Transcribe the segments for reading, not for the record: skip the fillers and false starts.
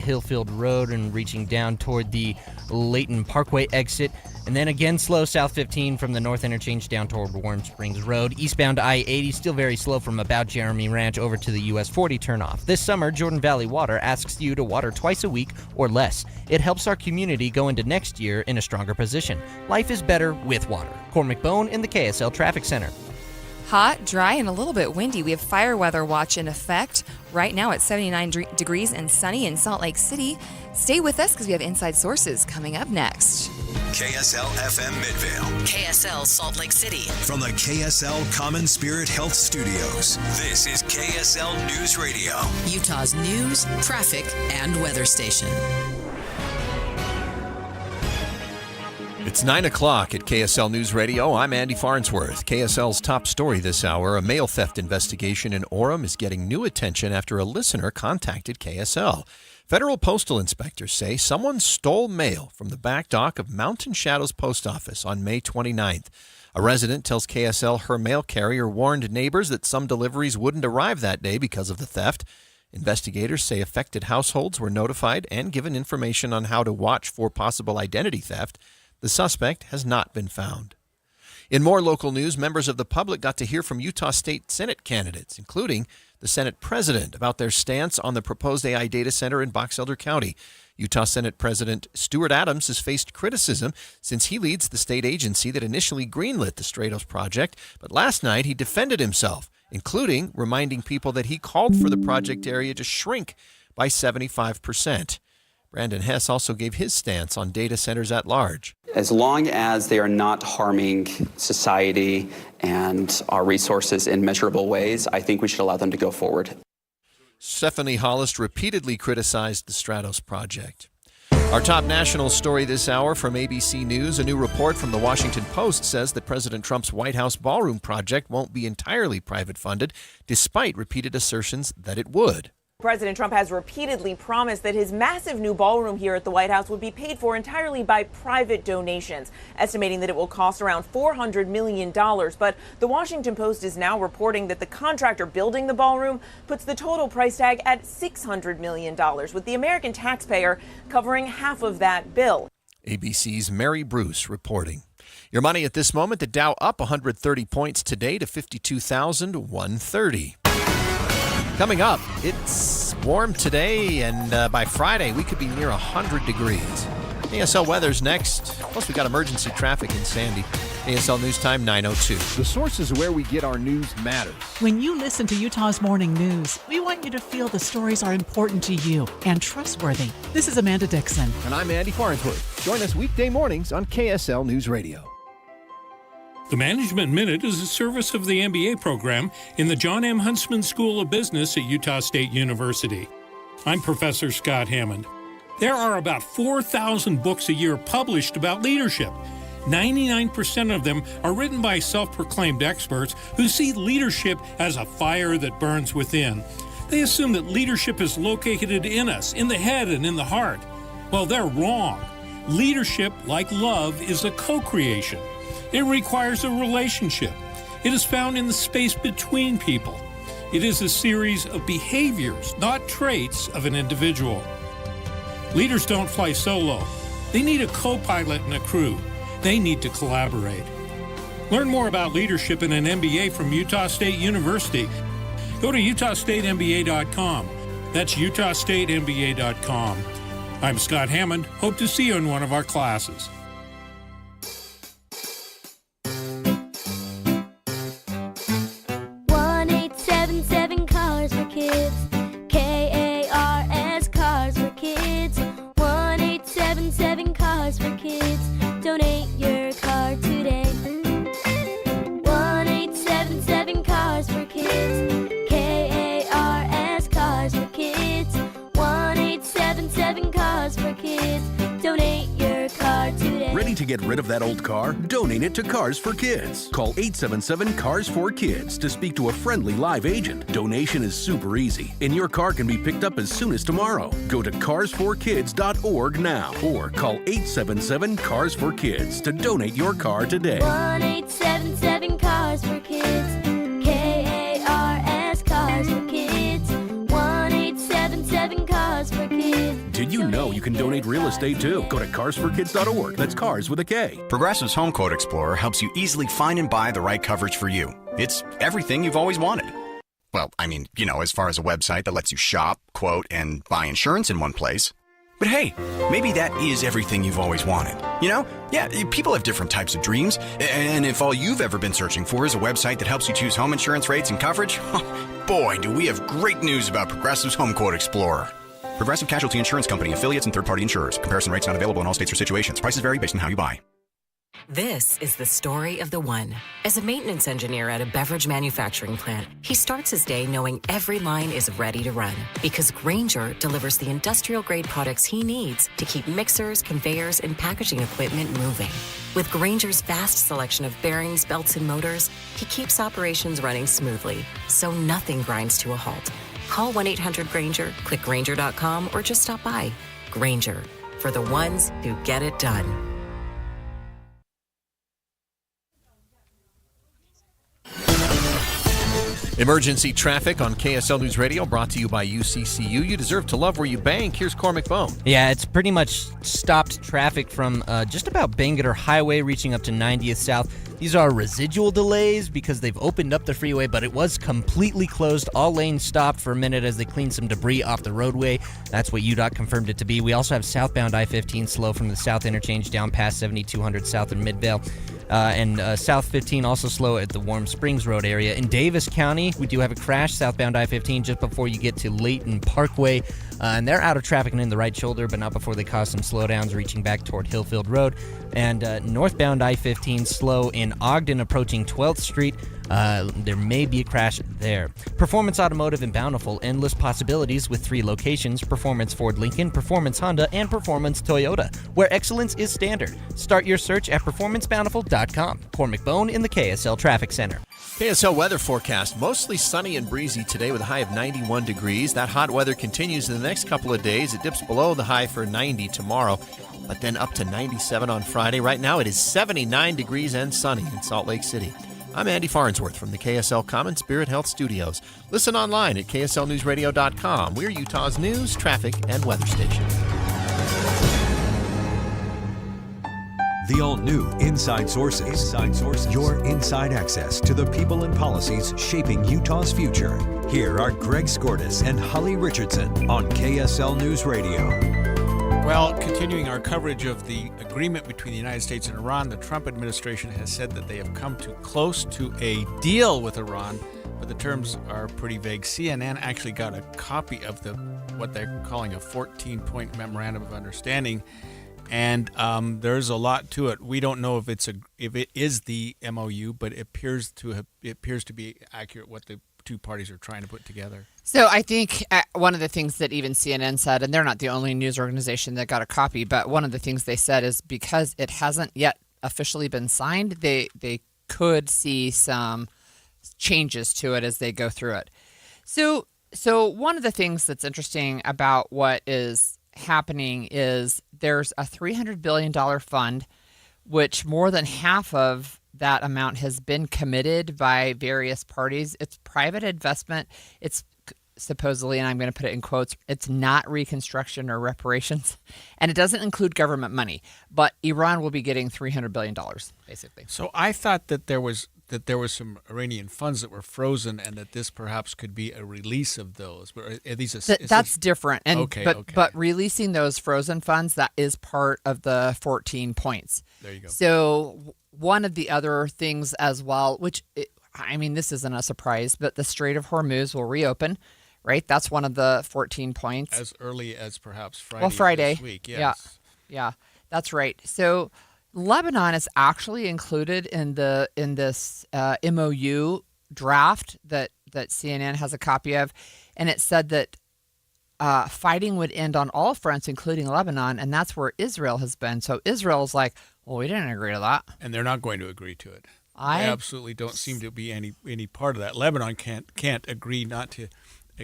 Hillfield Road and reaching down toward the Layton Parkway exit. And then again slow south 15 from the north interchange down toward Warm Springs Road. Eastbound I-80 still very slow from about Jeremy Ranch over to the US 40 turnoff. This summer, Jordan Valley Water asks you to water twice a week or less. It helps our community go into next year in a stronger position. Life is better with water. Cormac Bone in the KSL Traffic Center. Hot, dry, and a little bit windy. We have fire weather watch in effect right now at 79 degrees and sunny in Salt Lake City. Stay with us because we have Inside Sources coming up next. KSL FM Midvale. KSL Salt Lake City. From the KSL Common Spirit Health Studios, this is KSL News Radio. Utah's news, traffic, and weather station. It's 9 o'clock at KSL News Radio. I'm Andy Farnsworth. KSL's top story this hour, a mail theft investigation in Orem is getting new attention after a listener contacted KSL. Federal postal inspectors say someone stole mail from the back dock of Mountain Shadows Post Office on May 29th. A resident tells KSL her mail carrier warned neighbors that some deliveries wouldn't arrive that day because of the theft. Investigators say affected households were notified and given information on how to watch for possible identity theft. The suspect has not been found. In more local news, members of the public got to hear from Utah State Senate candidates, including the Senate President, about their stance on the proposed AI data center in Box Elder County. Utah Senate President Stuart Adams has faced criticism since he leads the state agency that initially greenlit the Stratos project, but last night he defended himself, including reminding people that he called for the project area to shrink by 75%. Brandon Hess also gave his stance on data centers at large. As long as they are not harming society and our resources in measurable ways, I think we should allow them to go forward. Stephanie Hollis repeatedly criticized the Stratos project. Our top national story this hour from ABC News. A new report from the Washington Post says that President Trump's White House ballroom project won't be entirely private funded, despite repeated assertions that it would. President Trump has repeatedly promised that his massive new ballroom here at the White House would be paid for entirely by private donations, estimating that it will cost around $400 million. But the Washington Post is now reporting that the contractor building the ballroom puts the total price tag at $600 million, with the American taxpayer covering half of that bill. ABC's Mary Bruce reporting. Your money at this moment, the Dow up 130 points today to 52,130. Coming up, it's warm today, and by Friday, we could be near 100 degrees. KSL weather's next. Plus, we got emergency traffic in Sandy. KSL News Time, 9:02. The sources where we get our news matters. When you listen to Utah's Morning News, we want you to feel the stories are important to you and trustworthy. This is Amanda Dixon. And I'm Andy Farnsworth. Join us weekday mornings on KSL News Radio. The Management Minute is a service of the MBA program in the John M. Huntsman School of Business at Utah State University. I'm Professor Scott Hammond. There are about 4,000 books a year published about leadership. 99% of them are written by self-proclaimed experts who see leadership as a fire that burns within. They assume that leadership is located in us, in the head and in the heart. Well, they're wrong. Leadership, like love, is a co-creation. It requires a relationship. It is found in the space between people. It is a series of behaviors, not traits of an individual. Leaders don't fly solo. They need a co-pilot and a crew. They need to collaborate. Learn more about leadership in an MBA from Utah State University. Go to utahstatemba.com. That's utahstatemba.com. I'm Scott Hammond. Hope to see you in one of our classes. 1-877 Cars for Kids. KARS Cars for Kids. 1-877 Cars for Kids. Donate your car today. 1-877 Cars for Kids. KARS Cars for Kids. 1-877 Cars for Kids. Donate your car today. Ready to get rid of that old car? Donate it to Cars for Kids. Call 877 Cars for Kids to speak to a friendly live agent. Donation is super easy, and your car can be picked up as soon as tomorrow. Go to carsforkids.org now or call 877 Cars for Kids to donate your car today. 1-877 Cars for Kids. KARS Cars for Kids. 1-877 Cars for Kids. Did you know you can donate real estate too? Go to carsforkids.org. That's cars with a K. Progressive's Home Quote Explorer helps you easily find and buy the right coverage for you. It's everything you've always wanted. Well, I mean, as far as a website that lets you shop, quote, and buy insurance in one place. But hey, maybe that is everything you've always wanted. Yeah, people have different types of dreams. And if all you've ever been searching for is a website that helps you choose home insurance rates and coverage, boy, do we have great news about Progressive's Home Quote Explorer. Progressive Casualty Insurance Company, affiliates, and third-party insurers. Comparison rates not available in all states or situations. Prices vary based on how you buy. This is the story of the one. As a maintenance engineer at a beverage manufacturing plant, he starts his day knowing every line is ready to run because Grainger delivers the industrial-grade products he needs to keep mixers, conveyors, and packaging equipment moving. With Grainger's vast selection of bearings, belts, and motors, he keeps operations running smoothly, so nothing grinds to a halt. Call 1-800-GRAINGER, click Grainger.com, or just stop by. Grainger, for the ones who get it done. Emergency traffic on KSL News Radio brought to you by UCCU. You deserve to love where you bank. Here's Cormac Bone. Yeah, it's pretty much stopped traffic from just about Bangerter Highway reaching up to 90th South. These are residual delays because they've opened up the freeway, but it was completely closed. All lanes stopped for a minute as they cleaned some debris off the roadway. That's what UDOT confirmed it to be. We also have southbound I-15 slow from the south interchange down past 7200 south in Midvale. And South 15 also slow at the Warm Springs Road area. In Davis County, we do have a crash southbound I-15 just before you get to Layton Parkway. And they're out of traffic and in the right shoulder, but not before they cause some slowdowns reaching back toward Hillfield Road. And northbound I-15 slow in Ogden approaching 12th Street. There may be a crash there. Performance Automotive in Bountiful, endless possibilities with 3 locations: Performance Ford Lincoln, Performance Honda, and Performance Toyota, where excellence is standard. Start your search at performancebountiful.com. Cormac Bone in the KSL Traffic Center. KSL weather forecast. Mostly sunny and breezy today with a high of 91 degrees. That hot weather continues in the next couple of days. It dips below the high for 90 tomorrow, but then up to 97 on Friday. Right now it is 79 degrees and sunny in Salt Lake City. I'm Andy Farnsworth from the KSL Common Spirit Health Studios. Listen online at kslnewsradio.com. We're Utah's news, traffic, and weather station. The all-new Inside Sources. Your inside access to the people and policies shaping Utah's future. Here are Greg Skordas and Holly Richardson on KSL News Radio. Well, continuing our coverage of the agreement between the United States and Iran, the Trump administration has said that they have come too close to a deal with Iran, but the terms are pretty vague. CNN actually got a copy of what they're calling a 14-point memorandum of understanding, and there's a lot to it. We don't know if it is the MOU, but it appears to be accurate what the two parties are trying to put together. So I think one of the things that even CNN said, and they're not the only news organization that got a copy, but one of the things they said is because it hasn't yet officially been signed, they could see some changes to it as they go through it. So one of the things that's interesting about what is happening is there's a $300 billion fund, which more than half of that amount has been committed by various parties. It's private investment. It's supposedly, and I'm going to put it in quotes, it's not reconstruction or reparations, and it doesn't include government money. But Iran will be getting $300 billion, basically. So I thought that there was some Iranian funds that were frozen, and that this perhaps could be a release of those. But are these that's different. And okay. But releasing those frozen funds, that is part of the 14 points. There you go. So one of the other things as well, which this isn't a surprise, but the Strait of Hormuz will reopen. Right, that's one of the 14 points. As early as perhaps Friday. Well, Friday. This week, yes. Yeah, that's right. So Lebanon is actually included in this MOU draft that CNN has a copy of, and it said that fighting would end on all fronts, including Lebanon, and that's where Israel has been. So Israel's like, well, we didn't agree to that, and they're not going to agree to it. They absolutely don't seem to be any part of that. Lebanon can't agree not to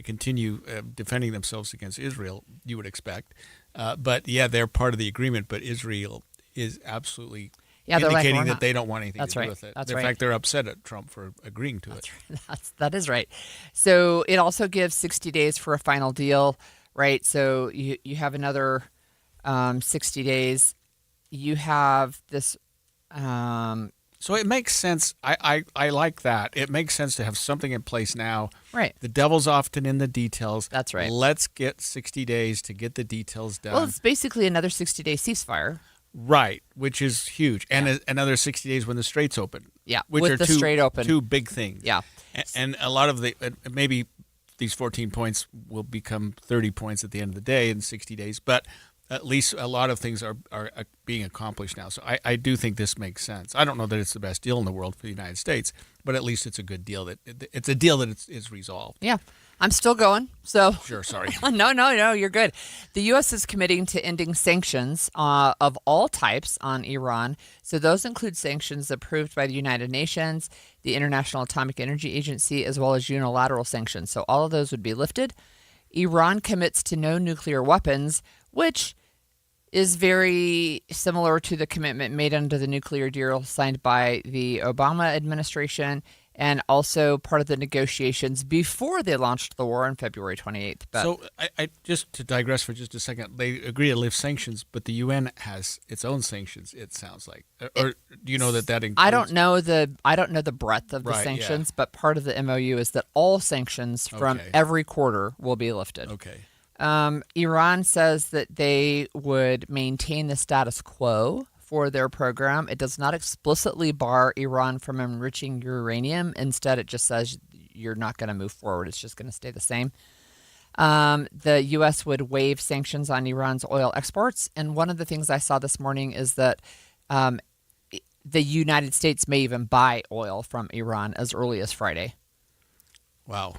continue defending themselves against Israel, you would expect. But yeah, they're part of the agreement, but Israel is absolutely indicating that they don't want anything to do with it. In fact, they're upset at Trump for agreeing to it. That is right. So it also gives 60 days for a final deal. right? So you have another 60 days. You have this. So it makes sense. I like that. It makes sense to have something in place now. Right. The devil's often in the details. That's right. Let's get 60 days to get the details done. Well, it's basically another 60-day ceasefire. Right, which is huge. And another 60 days when the Strait's open. Yeah, which with are the Strait open. Two big things. Yeah. And a lot of maybe these 14 points will become 30 points at the end of the day in 60 days. But at least a lot of things are being accomplished now. So I do think this makes sense. I don't know that it's the best deal in the world for the United States, but at least it's a good deal. It's a deal that is resolved. Yeah. I'm still going. So Sure, sorry. No, you're good. The U.S. is committing to ending sanctions of all types on Iran. So those include sanctions approved by the United Nations, the International Atomic Energy Agency, as well as unilateral sanctions. So all of those would be lifted. Iran commits to no nuclear weapons, which is very similar to the commitment made under the nuclear deal signed by the Obama administration and also part of the negotiations before they launched the war on February 28th. But so I just to digress for just a second, they agree to lift sanctions, but the UN has its own sanctions, it sounds like. Or do you know that includes? I don't know the breadth of the sanctions, but part of the MOU is that all sanctions from every quarter will be lifted. Okay. Iran says that they would maintain the status quo for their program. It does not explicitly bar Iran from enriching uranium. Instead, it just says you're not going to move forward. It's just going to stay the same. The U.S. would waive sanctions on Iran's oil exports. And one of the things I saw this morning is that the United States may even buy oil from Iran as early as Friday. Wow.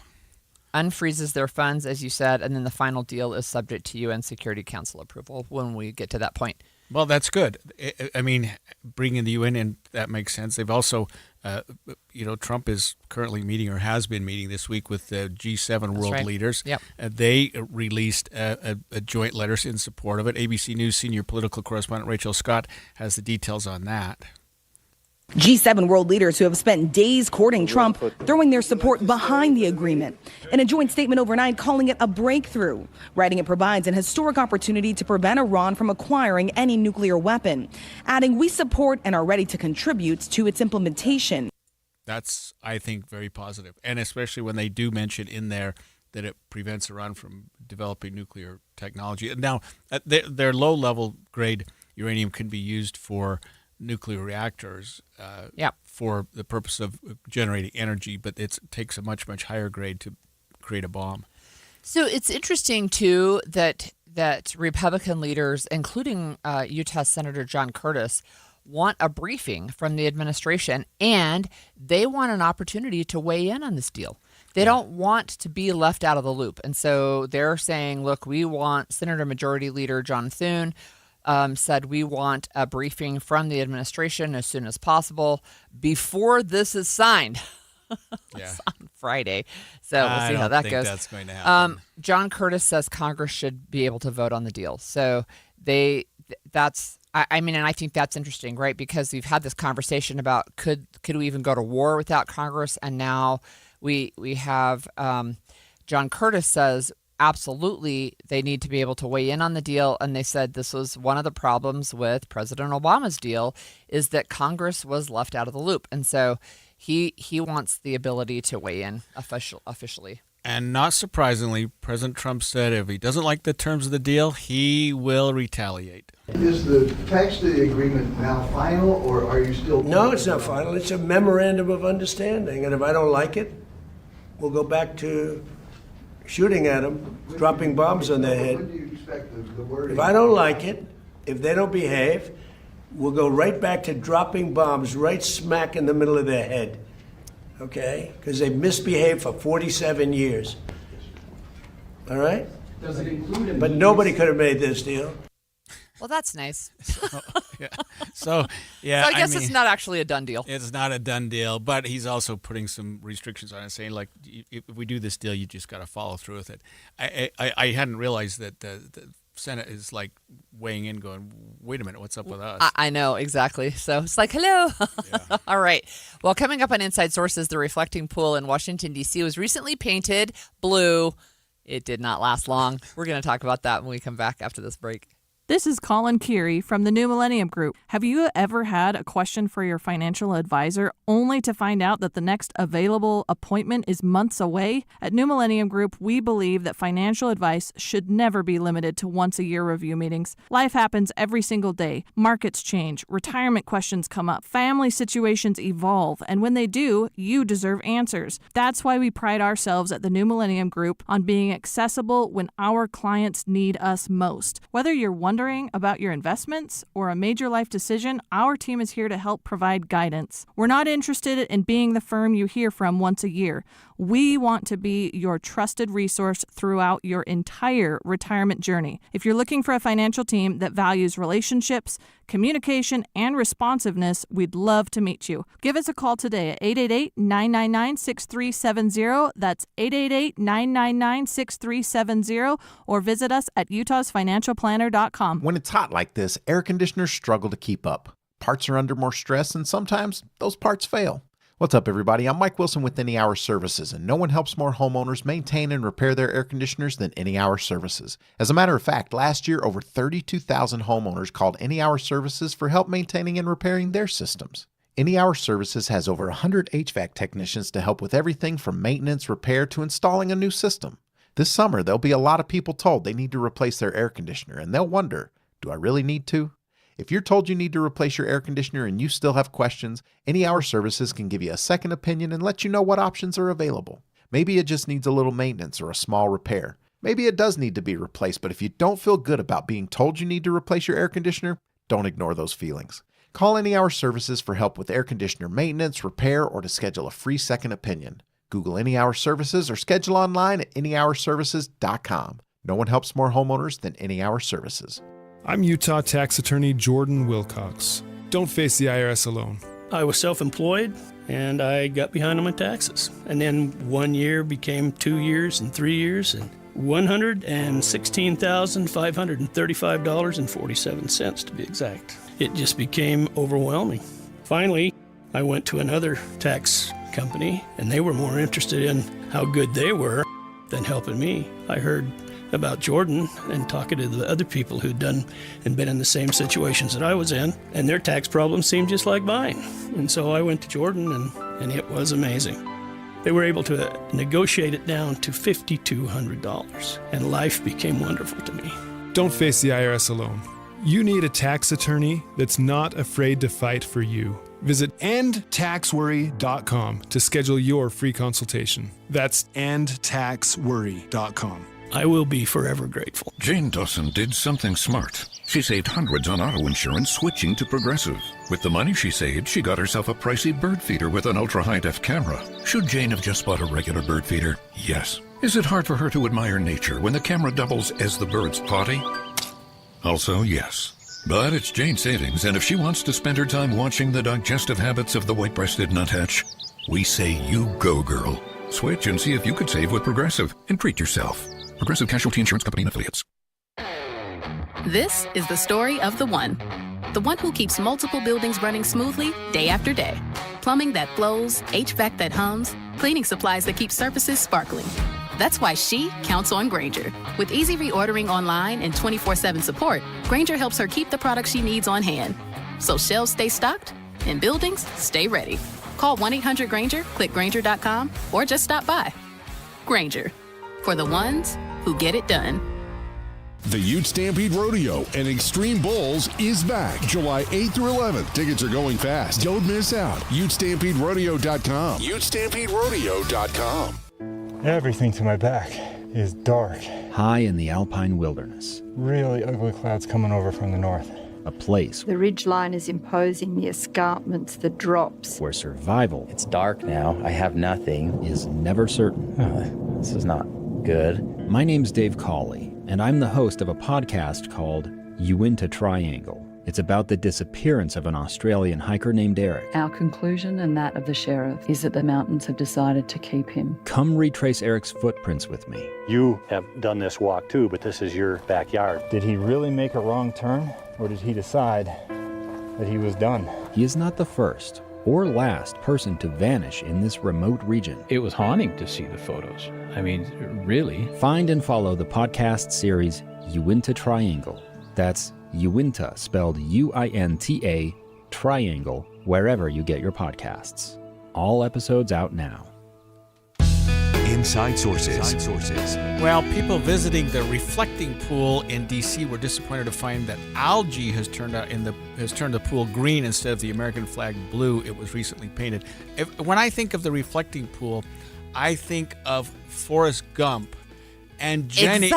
Unfreezes their funds, as you said, and then the final deal is subject to UN Security Council approval when we get to that point. Well, that's good. I mean, bringing the UN in, that makes sense. They've also, Trump is currently meeting or has been meeting this week with the G7 world leaders. Yep. They released a joint letter in support of it. ABC News senior political correspondent Rachel Scott has the details on that. G7 world leaders who have spent days courting Trump, throwing their support behind the agreement. In a joint statement overnight, calling it a breakthrough, writing it provides an historic opportunity to prevent Iran from acquiring any nuclear weapon, adding we support and are ready to contribute to its implementation. That's, I think, very positive, and especially when they do mention in there that it prevents Iran from developing nuclear technology. Now, their low-level grade uranium can be used for nuclear reactors for the purpose of generating energy, but it takes a much, much higher grade to create a bomb. So it's interesting, too, that Republican leaders, including Utah Senator John Curtis, want a briefing from the administration, and they want an opportunity to weigh in on this deal. They don't want to be left out of the loop. And so they're saying, look, we want Senator Majority Leader John Thune said we want a briefing from the administration as soon as possible before this is signed. On Friday. So we'll see how that goes. That's going to happen. John Curtis says Congress should be able to vote on the deal. So and I think that's interesting, right? Because we've had this conversation about could we even go to war without Congress? And now we have John Curtis says absolutely they need to be able to weigh in on the deal. And they said this was one of the problems with President Obama's deal is that Congress was left out of the loop. And so he wants the ability to weigh in officially. And not surprisingly, President Trump said if he doesn't like the terms of the deal, he will retaliate. Is the text of the agreement now final, or are you still... No, it's not final. It's a memorandum of understanding. And if I don't like it, we'll go back to shooting at them, dropping bombs on their head. When do you expect the wording? If I don't like it, if they don't behave, we'll go right back to dropping bombs right smack in the middle of their head. Okay? Because they've misbehaved for 47 years. All right? Does it include... But nobody could have made this deal. Well, that's nice. So I guess it's not actually a done deal. It's not a done deal, but he's also putting some restrictions on it, saying, like, if we do this deal, you just got to follow through with it. I hadn't realized that the Senate is, like, weighing in going, wait a minute, what's up with us? I know, exactly. So it's like, hello. Yeah. All right. Well, coming up on Inside Sources, the reflecting pool in Washington, D.C. was recently painted blue. It did not last long. We're going to talk about that when we come back after this break. This is Colin Keary from the New Millennium Group. Have you ever had a question for your financial advisor only to find out that the next available appointment is months away? At New Millennium Group, we believe that financial advice should never be limited to once-a-year review meetings. Life happens every single day. Markets change, retirement questions come up, family situations evolve, and when they do, you deserve answers. That's why we pride ourselves at the New Millennium Group on being accessible when our clients need us most. Whether you're wondering about your investments or a major life decision, our team is here to help provide guidance. We're not interested in being the firm you hear from once a year. We want to be your trusted resource throughout your entire retirement journey. If you're looking for a financial team that values relationships, communication, and responsiveness, we'd love to meet you. Give us a call today at 888-999-6370. That's 888-999-6370, or visit us at utahsfinancialplanner.com. When it's hot like this, air conditioners struggle to keep up. Parts are under more stress, and sometimes those parts fail. What's up, everybody? I'm Mike Wilson with Any Hour Services, and no one helps more homeowners maintain and repair their air conditioners than Any Hour Services. As a matter of fact, last year, over 32,000 homeowners called Any Hour Services for help maintaining and repairing their systems. Any Hour Services has over 100 HVAC technicians to help with everything from maintenance, repair, to installing a new system. This summer, there'll be a lot of people told they need to replace their air conditioner, and they'll wonder, do I really need to? If you're told you need to replace your air conditioner and you still have questions, Any Hour Services can give you a second opinion and let you know what options are available. Maybe it just needs a little maintenance or a small repair. Maybe it does need to be replaced, but if you don't feel good about being told you need to replace your air conditioner, don't ignore those feelings. Call Any Hour Services for help with air conditioner maintenance, repair, or to schedule a free second opinion. Google Any Hour Services or schedule online at anyhourservices.com. No one helps more homeowners than Any Hour Services. I'm Utah tax attorney Jordan Wilcox. Don't face the IRS alone. I was self-employed and I got behind on my taxes. And then 1 year became 2 years and 3 years and $116,535.47 to be exact. It just became overwhelming. Finally, I went to another tax company and they were more interested in how good they were than helping me. I heard about Jordan and talking to the other people who'd done and been in the same situations that I was in, and their tax problems seemed just like mine. And so I went to Jordan, and it was amazing. They were able to negotiate it down to $5,200, and life became wonderful to me. Don't face the IRS alone. You need a tax attorney that's not afraid to fight for you. Visit endtaxworry.com to schedule your free consultation. That's endtaxworry.com. I will be forever grateful. Jane Dawson did something smart. She saved hundreds on auto insurance switching to Progressive. With the money she saved, she got herself a pricey bird feeder with an ultra-high-def camera. Should Jane have just bought a regular bird feeder? Yes. Is it hard for her to admire nature when the camera doubles as the bird's potty? Also, yes. But it's Jane's savings, and if she wants to spend her time watching the digestive habits of the white-breasted nuthatch, we say you go, girl. Switch and see if you could save with Progressive and treat yourself. Progressive Casualty Insurance Company and Affiliates. This is the story of the one who keeps multiple buildings running smoothly day after day. Plumbing that flows, HVAC that hums, cleaning supplies that keep surfaces sparkling. That's why she counts on Grainger. With easy reordering online and 24/7 support, Grainger helps her keep the products she needs on hand. So shelves stay stocked and buildings stay ready. Call 1-800-GRAINGER, click Grainger.com, or just stop by. Grainger, for the ones who get it done. The Ute Stampede Rodeo and Extreme Bowls is back July 8th through 11th. Tickets are going fast. Don't miss out. UteStampedeRodeo.com. UteStampedeRodeo.com. Everything to my back is dark. High in the alpine wilderness. Really ugly clouds coming over from the north. A place the ridgeline is imposing, the escarpments, the drops. where survival, It's dark now. I have nothing. is never certain. This is not good. My name's Dave Cawley, and I'm the host of a podcast called Uinta Triangle. It's about the disappearance of an Australian hiker named Eric. Our conclusion and that of the sheriff is that the mountains have decided to keep him. Come retrace Eric's footprints with me. You have done this walk too, but this is your backyard. Did he really make a wrong turn, or did he decide that he was done? He is not the first or last person to vanish in this remote region. It was haunting to see the photos. I mean, really. Find and follow the podcast series Uinta Triangle. That's Uinta, spelled U-I-N-T-A, Triangle, wherever you get your podcasts. All episodes out now. Inside Sources. Well, people visiting the reflecting pool in D.C. were disappointed to find that algae has turned the pool green instead of the American flag blue it was recently painted. When I think of the reflecting pool, I think of Forrest Gump and Jenny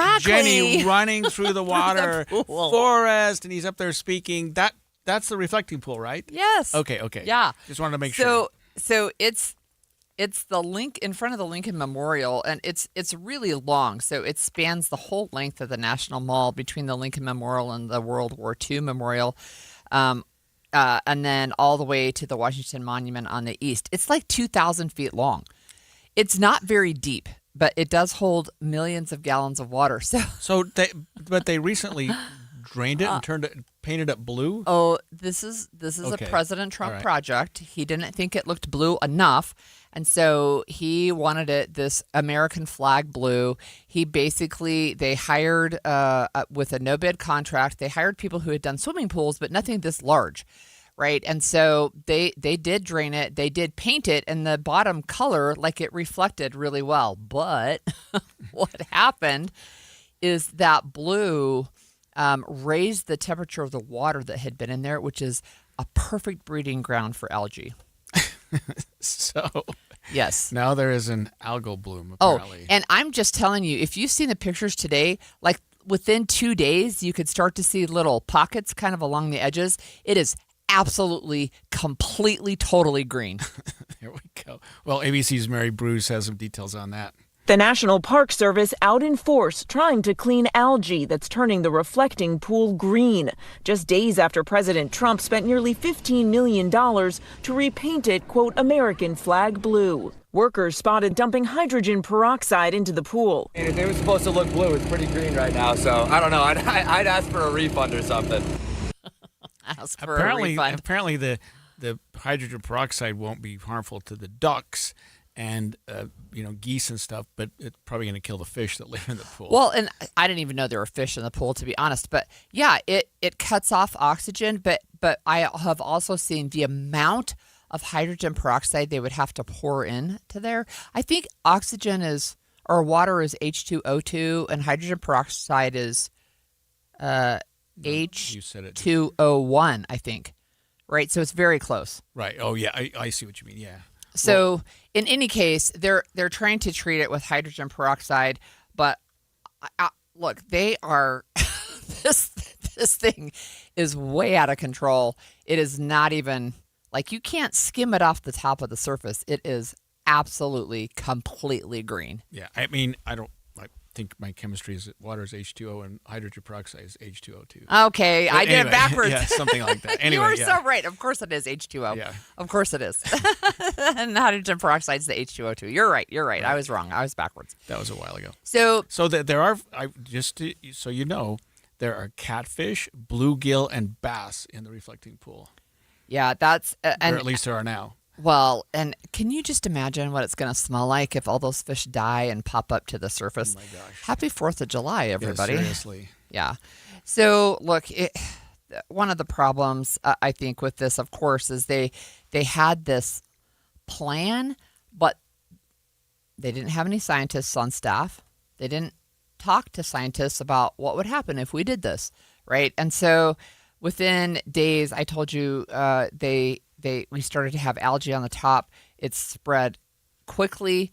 running through the water. Forrest, and he's up there speaking. That's the reflecting pool, right? Yes. Okay. Yeah. Just wanted to make sure. So it's the link in front of the Lincoln Memorial, and it's really long. So it spans the whole length of the National Mall between the Lincoln Memorial and the World War II Memorial, and then all the way to the Washington Monument on the east. It's like 2,000 feet long. It's not very deep, but it does hold millions of gallons of water. But they recently drained it and painted it blue? Oh, this is Okay. a President Trump All right. project. He didn't think it looked blue enough, and so he wanted it this American flag blue. They hired with a no bid contract. They hired people who had done swimming pools, but nothing this large, right? And so they did drain it. They did paint it, and the bottom color, like, it reflected really well. But what happened is that blue raised the temperature of the water that had been in there, which is a perfect breeding ground for algae. So yes, now there is an algal bloom, apparently. Oh, and I'm just telling you, if you've seen the pictures today, like within 2 days, you could start to see little pockets kind of along the edges. It is absolutely, completely, totally green. There we go. Well, ABC's Mary Bruce has some details on that. The National Park Service out in force trying to clean algae that's turning the reflecting pool green. Just days after President Trump spent nearly $15 million to repaint it, quote, American flag blue. Workers spotted dumping hydrogen peroxide into the pool. If it was supposed to look blue, it's pretty green right now, so I don't know. I'd ask for a refund or something. Apparently the hydrogen peroxide won't be harmful to the ducks and geese and stuff, but it's probably going to kill the fish that live in the pool. Well, and I didn't even know there were fish in the pool, to be honest. But yeah, it cuts off oxygen. But I have also seen the amount of hydrogen peroxide they would have to pour into there. I think oxygen water is H2O2, and hydrogen peroxide is H2O1, I think. Right, so it's very close. Right. Oh yeah, I see what you mean. Yeah. So in any case, they're trying to treat it with hydrogen peroxide, but look, they are this thing is way out of control. It is not even like you can't skim it off the top of the surface. It is absolutely completely green. Yeah, I think my chemistry is that water is H2O and hydrogen peroxide is H2O2. Okay, I did it backwards. Yeah, something like that. Anyway, you were so right. Of course it is H2O. Yeah. Of course it is. And hydrogen peroxide is the H2O2. You're right. I was wrong. I was backwards. That was a while ago. So there are, so you know, there are catfish, bluegill, and bass in the reflecting pool. Yeah, that's... or at least there are now. Well, and can you just imagine what it's going to smell like if all those fish die and pop up to the surface? Oh, my gosh. Happy 4th of July, everybody. Yeah, seriously. Yeah. So, look, one of the problems, I think, with this, of course, is they had this plan, but they didn't have any scientists on staff. They didn't talk to scientists about what would happen if we did this, right? And so within days, I told you we started to have algae on the top. It's spread quickly.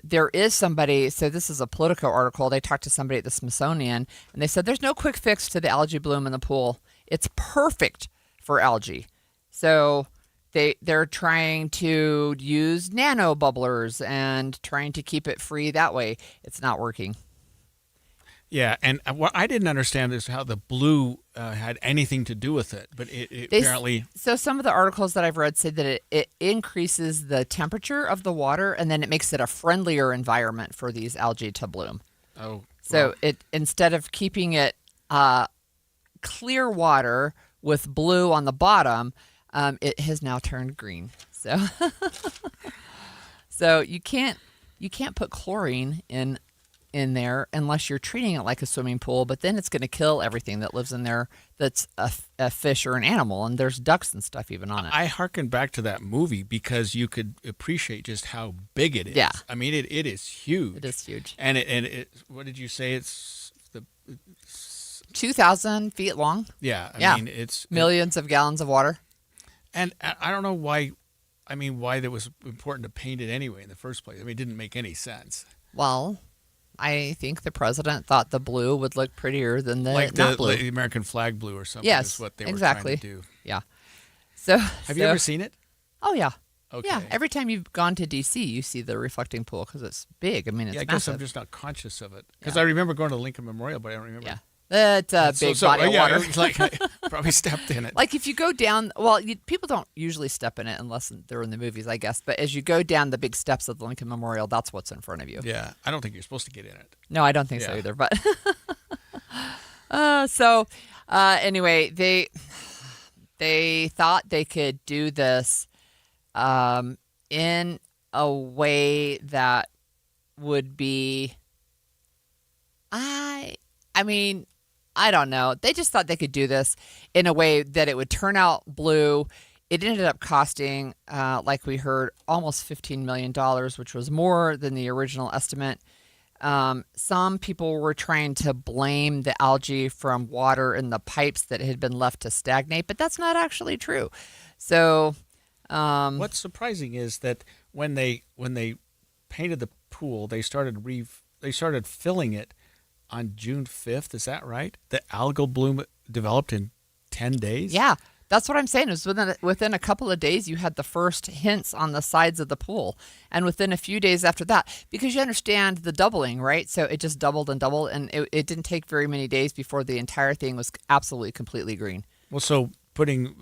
There is somebody, so this is a Politico article. They talked to somebody at the Smithsonian, and they said there's no quick fix to the algae bloom in the pool. It's perfect for algae. So they're trying to use nano bubblers and trying to keep it free that way. It's not working. Yeah, and what I didn't understand is how the blue had anything to do with it, but it apparently... So some of the articles that I've read say that it increases the temperature of the water, and then it makes it a friendlier environment for these algae to bloom. Oh. So it instead of keeping it clear water with blue on the bottom, it has now turned green. So, so you can't put chlorine in there unless you're treating it like a swimming pool. But then it's going to kill everything that lives in there that's a fish or an animal. And there's ducks and stuff even on it. I hearken back to that movie because you could appreciate just how big it is. Yeah. I mean, it is huge. It is huge. And it what did you say? It's 2,000 feet long. Yeah. I mean, it's millions of gallons of water. And I don't know why. I mean, why that was important to paint it anyway in the first place. I mean, it didn't make any sense. Well, I think the president thought the blue would look prettier than the like not blue. the American flag blue or something. Yes, is what they exactly. were trying to do. Yeah. So have you ever seen it? Oh yeah. Okay. Yeah. Every time you've gone to D.C., you see the reflecting pool because it's big. I mean, it's I massive. guess I'm just not conscious of it because I remember going to Lincoln Memorial, but I don't remember. Yeah. It's a big body of water. It was like I probably stepped in it. Like if you go down, well, people don't usually step in it unless they're in the movies, I guess. But as you go down the big steps of the Lincoln Memorial, that's what's in front of you. Yeah, I don't think you're supposed to get in it. No, I don't think so either. But anyway, they thought they could do this in a way that would be, I mean, I don't know. They just thought they could do this in a way that it would turn out blue. It ended up costing, like we heard, almost $15 million, which was more than the original estimate. Some people were trying to blame the algae from water in the pipes that had been left to stagnate, but that's not actually true. So, what's surprising is that when they painted the pool, they started filling it on June 5th. Is that right? The algal bloom developed in 10 days? Yeah, that's what I'm saying. It was within a couple of days, you had the first hints on the sides of the pool. And within a few days after that, because you understand the doubling, right? So it just doubled and doubled. And it didn't take very many days before the entire thing was absolutely, completely green. Well, so putting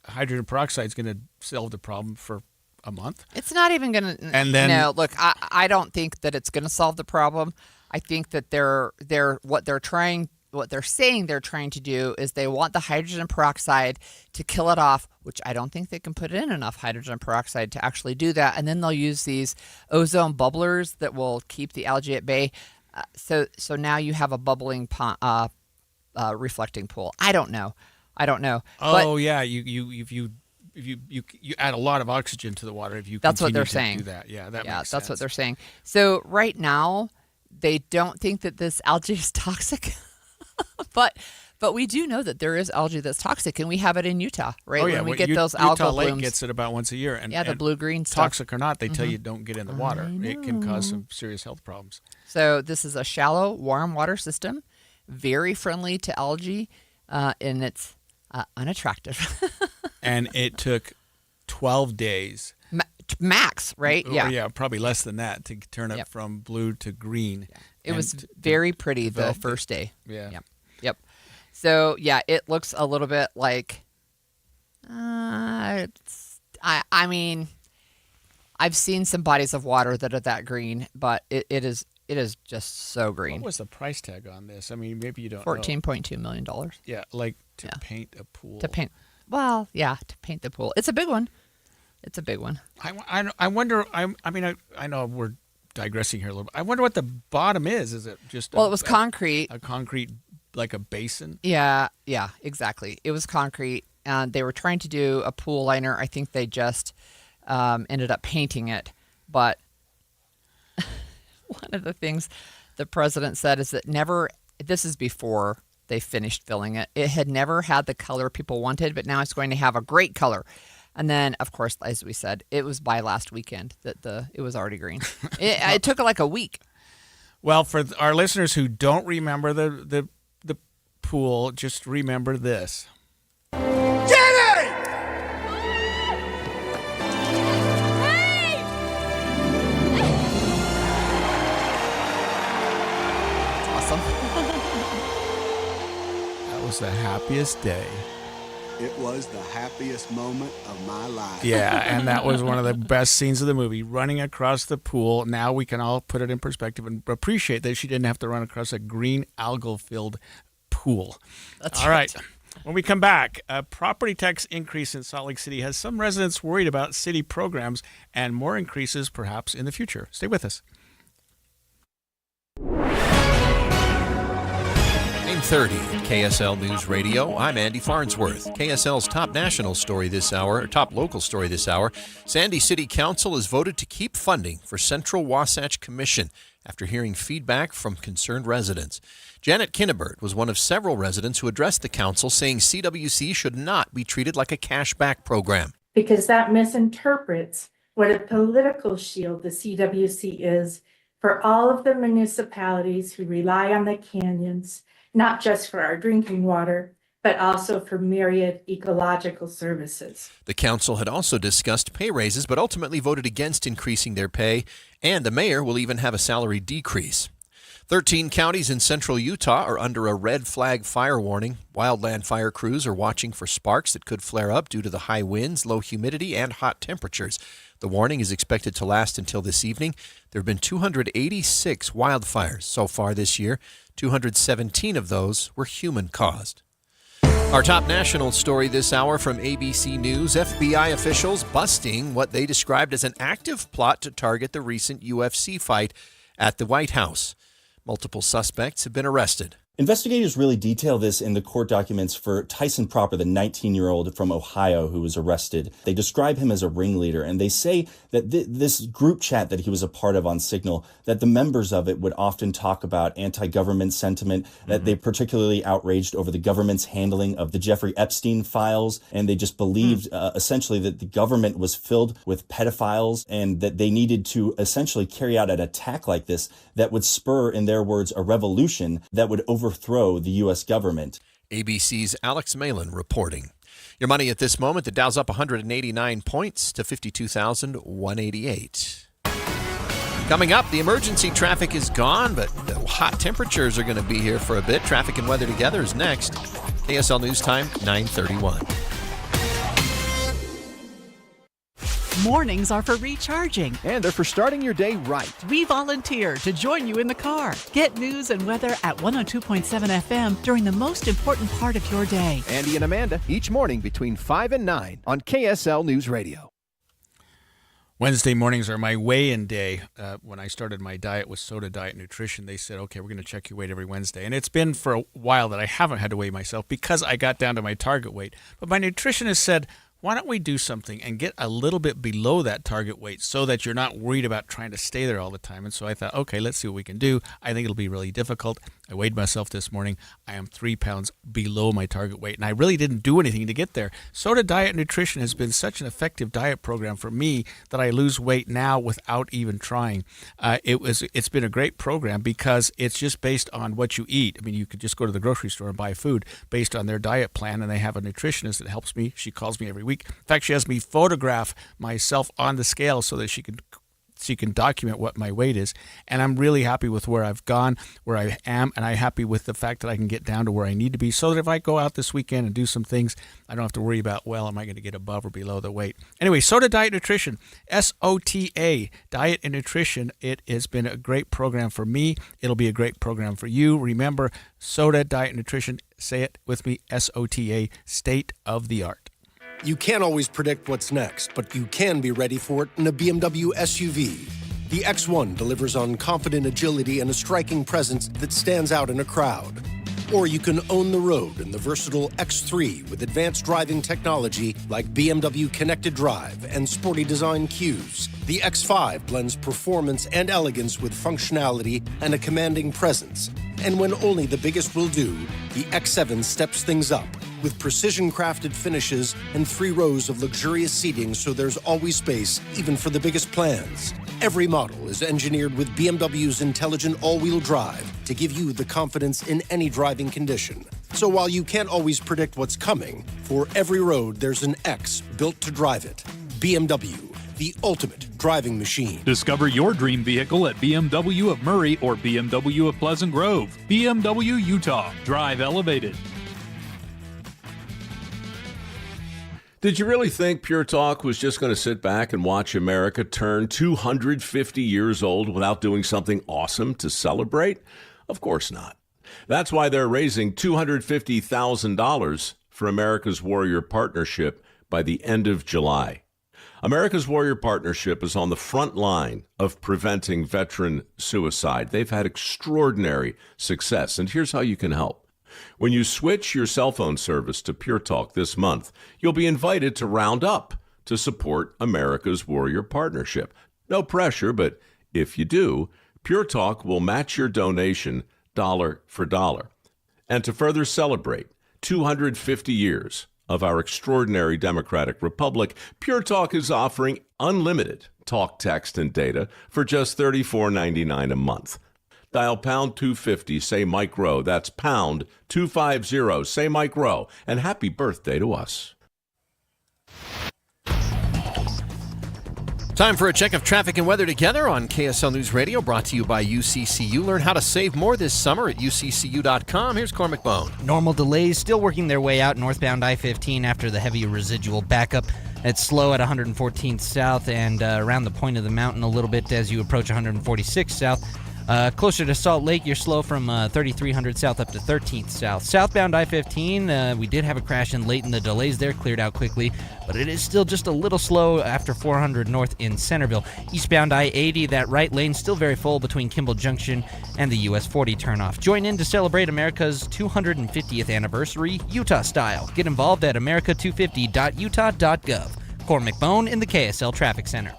hydrogen peroxide is going to solve the problem for a month? It's not even going to. And then, no, look, I don't think that it's going to solve the problem. I think that what they're saying they're trying to do is they want the hydrogen peroxide to kill it off, which I don't think they can put in enough hydrogen peroxide to actually do that. And then they'll use these ozone bubblers that will keep the algae at bay. So now you have a bubbling reflecting pool. I don't know. Oh, yeah, you add a lot of oxygen to the water if you. That's what they're to saying. Do that. Yeah, that makes that's sense. what they're saying. So right now, they don't think that this algae is toxic, but we do know that there is algae that's toxic, and we have it in Utah, right? Oh yeah, when we get those algal Utah Lake blooms. gets it about once a year, and the blue-green stuff. Toxic or not, they tell you don't get in the water. It can cause some serious health problems. So this is a shallow, warm water system, very friendly to algae, and it's unattractive. And it took 12 days. Max, right? Yeah. Yeah, probably less than that to turn it from blue to green. Yeah. It was very pretty the first day. Yeah. Yep. So, yeah, it looks a little bit like, I mean, I've seen some bodies of water that are that green, but it is just so green. What was the price tag on this? I mean, maybe you don't $14.2 million. Yeah, like to paint a pool. To paint the pool. It's a big one. I wonder. I know we're digressing here a little bit. I wonder what the bottom is. Is it just? Well, it was concrete. A concrete, like a basin. Yeah, exactly. It was concrete, and they were trying to do a pool liner. I think they just ended up painting it. But one of the things the president said is that this is before they finished filling it. It had never had the color people wanted, but now it's going to have a great color. And then, of course, as we said, it was by last weekend that it was already green. It took like a week. Well, for our listeners who don't remember the pool, just remember this. Jenny! Awesome. That was the happiest day. It was the happiest moment of my life. Yeah, and that was one of the best scenes of the movie, running across the pool. Now we can all put it in perspective and appreciate that she didn't have to run across a green algal-filled pool. That's all right. When we come back, a property tax increase in Salt Lake City has some residents worried about city programs and more increases perhaps in the future. Stay with us. 9:30 at KSL News Radio. I'm Andy Farnsworth. KSL's top national story this hour, or top local story this hour. Sandy City Council has voted to keep funding for Central Wasatch Commission after hearing feedback from concerned residents. Janet Kinnebert was one of several residents who addressed the council, saying CWC should not be treated like a cashback program. Because that misinterprets what a political shield the CWC is for all of the municipalities who rely on the canyons, not just for our drinking water, but also for myriad ecological services. The council had also discussed pay raises, but ultimately voted against increasing their pay, and the mayor will even have a salary decrease. 13 counties in central Utah are under a red flag fire warning. Wildland fire crews are watching for sparks that could flare up due to the high winds, low humidity, and hot temperatures. The warning is expected to last until this evening. There have been 286 wildfires so far this year. 217 of those were human-caused. Our top national story this hour from ABC News. FBI officials busting what they described as an active plot to target the recent UFC fight at the White House. Multiple suspects have been arrested. Investigators really detail this in the court documents for Tyson Proper, the 19-year-old from Ohio who was arrested. They describe him as a ringleader, and they say that this group chat that he was a part of on Signal, that the members of it would often talk about anti-government sentiment, that they particularly outraged over the government's handling of the Jeffrey Epstein files, and they just believed essentially that the government was filled with pedophiles and that they needed to essentially carry out an attack like this that would spur, in their words, a revolution that would overthrow the U.S. government. ABC's Alex Malin reporting. Your money at this moment, the Dow's up 189 points to 52,188. Coming up, the emergency traffic is gone, but the hot temperatures are going to be here for a bit. Traffic and weather together is next. KSL News Time, 9:31. Mornings are for recharging. And they're for starting your day right. We volunteer to join you in the car. Get news and weather at 102.7 FM during the most important part of your day. Andy and Amanda, each morning between 5 and 9 on KSL News Radio. Wednesday mornings are my weigh-in day. When I started my diet with Soda Diet Nutrition, they said, okay, we're going to check your weight every Wednesday. And it's been for a while that I haven't had to weigh myself because I got down to my target weight. But my nutritionist said, why don't we do something and get a little bit below that target weight so that you're not worried about trying to stay there all the time? And so I thought, okay, let's see what we can do. I think it'll be really difficult. I weighed myself this morning. I am 3 pounds below my target weight, and I really didn't do anything to get there. Soda Diet Nutrition has been such an effective diet program for me that I lose weight now without even trying. It's been a great program because it's just based on what you eat. I mean, you could just go to the grocery store and buy food based on their diet plan, and they have a nutritionist that helps me. She calls me every week. In fact, she has me photograph myself on the scale so that she can document what my weight is. And I'm really happy with where I've gone, where I am, and I'm happy with the fact that I can get down to where I need to be so that if I go out this weekend and do some things, I don't have to worry about, well, am I going to get above or below the weight? Anyway, Soda Diet Nutrition, SOTA, Diet and Nutrition. It has been a great program for me. It'll be a great program for you. Remember, Soda Diet Nutrition, say it with me, SOTA, state of the art. You can't always predict what's next, but you can be ready for it in a BMW SUV. The X1 delivers on confident agility and a striking presence that stands out in a crowd. Or you can own the road in the versatile X3 with advanced driving technology like BMW Connected Drive and sporty design cues. The X5 blends performance and elegance with functionality and a commanding presence. And when only the biggest will do, the X7 steps things up with precision-crafted finishes and 3 rows of luxurious seating so there's always space, even for the biggest plans. Every model is engineered with BMW's intelligent all-wheel drive to give you the confidence in any driving condition. So while you can't always predict what's coming, for every road there's an X built to drive it. BMW, the ultimate driving machine. Discover your dream vehicle at BMW of Murray or BMW of Pleasant Grove. BMW Utah. Drive elevated. Did you really think Pure Talk was just going to sit back and watch America turn 250 years old without doing something awesome to celebrate? Of course not. That's why they're raising $250,000 for America's Warrior Partnership by the end of July. America's Warrior Partnership is on the front line of preventing veteran suicide. They've had extraordinary success, and here's how you can help. When you switch your cell phone service to Pure Talk this month, you'll be invited to round up to support America's Warrior Partnership. No pressure, but if you do, Pure Talk will match your donation dollar for dollar. And to further celebrate 250 years of our extraordinary democratic republic, Pure Talk is offering unlimited talk, text, and data for just $34.99 a month. Dial pound 250, say Mike Rowe. That's pound 250, say Mike Rowe. And happy birthday to us. Time for a check of traffic and weather together on KSL News Radio, brought to you by UCCU. Learn how to save more this summer at uccu.com. Here's Cormac Bone. Normal delays still working their way out northbound I-15 after the heavy residual backup. It's slow at 114th South and around the point of the mountain a little bit as you approach 146th South. Closer to Salt Lake, you're slow from 3300 South up to 13th South. Southbound I-15, we did have a crash in Layton. The delays there cleared out quickly, but it is still just a little slow after 400 North in Centerville. Eastbound I-80, that right lane still very full between Kimball Junction and the US 40 turnoff. Join in to celebrate America's 250th anniversary, Utah style. Get involved at america250.utah.gov. Cormac Bone in the KSL Traffic Center.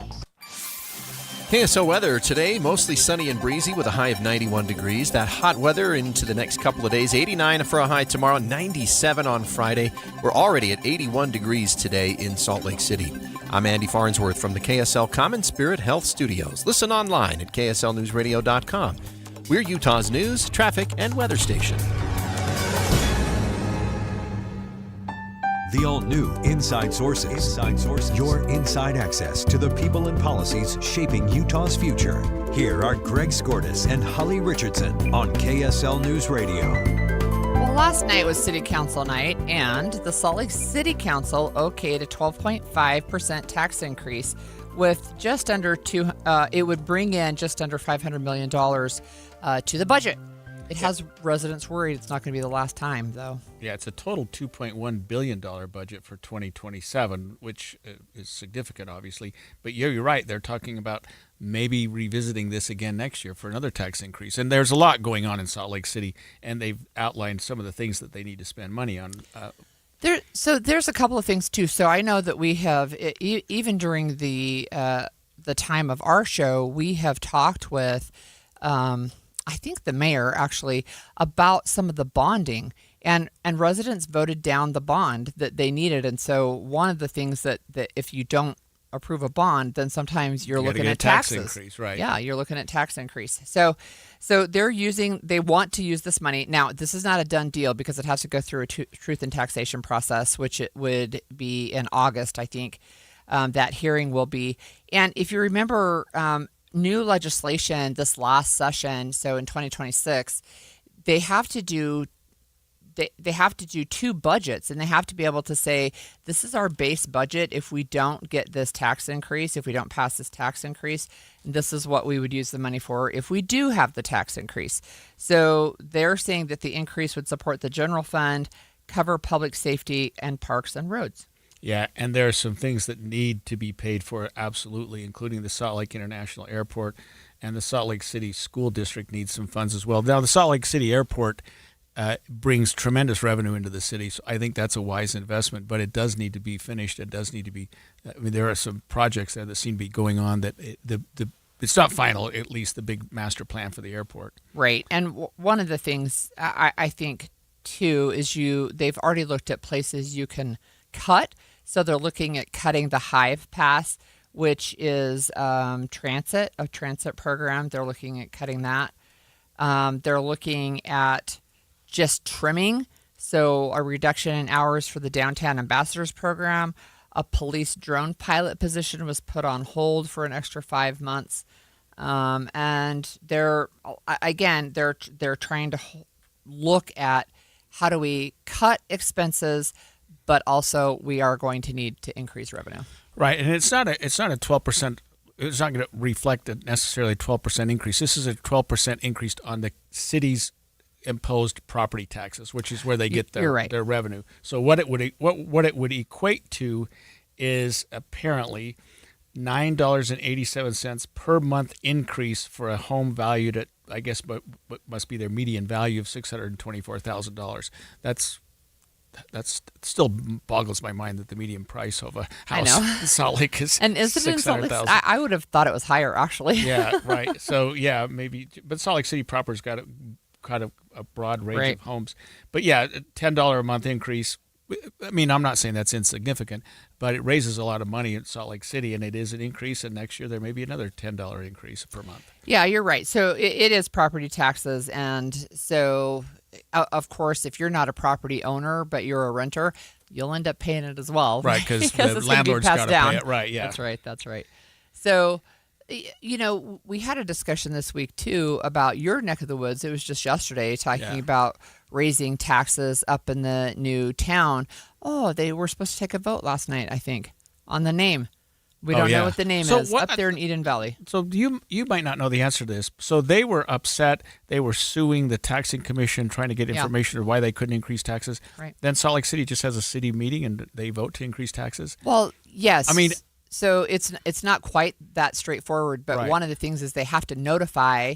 KSL weather today, mostly sunny and breezy with a high of 91 degrees. That hot weather into the next couple of days. 89 for a high tomorrow, 97 on Friday. We're already at 81 degrees today in Salt Lake City. I'm Andy Farnsworth from the KSL Common Spirit Health Studios. Listen online at kslnewsradio.com. We're Utah's news, traffic, and weather station. The all-new Inside Sources. Your inside access to the people and policies shaping Utah's future. Here are Greg Skordas and Holly Richardson on KSL News Radio. Well, last night was City Council night, and the Salt Lake City Council okayed a 12.5% tax increase with just under it would bring in just under $500 million to the budget. It has residents worried it's not going to be the last time, though. Yeah, it's a total $2.1 billion budget for 2027, which is significant, obviously. But you're right. They're talking about maybe revisiting this again next year for another tax increase. And there's a lot going on in Salt Lake City, and they've outlined some of the things that they need to spend money on. So there's a couple of things, too. So I know that we have, even during the time of our show, we have talked with I think the mayor actually about some of the bonding, and residents voted down the bond that they needed. And so one of the things that if you don't approve a bond, then sometimes you're looking at taxes. Tax increase, right? Yeah, you're looking at tax increase. So they want to use this money. Now, this is not a done deal because it has to go through a truth and taxation process, which it would be in August, I think. That hearing will be. And if you remember, new legislation this last session, so in 2026, they have to do two budgets, and they have to be able to say, this is our base budget. If we don't get this tax increase, if we don't pass this tax increase, this is what we would use the money for if we do have the tax increase. So they're saying that the increase would support the general fund, cover public safety, and parks and roads. Yeah, and there are some things that need to be paid for, absolutely, including the Salt Lake International Airport, and the Salt Lake City School District needs some funds as well. Now, the Salt Lake City Airport brings tremendous revenue into the city, so I think that's a wise investment, but it does need to be finished. It does need to be, there are some projects there that seem to be going on that it's not final, at least the big master plan for the airport. Right, and one of the things I think, too, is they've already looked at places you can cut. So they're looking at cutting the Hive Pass, which is a transit program. They're looking at cutting that. They're looking at just trimming, so a reduction in hours for the Downtown Ambassadors program. A police drone pilot position was put on hold for an extra 5 months. And they're trying to look at how do we cut expenses, but also we are going to need to increase revenue. Right, and it's not a 12%. It's not going to reflect necessarily a 12% increase. This is a 12% increase on the city's imposed property taxes, which is where they get You're right. their revenue. So what it would equate to is apparently $9.87 per month increase for a home valued at, I guess, but must be their median value of $624,000. That's still boggles my mind that the median price of a house in Salt Lake is and isn't it in Salt Lake? $600,000. I would have thought it was higher, actually. Yeah, right. So yeah, maybe, but Salt Lake City proper's got kind of a broad range of homes. But yeah, $10 a month increase. I mean, I'm not saying that's insignificant, but it raises a lot of money in Salt Lake City, and it is an increase. And next year there may be another $10 increase per month. Yeah, you're right. So it is property taxes, and so of course, if you're not a property owner but you're a renter, you'll end up paying it as well, right? Because the it's landlord's got to pay it, right? Yeah, that's right. So, we had a discussion this week too about your neck of the woods. It was just yesterday talking about raising taxes up in the new town. Oh, they were supposed to take a vote last night, I think, on the name. We don't know what the name is up there in Eden Valley. So you might not know the answer to this. So they were upset. They were suing the taxing commission, trying to get information of why they couldn't increase taxes. Right. Then Salt Lake City just has a city meeting and they vote to increase taxes. Well, yes. I mean, so it's not quite that straightforward. But one of the things is they have to notify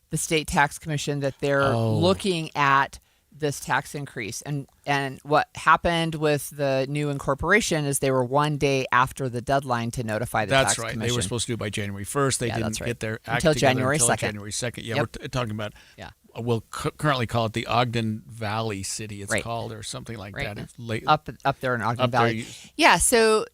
the state tax commission that they're looking at this tax increase. And what happened with the new incorporation is they were 1 day after the deadline to notify the tax commission. They were supposed to do it by January 1st. They didn't get their act until together January 2nd. January 2nd. Yeah, we're talking about, we'll currently call it the Ogden Valley City, it's called, or something like that. It's late, up there in Ogden Valley. Yeah, so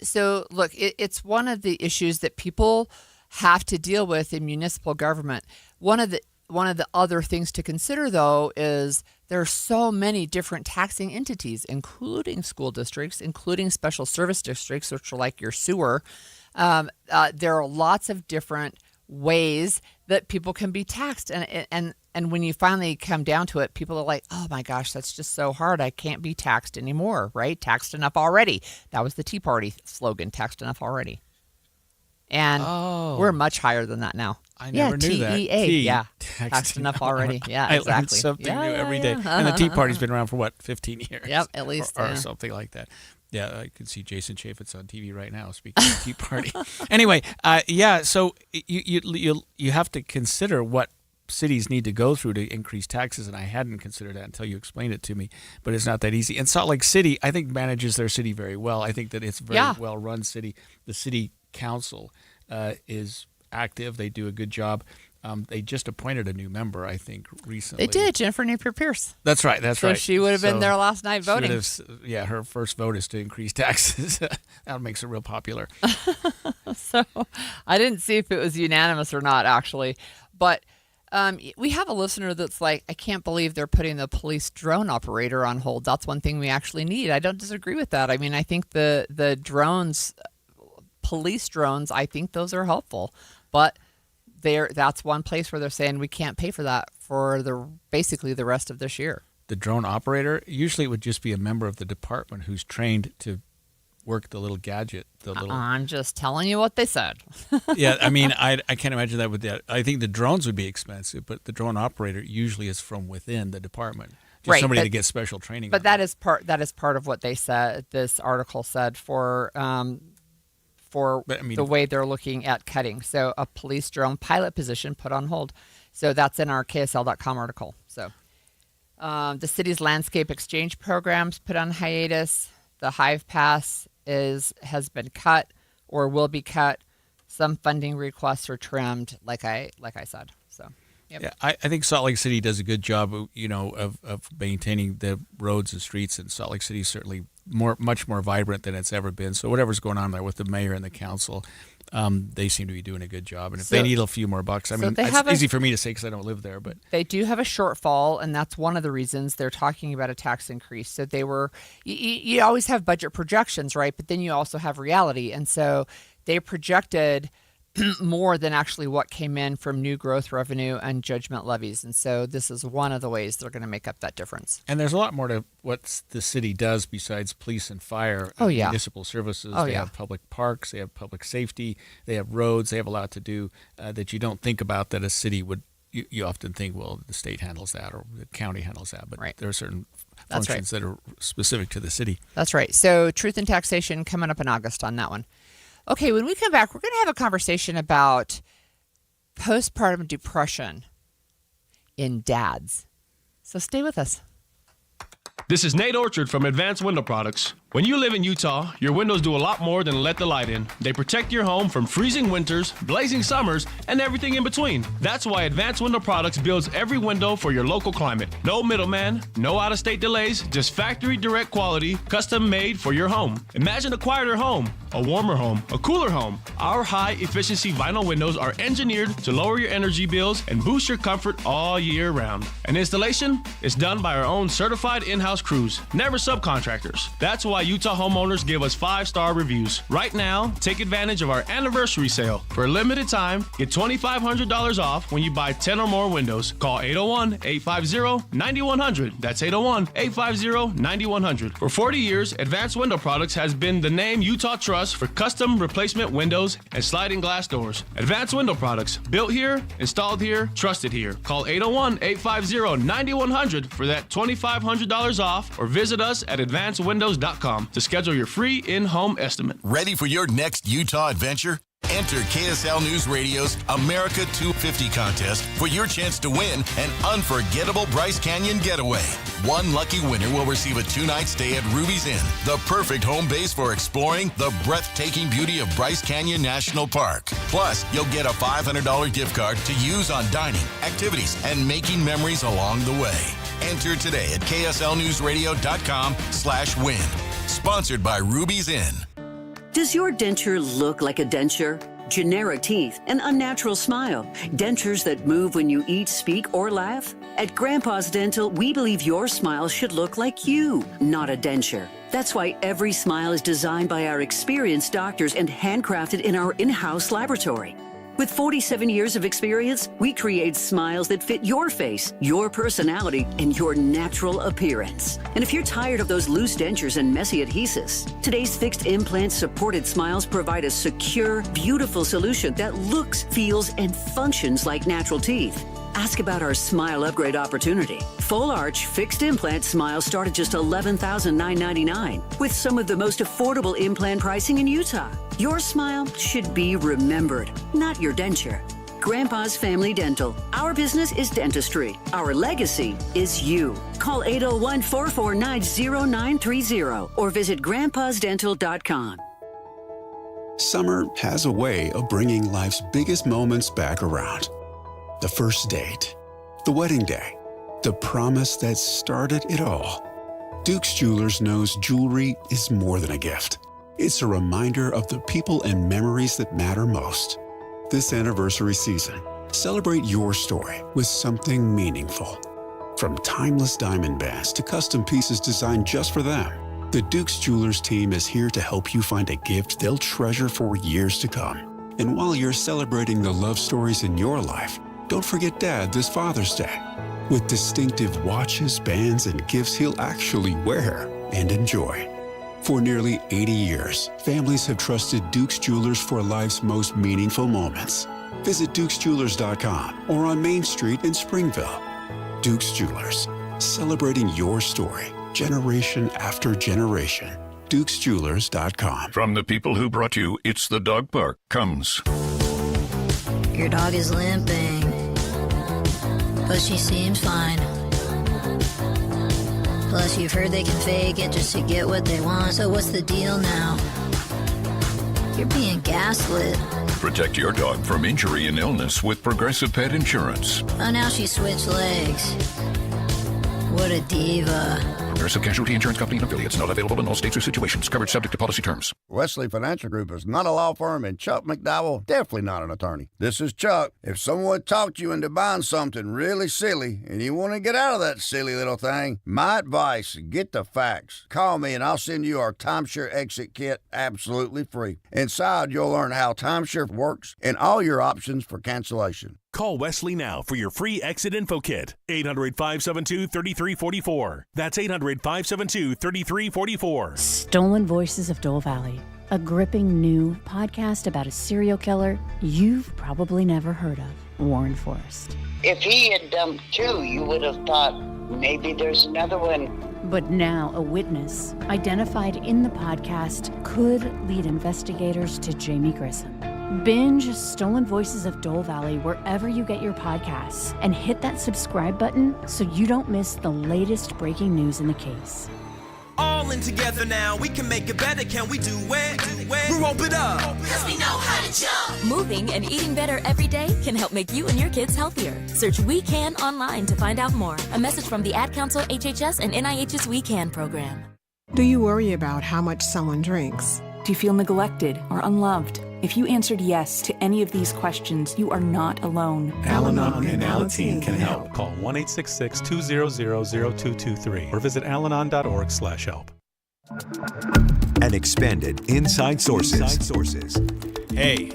look, it's one of the issues that people have to deal with in municipal government. One of the other things to consider, though, is there are so many different taxing entities, including school districts, including special service districts, which are like your sewer. There are lots of different ways that people can be taxed. And when you finally come down to it, people are like, oh, my gosh, that's just so hard. I can't be taxed anymore, right? Taxed enough already. That was the Tea Party slogan, taxed enough already. And we're much higher than that now. I never knew that. TEA. Yeah, taxed enough already. Yeah, exactly. I learn something new every day. And the Tea Party's been around for, 15 years? Yep, at least. Or something like that. Yeah, I can see Jason Chaffetz on TV right now speaking of the Tea Party. Anyway, so you have to consider what cities need to go through to increase taxes, and I hadn't considered that until you explained it to me, but it's not that easy. And Salt Lake City, I think, manages their city very well. I think that it's a very well-run city. The city council is active. They do a good job. They just appointed a new member, I think, recently. They did, Jennifer Napier-Pierce. That's right. So she would have been there last night voting. Her first vote is to increase taxes. That makes her real popular. So I didn't see if it was unanimous or not, actually. But we have a listener that's like, I can't believe they're putting the police drone operator on hold. That's one thing we actually need. I don't disagree with that. I mean, I think the drones, police drones, I think those are helpful. But that's one place where they're saying we can't pay for that for basically the rest of this year. The drone operator, usually it would just be a member of the department who's trained to work the little gadget. I'm just telling you what they said. Yeah, I mean, I can't imagine that with that. I think the drones would be expensive, but the drone operator usually is from within the department. Just somebody that gets special training. But that is part of what they said. This article said for the way they're looking at cutting. So a police drone pilot position put on hold. So that's in our KSL.com article. So the city's landscape exchange programs put on hiatus. The Hive Pass has been cut or will be cut. Some funding requests are trimmed, like I said. So. Yep. Yeah, I think Salt Lake City does a good job, of maintaining the roads and streets, and Salt Lake City is certainly much more vibrant than it's ever been. So whatever's going on there with the mayor and the council, they seem to be doing a good job. And if they need a few more bucks, it's easy for me to say because I don't live there, but they do have a shortfall, and that's one of the reasons they're talking about a tax increase. So they were, you always have budget projections, right? But then you also have reality, and so they projected more than actually what came in from new growth revenue and judgment levies. And so this is one of the ways they're going to make up that difference. And there's a lot more to what the city does besides police and fire. Municipal services. They have public parks. They have public safety. They have roads. They have a lot to do that you don't think about that a city would you often think, well, the state handles that or the county handles that, but there are certain That's functions that are specific to the city. That's right. So Truth and Taxation coming up in August on that one. Okay, when we come back, we're going to have a conversation about postpartum depression in dads. So stay with us. This is Nate Orchard from Advanced Window Products. When you live in Utah, your windows do a lot more than let the light in. They protect your home from freezing winters, blazing summers, and everything in between. That's why Advanced Window Products builds every window for your local climate. No middleman, no out-of-state delays, just factory direct quality, custom made for your home. Imagine a quieter home, a warmer home, a cooler home. Our high-efficiency vinyl windows are engineered to lower your energy bills and boost your comfort all year round. And installation is done by our own certified in-house crews, never subcontractors. That's why Utah homeowners give us 5-star reviews. Right now, take advantage of our anniversary sale. For a limited time, get $2,500 off when you buy 10 or more windows. Call 801-850-9100. That's 801-850-9100. For 40 years, Advanced Window Products has been the name Utah trusts for custom replacement windows and sliding glass doors. Advanced Window Products, built here, installed here, trusted here. Call 801-850-9100 for that $2,500 off, or visit us at advancedwindows.com to schedule your free in-home estimate. Ready for your next Utah adventure? Enter KSL News Radio's America 250 contest for your chance to win an unforgettable Bryce Canyon getaway. One lucky winner will receive a 2-night stay at Ruby's Inn, the perfect home base for exploring the breathtaking beauty of Bryce Canyon National Park. Plus, you'll get a $500 gift card to use on dining, activities, and making memories along the way. Enter today at kslnewsradio.com/win. Sponsored by Ruby's Inn. Does your denture look like a denture? Generic teeth, an unnatural smile, dentures that move when you eat, speak, or laugh? At Grandpa's Dental, we believe your smile should look like you, not a denture. That's why every smile is designed by our experienced doctors and handcrafted in our in-house laboratory. With 47 years of experience, we create smiles that fit your face, your personality, and your natural appearance. And if you're tired of those loose dentures and messy adhesives, today's fixed implant supported smiles provide a secure, beautiful solution that looks, feels, and functions like natural teeth. Ask about our smile upgrade opportunity. Full arch fixed implant smiles start at just $11,999 with some of the most affordable implant pricing in Utah. Your smile should be remembered, not your denture. Grandpa's Family Dental. Our business is dentistry. Our legacy is you. Call 801-449-0930 or visit grandpasdental.com. Summer has a way of bringing life's biggest moments back around. The first date, the wedding day, the promise that started it all. Duke's Jewelers knows jewelry is more than a gift. It's a reminder of the people and memories that matter most. This anniversary season, celebrate your story with something meaningful. From timeless diamond bands to custom pieces designed just for them, the Duke's Jewelers team is here to help you find a gift they'll treasure for years to come. And while you're celebrating the love stories in your life, don't forget Dad this Father's Day with distinctive watches, bands, and gifts he'll actually wear and enjoy. For nearly 80 years, families have trusted Duke's Jewelers for life's most meaningful moments. Visit dukesjewelers.com or on Main Street in Springville. Duke's Jewelers, celebrating your story, generation after generation. dukesjewelers.com. From the people who brought you It's the Dog Park comes. Your dog is limping, but she seems fine. Plus, you've heard they can fake it just to get what they want. So what's the deal now? You're being gaslit. Protect your dog from injury and illness with Progressive Pet Insurance. Oh, now she switched legs. What a diva. Progressive Casualty Insurance Company and affiliates. Not available in all states or situations. Coverage subject to policy terms. Wesley Financial Group is not a law firm, and Chuck McDowell definitely not an attorney. This is Chuck. If someone talked you into buying something really silly and you want to get out of that silly little thing, my advice, get the facts. Call me and I'll send you our timeshare exit kit absolutely free. Inside, you'll learn how timeshare works and all your options for cancellation. Call Wesley now for your free exit info kit. 800-572-3344. That's 800-572-3344. Stolen Voices of Dole Valley. a gripping new podcast about a serial killer you've probably never heard of, Warren Forrest. If he had dumped 2, you would have thought maybe there's another one. But now a witness, identified in the podcast, could lead investigators to Jamie Grissom. Binge Stolen Voices of Dole Valley wherever you get your podcasts and hit that subscribe button so you don't miss the latest breaking news in the case. All in together now, we can make it better, can we do it? We rope it up, cause we know how to jump. Moving and eating better every day can help make you and your kids healthier. Search We Can online to find out more. A message from the Ad Council, HHS, and NIH's We Can program. Do you worry about how much someone drinks? Do you feel neglected or unloved? If you answered yes to any of these questions, you are not alone. Al-Anon and Alateen can help. Call 1-866-200-0223 or visit alanon.org/help. And expanded Inside Sources. Hey,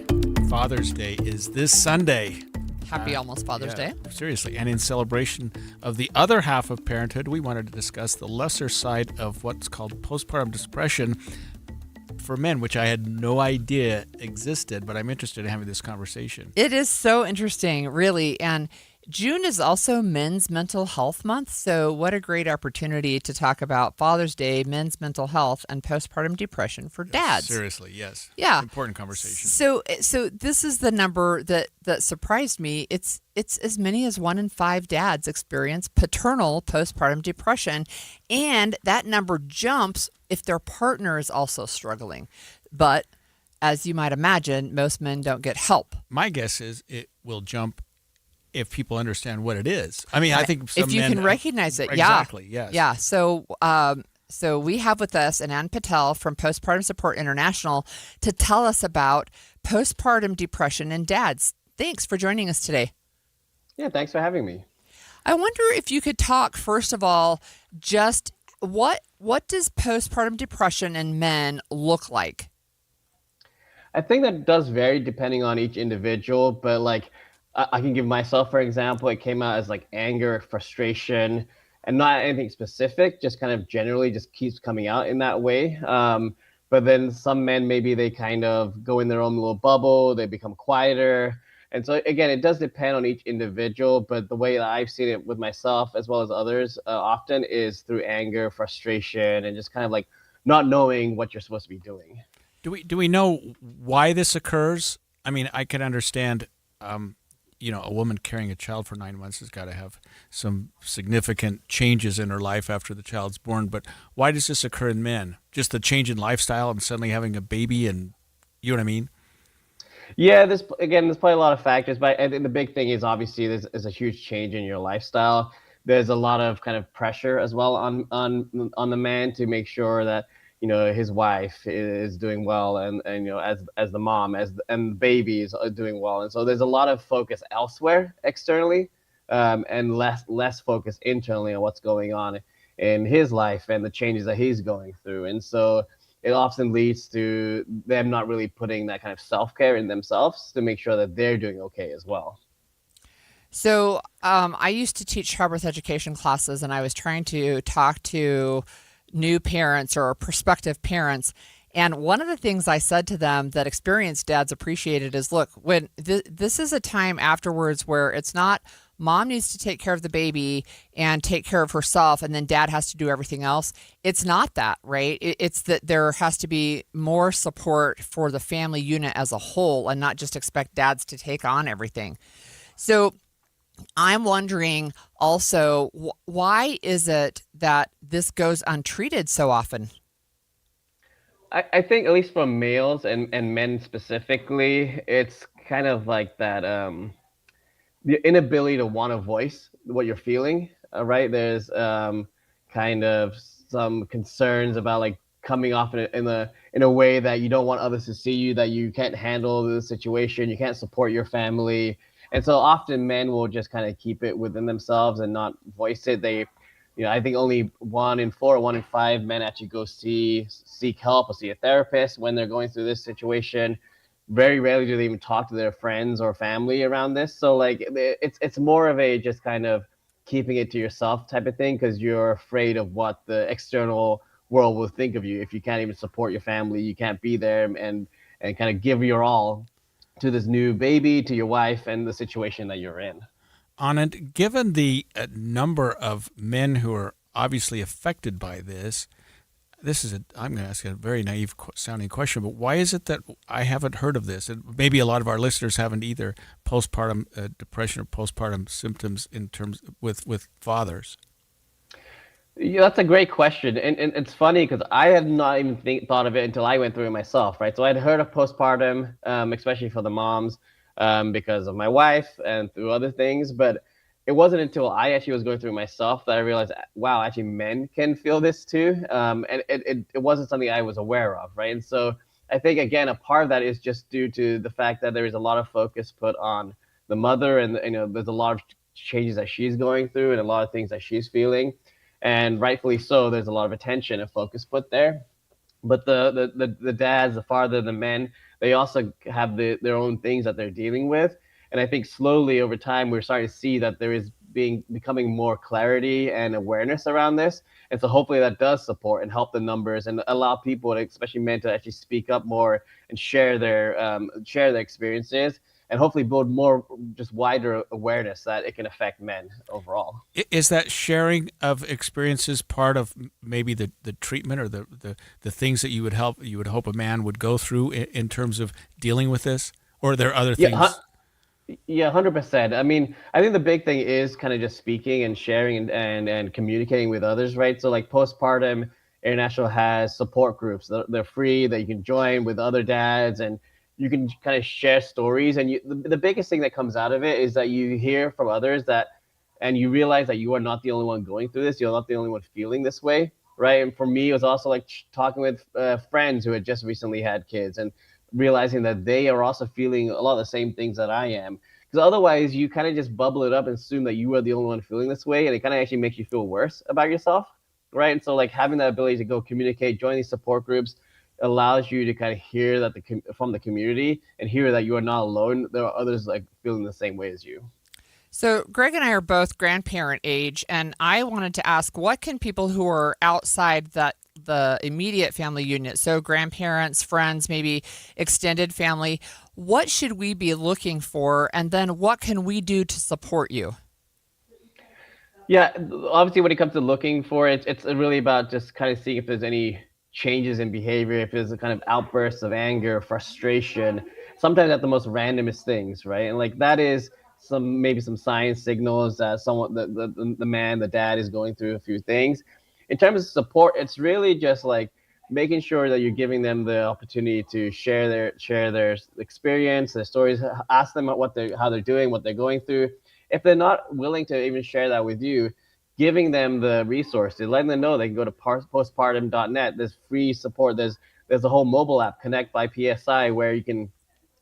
Father's Day is this Sunday. Happy almost Father's Day. Seriously. And in celebration of the other half of parenthood, we wanted to discuss the lesser side of what's called postpartum depression for men, which I had no idea existed, but I'm interested in having this conversation. It is so interesting, really. And June is also Men's Mental Health Month, so what a great opportunity to talk about Father's Day, men's mental health, and postpartum depression for dads. Seriously, yes. Yeah. Important conversation. So this is the number that surprised me. It's as many as 1 in 5 dads experience paternal postpartum depression, and that number jumps if their partner is also struggling. But as you might imagine, most men don't get help. My guess is it will jump if people understand what it is. I mean, I think some if you men can recognize it, exactly, yes. Yeah. So we have with us Anand Patel from Postpartum Support International to tell us about postpartum depression in dads. Thanks for joining us today. Yeah, thanks for having me. I wonder if you could talk, first of all, just what does postpartum depression in men look like? I think that does vary depending on each individual, but like I can give myself, for example, it came out as like anger, frustration, and not anything specific, just kind of generally just keeps coming out in that way. But then some men, maybe they kind of go in their own little bubble, they become quieter. And so again, it does depend on each individual, but the way that I've seen it with myself as well as others often is through anger, frustration, and just kind of like not knowing what you're supposed to be doing. Do we know why this occurs? I mean, I can understand, a woman carrying a child for 9 months has got to have some significant changes in her life after the child's born. But why does this occur in men? Just the change in lifestyle and suddenly having a baby, and you know what I mean? Yeah, there's probably a lot of factors, but I think the big thing is obviously there's a huge change in your lifestyle. There's a lot of kind of pressure as well on the man to make sure that his wife is doing well, and as the mom, and the babies are doing well, and so there's a lot of focus elsewhere externally, and less focus internally on what's going on in his life and the changes that he's going through, and so it often leads to them not really putting that kind of self-care in themselves to make sure that they're doing okay as well. So I used to teach childbirth education classes, and I was trying to talk to new parents or prospective parents. And one of the things I said to them that experienced dads appreciated is, look, when this is a time afterwards where it's not mom needs to take care of the baby and take care of herself, and then dad has to do everything else. It's not that, right? It's that there has to be more support for the family unit as a whole and not just expect dads to take on everything. So I'm wondering also, why is it that this goes untreated so often? I think at least for males and men specifically, it's kind of like that the inability to want to voice what you're feeling, right? There's kind of some concerns about like coming off in a way that you don't want others to see you, that you can't handle the situation, you can't support your family. And so often men will just kind of keep it within themselves and not voice it. I think only 1 in 4 or 1 in 5 men actually go seek help or see a therapist when they're going through this situation. Very rarely do they even talk to their friends or family around this. So like it's more of a just kind of keeping it to yourself type of thing, because you're afraid of what the external world will think of you if you can't even support your family, you can't be there and kind of give your all to this new baby, to your wife, and the situation that you're in. Anand, given the number of men who are obviously affected by this, I'm going to ask a very naive sounding question, but why is it that I haven't heard of this? And maybe a lot of our listeners haven't either. Postpartum depression or postpartum symptoms in terms with fathers. Yeah, that's a great question, and it's funny because I had not even thought of it until I went through it myself, right? So I'd heard of postpartum, especially for the moms, because of my wife and through other things, but it wasn't until I actually was going through it myself that I realized, wow, actually men can feel this too, and it wasn't something I was aware of, right? And so I think again, a part of that is just due to the fact that there is a lot of focus put on the mother, and there's a lot of changes that she's going through and a lot of things that she's feeling. And rightfully so, there's a lot of attention and focus put there. But the dads, the father, the men, they also have their own things that they're dealing with. And I think slowly over time, we're starting to see that there is becoming more clarity and awareness around this. And so hopefully that does support and help the numbers and allow people, especially men, to actually speak up more and share their experiences, and hopefully build more, just wider awareness that it can affect men overall. Is that sharing of experiences part of maybe the treatment or the things that you would hope a man would go through in terms of dealing with this? Or are there other things? Yeah, 100%. I mean, I think the big thing is kind of just speaking and sharing and communicating with others, right? So like Postpartum International has support groups. They're free, that you can join with other dads, and you can kind of share stories. And the biggest thing that comes out of it is that you hear from others and you realize that you are not the only one going through this. You're not the only one feeling this way, right? And for me, it was also like talking with friends who had just recently had kids and realizing that they are also feeling a lot of the same things that I am. Because otherwise, you kind of just bubble it up and assume that you are the only one feeling this way, and it kind of actually makes you feel worse about yourself, right? And so like having that ability to go communicate, join these support groups, allows you to kind of hear that from the community and hear that you are not alone. There are others like feeling the same way as you. So Greg and I are both grandparent age, and I wanted to ask, what can people who are outside the immediate family unit, so grandparents, friends, maybe extended family, what should we be looking for? And then what can we do to support you? Yeah, obviously when it comes to looking for it, it's really about just kind of seeing if there's any changes in behavior, if there's a kind of outbursts of anger, frustration, sometimes at the most randomest things, right? And like that is maybe some sign signals that the dad is going through a few things. In terms of support, it's really just like making sure that you're giving them the opportunity to share their experience, their stories, ask them how they're doing, what they're going through. If they're not willing to even share that with you, giving them the resources, letting them know they can go to postpartum.net. There's free support. There's a whole mobile app, Connect by PSI, where you can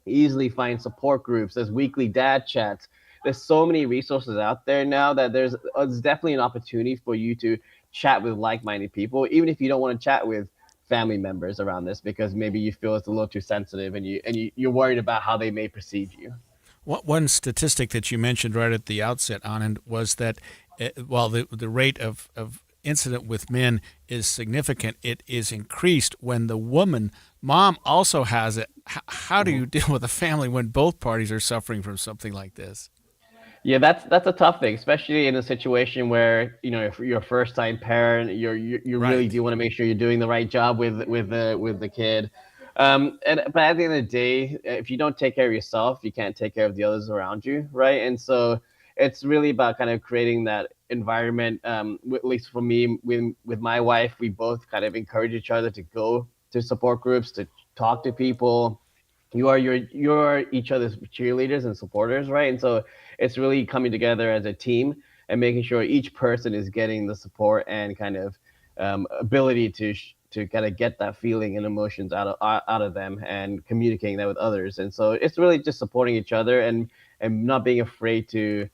easily find support groups. There's weekly dad chats. There's so many resources out there now that there's definitely an opportunity for you to chat with like-minded people, even if you don't want to chat with family members around this, because maybe you feel it's a little too sensitive and you're worried about how they may perceive you. One statistic that you mentioned right at the outset, Anand, was that while the rate of incident with men is significant, it is increased when the mom also has it. How do you deal with a family when both parties are suffering from something like this? Yeah, that's a tough thing, especially in a situation where if you're a first-time parent, you Right. really do want to make sure you're doing the right job with the kid. But at the end of the day, if you don't take care of yourself, you can't take care of the others around you, right? And so it's really about kind of creating that environment. At least for me, with my wife, we both kind of encourage each other to go to support groups, to talk to people. You are each other's cheerleaders and supporters, right? And so it's really coming together as a team and making sure each person is getting the support and kind of ability to kind of get that feeling and emotions out of them and communicating that with others. And so it's really just supporting each other and not being afraid to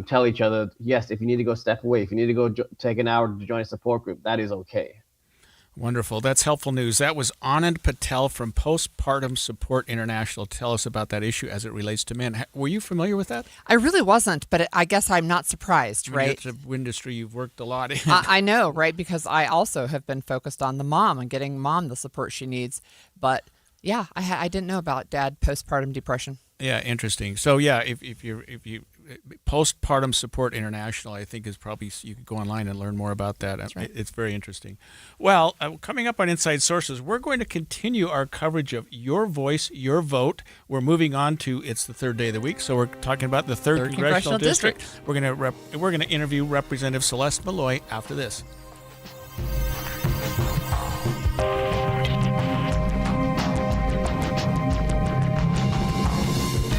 tell each other, yes, if you need to go step away, if you need to go take an hour to join a support group, that is okay. Wonderful. That's helpful news. That was Anand Patel from Postpartum Support International. Tell us about that issue as it relates to men. Were you familiar with that? I really wasn't, but I guess I'm not surprised, right? It's an industry you've worked a lot in. I know, right? Because I also have been focused on the mom and getting mom the support she needs. But yeah, I didn't know about dad postpartum depression. Yeah, interesting. So yeah, if you Postpartum Support International, I think is probably, you could go online and learn more about that. That's right. It's very interesting. Well, coming up on Inside Sources, we're going to continue our coverage of Your Voice, Your Vote. We're moving on to, it's the third day of the week, so we're talking about the third Congressional District. We're going to interview Representative Celeste Malloy after this.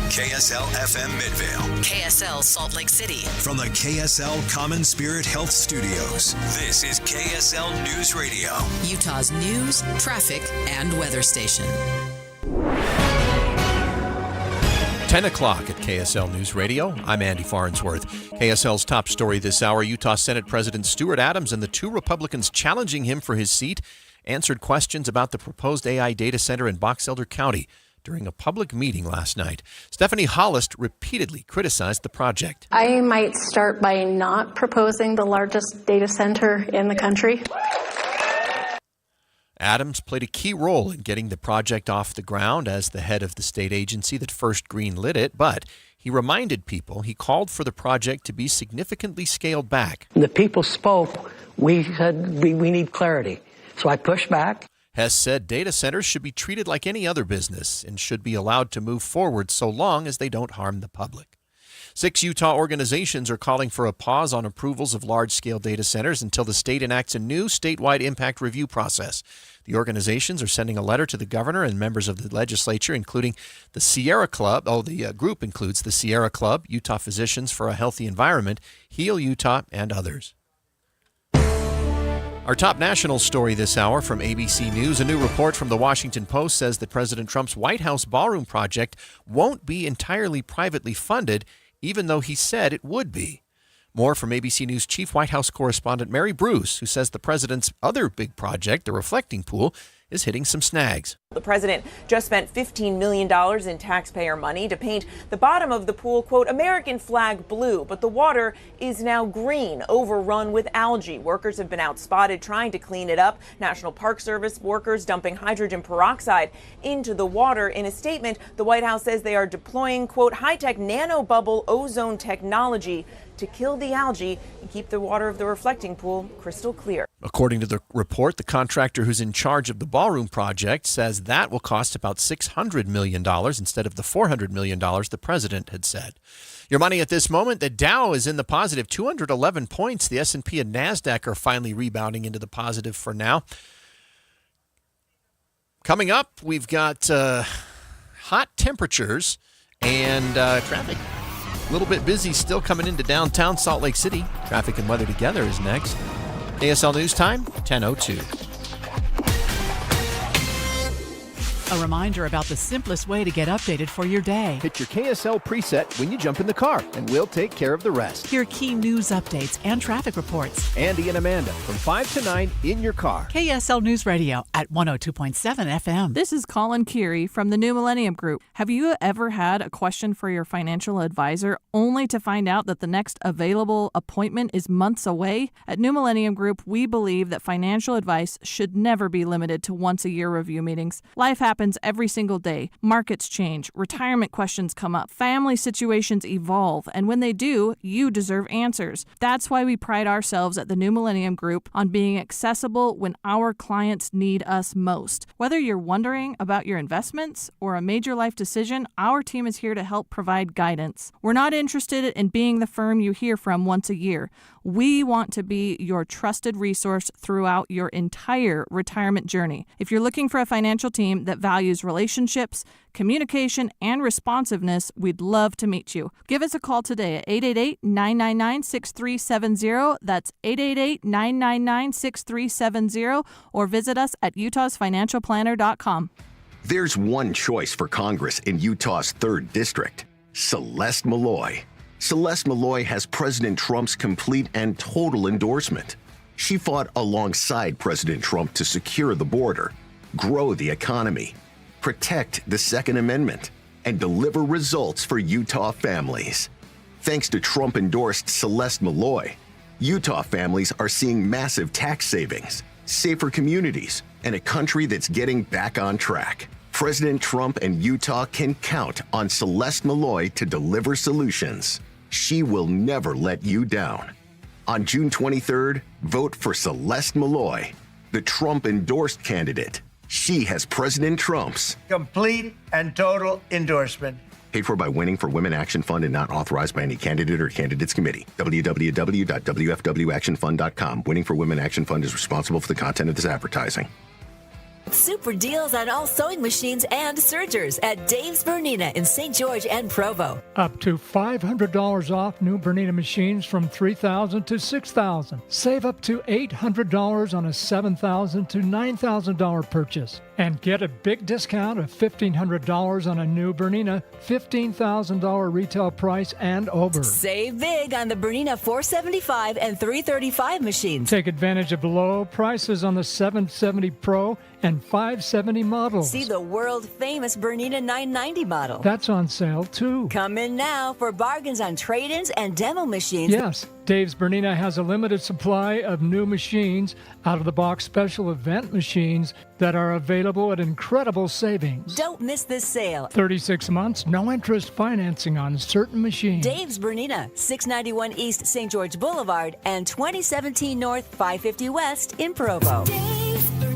KSL FM Midvale. KSL Salt Lake City. From the KSL Common Spirit Health Studios, this is KSL News Radio. Utah's news, traffic, and weather station. 10 o'clock at KSL News Radio. I'm Andy Farnsworth. KSL's top story this hour, Utah Senate President Stuart Adams and the two Republicans challenging him for his seat answered questions about the proposed AI data center in Box Elder County during a public meeting last night. Stephanie Hollist repeatedly criticized the project. I might start by not proposing the largest data center in the country. Adams played a key role in getting the project off the ground as the head of the state agency that first greenlit it, but he reminded people he called for the project to be significantly scaled back. The people spoke. We said we need clarity. So I pushed back. Hess said data centers should be treated like any other business and should be allowed to move forward so long as they don't harm the public. 6 Utah organizations are calling for a pause on approvals of large-scale data centers until the state enacts a new statewide impact review process. The organizations are sending a letter to the governor and members of the legislature, including the Sierra Club. The group includes the Sierra Club, Utah Physicians for a Healthy Environment, Heal Utah, and others. Our top national story this hour from ABC News. A new report from the Washington Post says that President Trump's White House ballroom project won't be entirely privately funded, even though he said it would be. More from ABC News Chief White House correspondent Mary Bruce, who says the president's other big project, the reflecting pool, is hitting some snags. The president just spent $15 million in taxpayer money to paint the bottom of the pool, quote, American flag blue, but the water is now green, overrun with algae. Workers have been out spotted trying to clean it up. National Park Service workers dumping hydrogen peroxide into the water. In a statement, the White House says they are deploying, quote, high-tech nanobubble ozone technology to kill the algae and keep the water of the reflecting pool crystal clear. According to the report, the contractor who's in charge of the ballroom project says that will cost about $600 million instead of the $400 million the president had said. Your money at this moment, the Dow is in the positive, 211 points. The S&P and NASDAQ are finally rebounding into the positive for now. Coming up, we've got hot temperatures and traffic. A little bit busy still coming into downtown Salt Lake City. Traffic and weather together is next. KSL News Time, 10:02. A reminder about the simplest way to get updated for your day. Hit your KSL preset when you jump in the car, and we'll take care of the rest. Hear key news updates and traffic reports. Andy and Amanda from 5 to 9 in your car. KSL News Radio at 102.7 FM. This is Colin Curie from the New Millennium Group. Have you ever had a question for your financial advisor only to find out that the next available appointment is months away? At New Millennium Group, we believe that financial advice should never be limited to once-a-year review meetings. Life happens every single day. Markets change, retirement questions come up, family situations evolve, and when they do, you deserve answers. That's why we pride ourselves at the New Millennium Group on being accessible when our clients need us most. Whether you're wondering about your investments or a major life decision, our team is here to help provide guidance. We're not interested in being the firm you hear from once a year. We want to be your trusted resource throughout your entire retirement journey. If you're looking for a financial team that values relationships, communication, and responsiveness, we'd love to meet you. Give us a call today at 888-999-6370. That's 888-999-6370, or visit us at utahsfinancialplanner.com. There's one choice for Congress in Utah's 3rd District, Celeste Malloy. Celeste Malloy has President Trump's complete and total endorsement. She fought alongside President Trump to secure the border, grow the economy, protect the Second Amendment, and deliver results for Utah families. Thanks to Trump-endorsed Celeste Malloy, Utah families are seeing massive tax savings, safer communities, and a country that's getting back on track. President Trump and Utah can count on Celeste Malloy to deliver solutions. She will never let you down. On June 23rd, vote for Celeste Malloy, the Trump-endorsed candidate. She has President Trump's complete and total endorsement. Paid for by Winning for Women Action Fund and not authorized by any candidate or candidates committee. www.wfwactionfund.com. Winning for Women Action Fund is responsible for the content of this advertising. Super deals on all sewing machines and sergers at Dave's Bernina in St. George and Provo. Up to $500 off new Bernina machines from $3,000 to $6,000. Save up to $800 on a $7,000 to $9,000 purchase. And get a big discount of $1,500 on a new Bernina, $15,000 retail price and over. Save big on the Bernina 475 and 335 machines. Take advantage of low prices on the 770 Pro and 570 models. See the world-famous Bernina 990 model. That's on sale, too. Come in now for bargains on trade-ins and demo machines. Yes, Dave's Bernina has a limited supply of new machines, out-of-the-box special event machines that are available at incredible savings. Don't miss this sale. 36 months, no interest financing on certain machines. Dave's Bernina, 691 East St. George Boulevard and 2017 North 550 West in Provo. Dave's Bernina.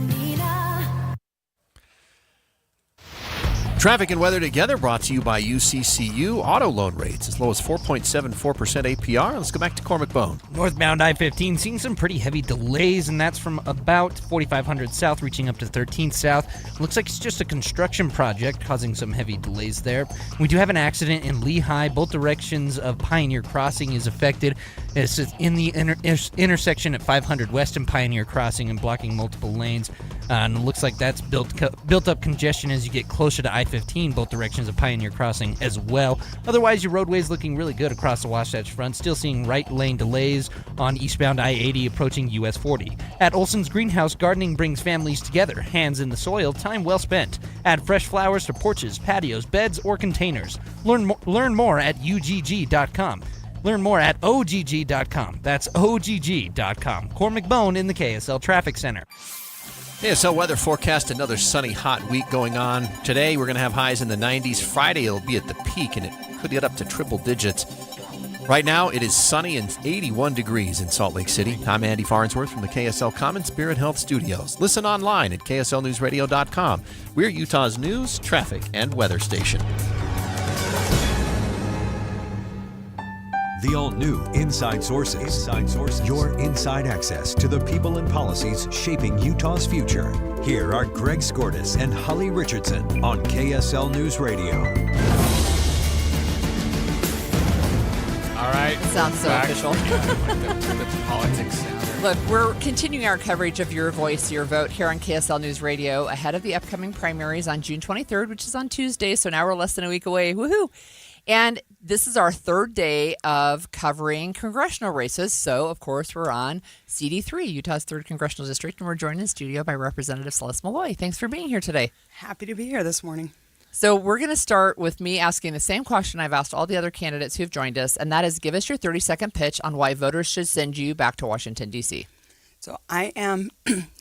Traffic and weather together brought to you by UCCU. Auto loan rates as low as 4.74% APR. Let's go back to Cormac Bone. Northbound I-15 seeing some pretty heavy delays, and that's from about 4500 south reaching up to 13th south. Looks like it's just a construction project causing some heavy delays there. We do have an accident in Lehigh. Both directions of Pioneer Crossing is affected. It's in the intersection at 500 West and Pioneer Crossing and blocking multiple lanes. And it looks like that's built up congestion as you get closer to I-15, both directions of Pioneer Crossing as well. Otherwise, your roadway's looking really good across the Wasatch Front. Still seeing right lane delays on eastbound I-80 approaching US 40. At Olson's Greenhouse, gardening brings families together. Hands in the soil, time well spent. Add fresh flowers to porches, patios, beds, or containers. Learn more at UGG.com. Learn more at OGG.com. That's OGG.com. Cormac Bone in the KSL Traffic Center. KSL weather forecast, another sunny, hot week going on. Today, we're going to have highs in the 90s. Friday, it'll be at the peak, and it could get up to triple digits. Right now, it is sunny and 81 degrees in Salt Lake City. I'm Andy Farnsworth from the KSL Common Spirit Health Studios. Listen online at KSLNewsRadio.com. We're Utah's news, traffic, and weather station. The all-new Inside Sources. Your inside access to the people and policies shaping Utah's future. Here are Greg Skordas and Holly Richardson on KSL News Radio. All right. Sounds so official. The politics sound. Look, we're continuing our coverage of Your Voice, Your Vote here on KSL News Radio ahead of the upcoming primaries on June 23rd, which is on Tuesday, so now we're less than a week away. Woohoo! And this is our third day of covering congressional races. So, of course, we're on CD3, Utah's 3rd Congressional District, and we're joined in studio by Representative Celeste Malloy. Thanks for being here today. Happy to be here this morning. So we're going to start with me asking the same question I've asked all the other candidates who've joined us, and that is give us your 30-second pitch on why voters should send you back to Washington, D.C. So I am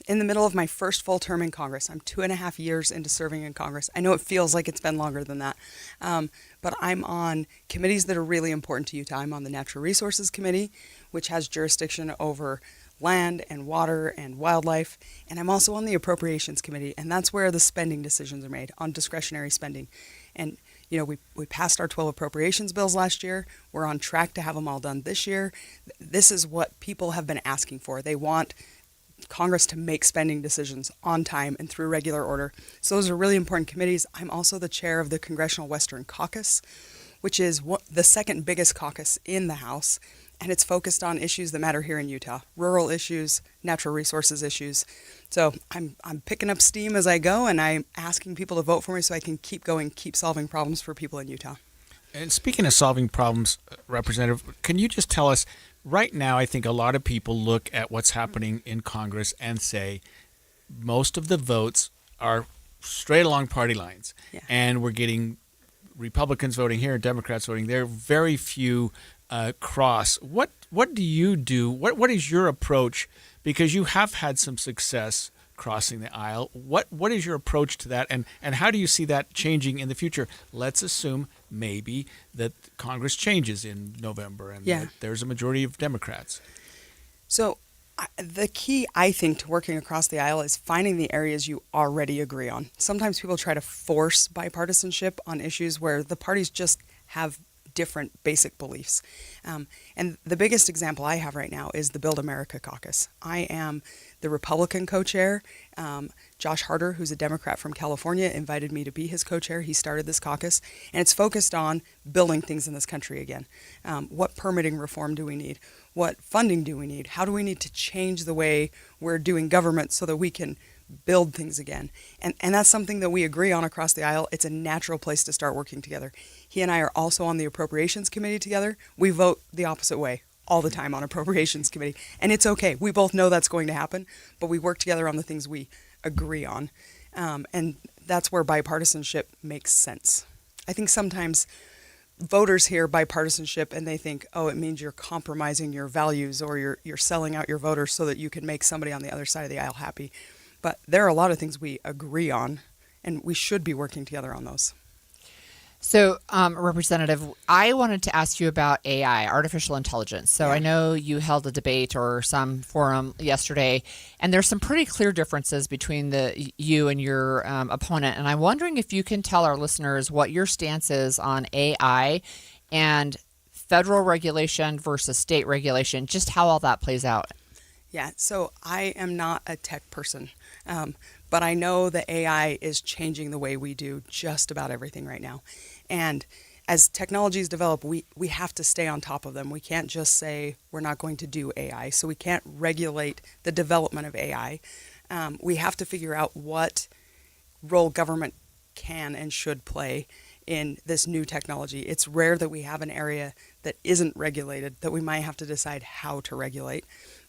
in the middle of my first full term in Congress. I'm 2.5 years into serving in Congress. I know it feels like it's been longer than that, but I'm on committees that are really important to Utah. I'm on the Natural Resources Committee, which has jurisdiction over land and water and wildlife, and I'm also on the Appropriations Committee, and that's where the spending decisions are made on discretionary spending. And you know, we passed our 12 appropriations bills last year. We're on track to have them all done this year. This is what people have been asking for. They want Congress to make spending decisions on time and through regular order. So those are really important committees. I'm also the chair of the Congressional Western Caucus, which is the second biggest caucus in the House. And it's focused on issues that matter here in Utah, rural issues, natural resources issues. So I'm picking up steam as I go, and I'm asking people to vote for me so I can keep going, keep solving problems for people in Utah. And speaking of solving problems, Representative, can you just tell us, right now, I think a lot of people look at what's happening in Congress and say most of the votes are straight along party lines. Yeah. And we're getting Republicans voting here, Democrats voting there, very few cross. What do you do? What is your approach? Because you have had some success crossing the aisle. What is your approach to that, and how do you see that changing in the future? Let's assume maybe that Congress changes in November and that there's a majority of Democrats. So the key, I think, to working across the aisle is finding the areas you already agree on. Sometimes people try to force bipartisanship on issues where the parties just have different basic beliefs. And the biggest example I have right now is the Build America Caucus. I am the Republican co-chair. Josh Harder, who's a Democrat from California, invited me to be his co-chair. He started this caucus, and it's focused on building things in this country again. What permitting reform do we need? What funding do we need? How do we need to change the way we're doing government so that we can build things again? And that's something that we agree on across the aisle. It's a natural place to start working together. He and I are also on the Appropriations Committee together. We vote the opposite way all the time on Appropriations Committee, and it's okay. We both know that's going to happen, but we work together on the things we agree on, and that's where bipartisanship makes sense. I think sometimes voters hear bipartisanship and they think, oh, it means you're compromising your values or you're selling out your voters so that you can make somebody on the other side of the aisle happy. But there are a lot of things we agree on, and we should be working together on those. So, Representative, I wanted to ask you about AI, artificial intelligence. So I know you held a debate or some forum yesterday, and there's some pretty clear differences between you and your opponent. And I'm wondering if you can tell our listeners what your stance is on AI and federal regulation versus state regulation, just how all that plays out. Yeah, so I am not a tech person, but I know that AI is changing the way we do just about everything right now. And as technologies develop, we have to stay on top of them. We can't just say we're not going to do AI, so we can't regulate the development of AI. We have to figure out what role government can and should play in this new technology. It's rare that we have an area that isn't regulated, that we might have to decide how to regulate.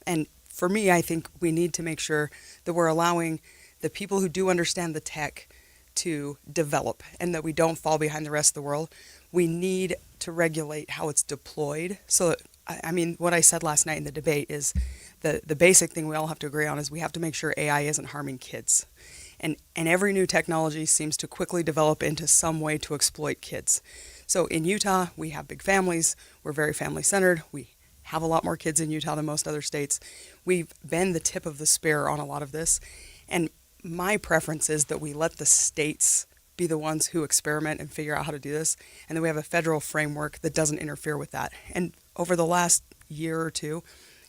And for me, I think we need to make sure that we're allowing the people who do understand the tech to develop and that we don't fall behind the rest of the world. We need to regulate how it's deployed. So, I mean, what I said last night in the debate is the basic thing we all have to agree on is we have to make sure AI isn't harming kids. And every new technology seems to quickly develop into some way to exploit kids. So in Utah, we have big families. We're very family-centered. We have a lot more kids in Utah than most other states. We've been the tip of the spear on a lot of this. And my preference is that we let the states be the ones who experiment and figure out how to do this, and then we have a federal framework that doesn't interfere with that. And over the last year or two,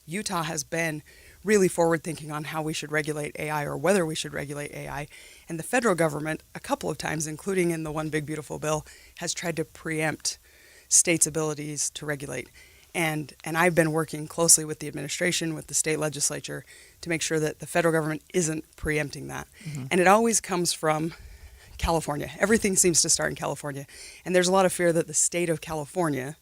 Utah has been really forward-thinking on how we should regulate AI or whether we should regulate AI. And the federal government, a couple of times, including in the One Big Beautiful Bill, has tried to preempt states' abilities to regulate. And I've been working closely with the administration, with the state legislature, to make sure that the federal government isn't preempting that. Mm-hmm. And it always comes from California. Everything seems to start in California. And there's a lot of fear that the state of California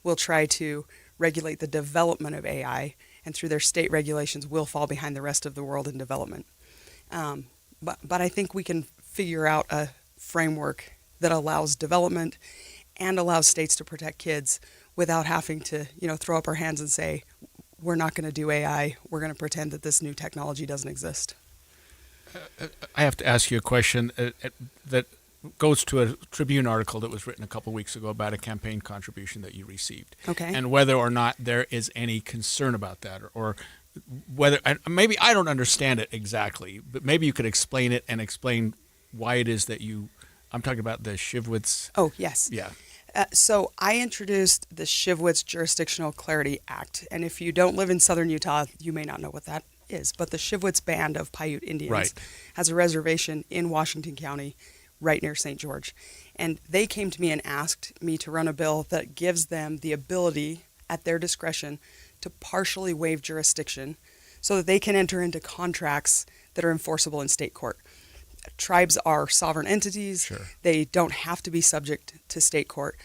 will try to regulate the development of AI, and through their state regulations will fall behind the rest of the world in development. But I think we can figure out a framework that allows development and allows states to protect kids without having to, throw up our hands and say, we're not going to do AI. We're going to pretend that this new technology doesn't exist. I have to ask you a question that goes to a Tribune article that was written a couple weeks ago about a campaign contribution that you received. Okay. And whether or not there is any concern about that, or whether, maybe I don't understand it exactly, but maybe you could explain it and explain why it is that I'm talking about the Shivwitz. Oh, yes. Yeah. So I introduced the Shivwitz Jurisdictional Clarity Act. And if you don't live in southern Utah, you may not know what that is. But the Shivwitz Band of Paiute Indians has a reservation in Washington County right near St. George. And they came to me and asked me to run a bill that gives them the ability, at their discretion, to partially waive jurisdiction so that they can enter into contracts that are enforceable in state court. Tribes are sovereign entities. Sure. They don't have to be subject to state court.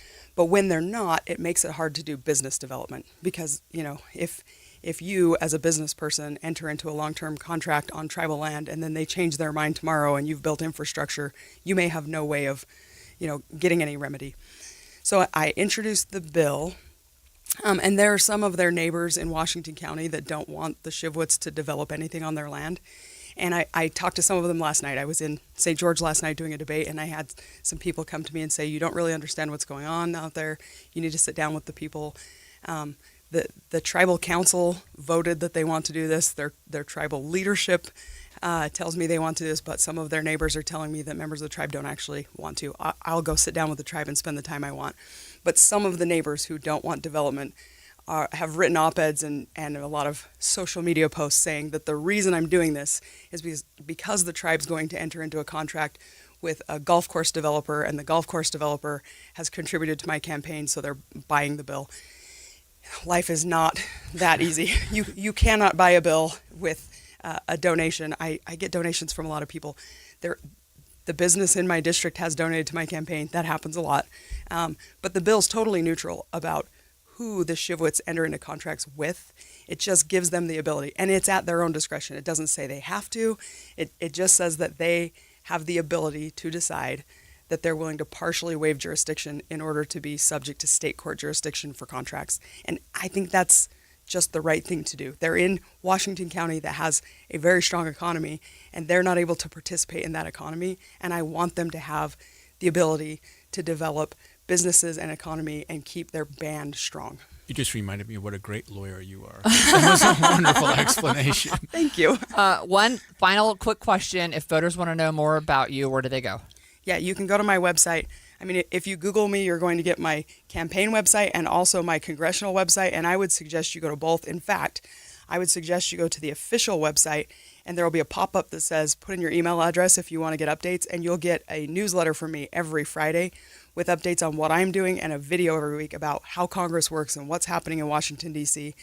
But when they're not, it makes it hard to do business development because, if you as a business person enter into a long-term contract on tribal land and then they change their mind tomorrow and you've built infrastructure, you may have no way of, getting any remedy. So I introduced the bill, and there are some of their neighbors in Washington County that don't want the Shivwoods to develop anything on their land. And I talked to some of them last night. I was in St. George last night doing a debate, and I had some people come to me and say, you don't really understand what's going on out there. You need to sit down with the people. The tribal council voted that they want to do this. Their tribal leadership tells me they want to do this, but some of their neighbors are telling me that members of the tribe don't actually want to. I'll go sit down with the tribe and spend the time I want. But some of the neighbors who don't want development have written op-eds and a lot of social media posts saying that the reason I'm doing this is because the tribe's going to enter into a contract with a golf course developer, and the golf course developer has contributed to my campaign, so they're buying the bill. Life is not that easy. You cannot buy a bill with a donation. I get donations from a lot of people. The business in my district has donated to my campaign. That happens a lot. But the bill's totally neutral about who the Shivwoods enter into contracts with. It just gives them the ability, and it's at their own discretion. It doesn't say they have to. It just says that they have the ability to decide that they're willing to partially waive jurisdiction in order to be subject to state court jurisdiction for contracts. And I think that's just the right thing to do. They're in Washington County that has a very strong economy, and they're not able to participate in that economy. And I want them to have the ability to develop businesses and economy and keep their band strong. You just reminded me of what a great lawyer you are. That was a wonderful explanation. Thank you. One final quick question. If voters want to know more about you, where do they go? Yeah, you can go to my website. I mean, if you Google me, you're going to get my campaign website and also my congressional website, and I would suggest you go to both. In fact, I would suggest you go to the official website, and there will be a pop-up that says put in your email address if you want to get updates, and you'll get a newsletter from me every Friday with updates on what I'm doing and a video every week about how Congress works and what's happening in Washington, D.C.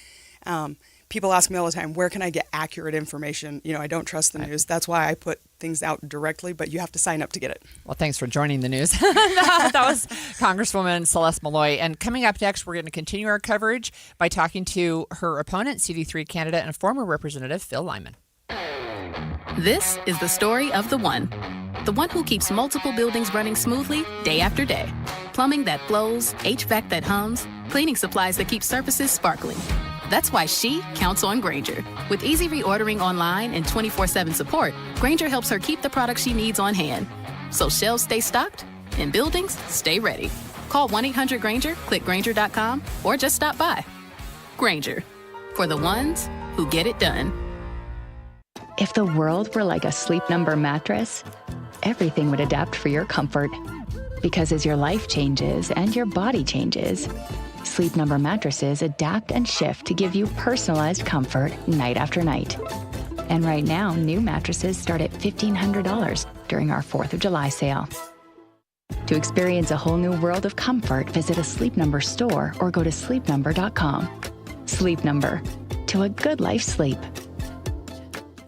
People ask me all the time, where can I get accurate information? I don't trust the news. That's why I put things out directly, but you have to sign up to get it. Well, thanks for joining the news. That was Congresswoman Celeste Malloy. And coming up next, we're going to continue our coverage by talking to her opponent, CD3 candidate and former Representative Phil Lyman. This is the story of the one who keeps multiple buildings running smoothly day after day. Plumbing that flows, HVAC that hums, cleaning supplies that keep surfaces sparkling. That's why she counts on Grainger. With easy reordering online and 24/7 support, Grainger helps her keep the products she needs on hand. So shelves stay stocked and buildings stay ready. Call 1-800-GRAINGER, click Grainger.com, or just stop by. Grainger, for the ones who get it done. If the world were like a Sleep Number mattress, everything would adapt for your comfort. Because as your life changes and your body changes, Sleep Number mattresses adapt and shift to give you personalized comfort night after night. And right now, new mattresses start at $1,500 during our 4th of July sale. To experience a whole new world of comfort, visit a Sleep Number store or go to sleepnumber.com. Sleep Number, to a good life sleep.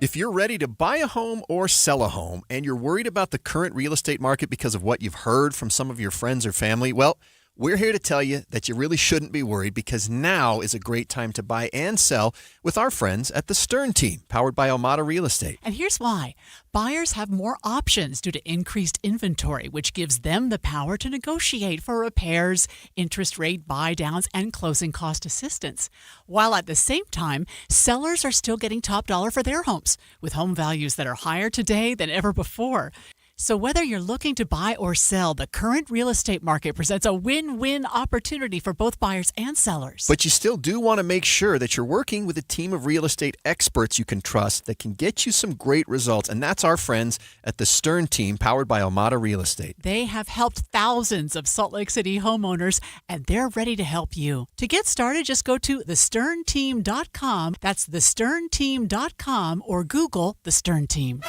If you're ready to buy a home or sell a home and you're worried about the current real estate market because of what you've heard from some of your friends or family, well, we're here to tell you that you really shouldn't be worried because now is a great time to buy and sell with our friends at the Stern Team, powered by Almada Real Estate. And here's why. Buyers have more options due to increased inventory, which gives them the power to negotiate for repairs, interest rate buy downs, and closing cost assistance. While at the same time, sellers are still getting top dollar for their homes, with home values that are higher today than ever before. So whether you're looking to buy or sell, the current real estate market presents a win-win opportunity for both buyers and sellers. But you still do want to make sure that you're working with a team of real estate experts you can trust that can get you some great results. And that's our friends at the Stern Team, powered by Almada Real Estate. They have helped thousands of Salt Lake City homeowners, and they're ready to help you. To get started, just go to thesternteam.com. That's thesternteam.com, or Google The Stern Team.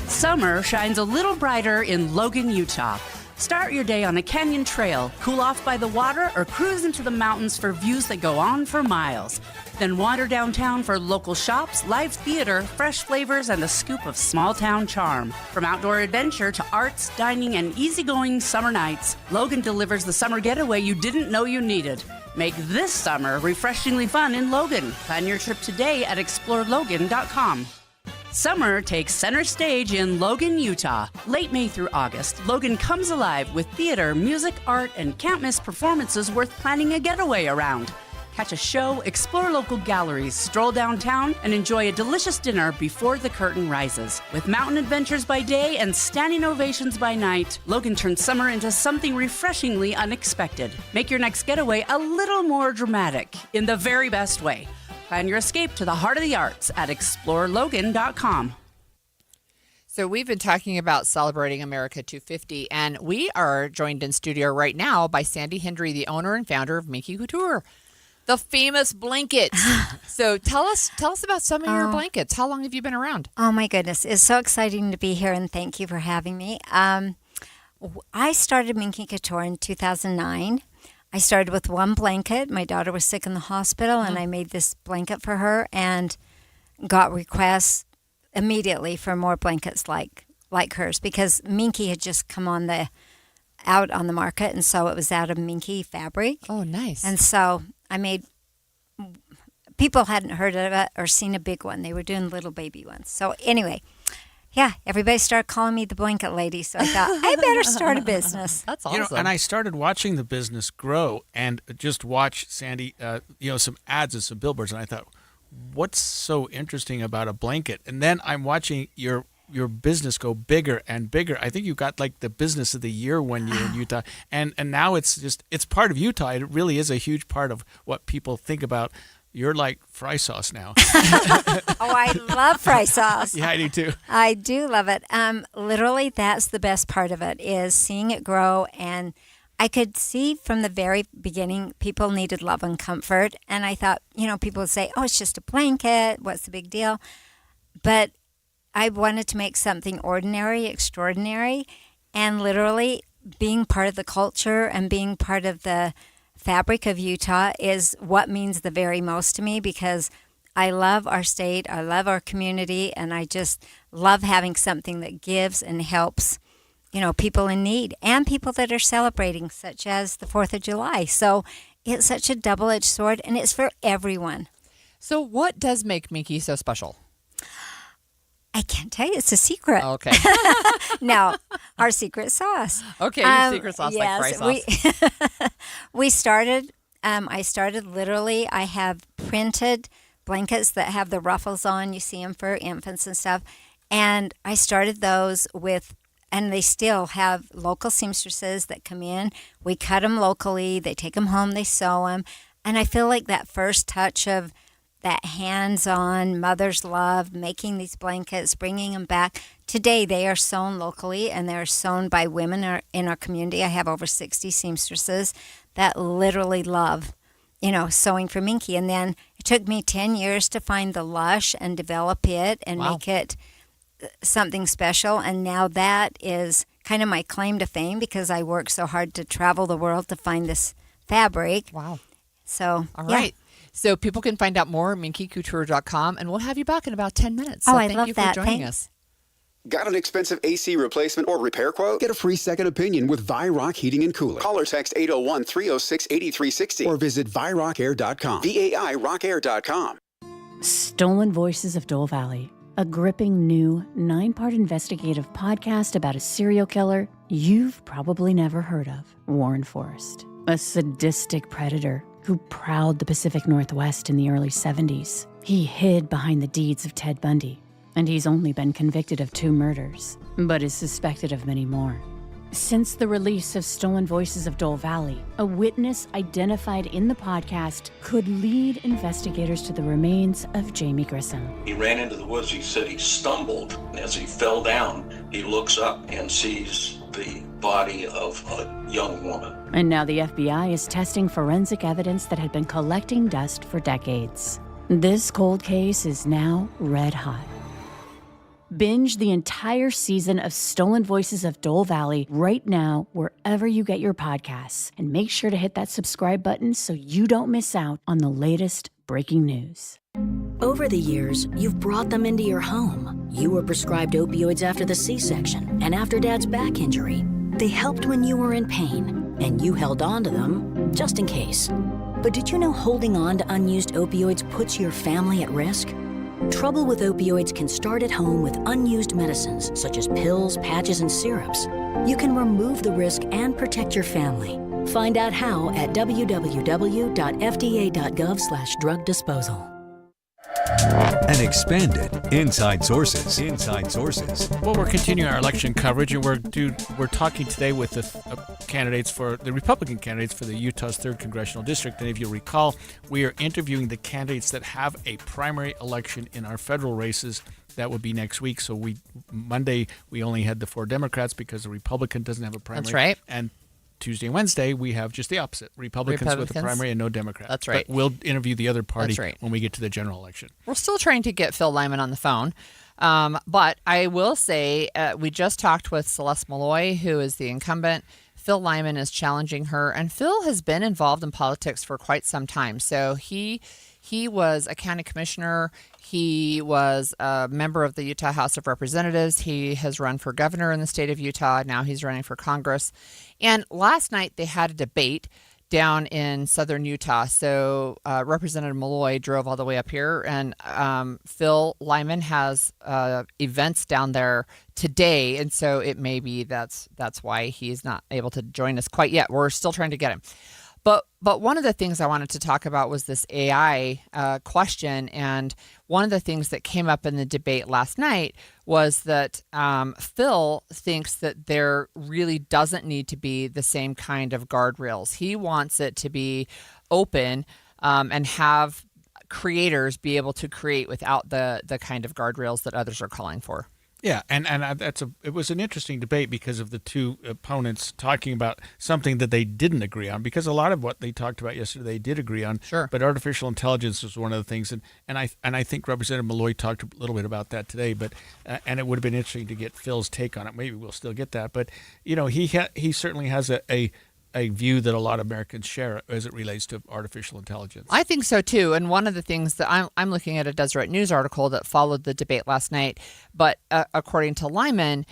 Summer shines a little brighter in Logan, Utah. Start your day on a canyon trail, cool off by the water, or cruise into the mountains for views that go on for miles. Then wander downtown for local shops, live theater, fresh flavors, and a scoop of small-town charm. From outdoor adventure to arts, dining, and easygoing summer nights, Logan delivers the summer getaway you didn't know you needed. Make this summer refreshingly fun in Logan. Plan your trip today at explorelogan.com. Summer takes center stage in Logan, Utah. Late May through August, Logan comes alive with theater, music, art, and can't-miss performances worth planning a getaway around. Catch a show, explore local galleries, stroll downtown, and enjoy a delicious dinner before the curtain rises. With mountain adventures by day and standing ovations by night, Logan turns summer into something refreshingly unexpected. Make your next getaway a little more dramatic, in the very best way. Plan your escape to the heart of the arts at explorelogan.com. So we've been talking about celebrating America 250, and we are joined in studio right now by Sandy Hendry, the owner and founder of Minky Couture, the famous blankets. So tell us about some of your blankets. How long have you been around? Oh my goodness, it's so exciting to be here, and thank you for having me. I started Minky Couture in 2009. I started with one blanket. My daughter was sick in the hospital, and I made this blanket for her and got requests immediately for more blankets like hers, because Minky had just come out on the market, and so it was out of Minky fabric. Oh, nice. And so I made, people hadn't heard of it or seen a big one. They were doing little baby ones. So anyway, yeah, everybody started calling me the blanket lady. So I thought, I better start a business. That's awesome. And I started watching the business grow and just watch Sandy, some ads and some billboards. And I thought, what's so interesting about a blanket? And then I'm watching your business go bigger and bigger. I think you got like the business of the year one year in Utah. And now it's part of Utah. It really is a huge part of what people think about. You're like fry sauce now. Oh, I love fry sauce. Yeah, I do too. I do love it. Literally, that's the best part of it, is seeing it grow. And I could see from the very beginning, people needed love and comfort. And I thought, people would say, oh, it's just a blanket. What's the big deal? But I wanted to make something ordinary, extraordinary, and literally being part of the culture and being part of the fabric of Utah is what means the very most to me, because I love our state, I love our community, and I just love having something that gives and helps, people in need and people that are celebrating, such as the 4th of July. So it's such a double-edged sword, and it's for everyone. So what does make Minky so special? I can't tell you. It's a secret. Okay. No, our secret sauce. Okay, your secret sauce, yes, like fry sauce. We started, I started literally, I have printed blankets that have the ruffles on. You see them for infants and stuff. And I started those and they still have local seamstresses that come in. We cut them locally. They take them home. They sew them. And I feel like that first touch of that hands-on mother's love, making these blankets, bringing them back. Today, they are sewn locally, and they're sewn by women in our community. I have over 60 seamstresses that literally love, sewing for Minky. And then it took me 10 years to find the lush and develop it and make it something special. And now that is kind of my claim to fame, because I worked so hard to travel the world to find this fabric. Wow. So, all right. So people can find out more at minkycouture.com, and we'll have you back in about 10 minutes. So I love you that. for joining us. Got an expensive AC replacement or repair quote? Get a free second opinion with Vyrock Heating and Cooling. Call or text 801-306-8360 or visit VyrockAir.com. VAIRockair.com. Stolen Voices of Dole Valley, a gripping new 9-part investigative podcast about a serial killer you've probably never heard of, Warren Forrest, a sadistic predator who prowled the Pacific Northwest in the early 70s. He hid behind the deeds of Ted Bundy, and he's only been convicted of 2 murders, but is suspected of many more. Since the release of Stolen Voices of Dole Valley, a witness identified in the podcast could lead investigators to the remains of Jamie Grissom. He ran into the woods. He said he stumbled, and as he fell down, he looks up and sees the body of a young woman. And now the FBI is testing forensic evidence that had been collecting dust for decades. This cold case is now red hot. Binge the entire season of Stolen Voices of Dole Valley right now, wherever you get your podcasts. And make sure to hit that subscribe button so you don't miss out on the latest breaking news. Over the years, you've brought them into your home. You were prescribed opioids after the C-section and after Dad's back injury. They helped when you were in pain, and you held on to them just in case. But did you know holding on to unused opioids puts your family at risk? Trouble with opioids can start at home with unused medicines such as pills, patches, and syrups. You can remove the risk and protect your family. Find out how at www.fda.gov/drug disposal. And expanded Inside Sources. Inside Sources. Well, we're continuing our election coverage, and we're talking today with the candidates for the Republican candidates for the Utah's 3rd Congressional District. And if you recall, we are interviewing the candidates that have a primary election in our federal races. That would be next week. So Monday we only had the 4 Democrats because the Republican doesn't have a primary. That's right. And Tuesday and Wednesday, we have just the opposite. Republicans with a primary and no Democrats. That's right. But we'll interview the other party when we get to the general election. We're still trying to get Phil Lyman on the phone. But I will say we just talked with Celeste Malloy, who is the incumbent. Phil Lyman is challenging her. And Phil has been involved in politics for quite some time. So he was a county commissioner. He was a member of the Utah House of Representatives. He has run for governor in the state of Utah. Now he's running for Congress. And last night they had a debate down in southern Utah. So Representative Malloy drove all the way up here, and Phil Lyman has events down there today. And so it may be that's why he's not able to join us quite yet. We're still trying to get him. But one of the things I wanted to talk about was this AI question. And one of the things that came up in the debate last night was that Phil thinks that there really doesn't need to be the same kind of guardrails. He wants it to be open and have creators be able to create without the kind of guardrails that others are calling for. Yeah, and it was an interesting debate because of the two opponents talking about something that they didn't agree on, because a lot of what they talked about yesterday they did agree on. Sure. But artificial intelligence was one of the things, and I think Representative Malloy talked a little bit about that today. But and it would have been interesting to get Phil's take on it. Maybe we'll still get that. But he certainly has a view that a lot of Americans share as it relates to artificial intelligence. I think so too. And one of the things that I'm looking at a Deseret News article that followed the debate last night, but according to Lyman,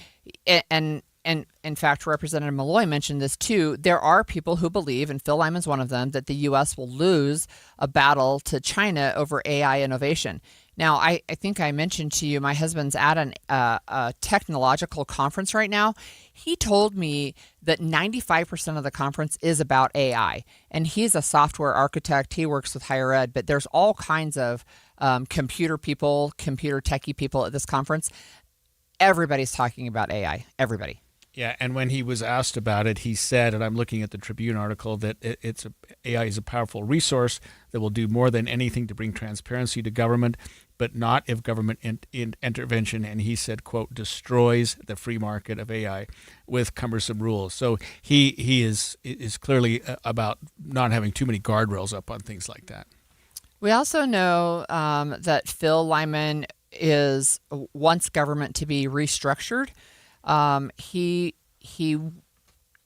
and in fact, Representative Malloy mentioned this too, there are people who believe, and Phil Lyman's one of them, that the U.S. will lose a battle to China over AI innovation. Now, I think I mentioned to you, my husband's at a technological conference right now. He told me that 95% of the conference is about AI. And he's a software architect. He works with higher ed, but there's all kinds of computer people, computer techie people at this conference. Everybody's talking about AI. Everybody. Yeah, and when he was asked about it, he said, and I'm looking at the Tribune article, that AI is a powerful resource that will do more than anything to bring transparency to government, but not if government intervention, and he said, quote, destroys the free market of AI with cumbersome rules. So he is clearly about not having too many guardrails up on things like that. We also know that Phil Lyman wants government to be restructured. He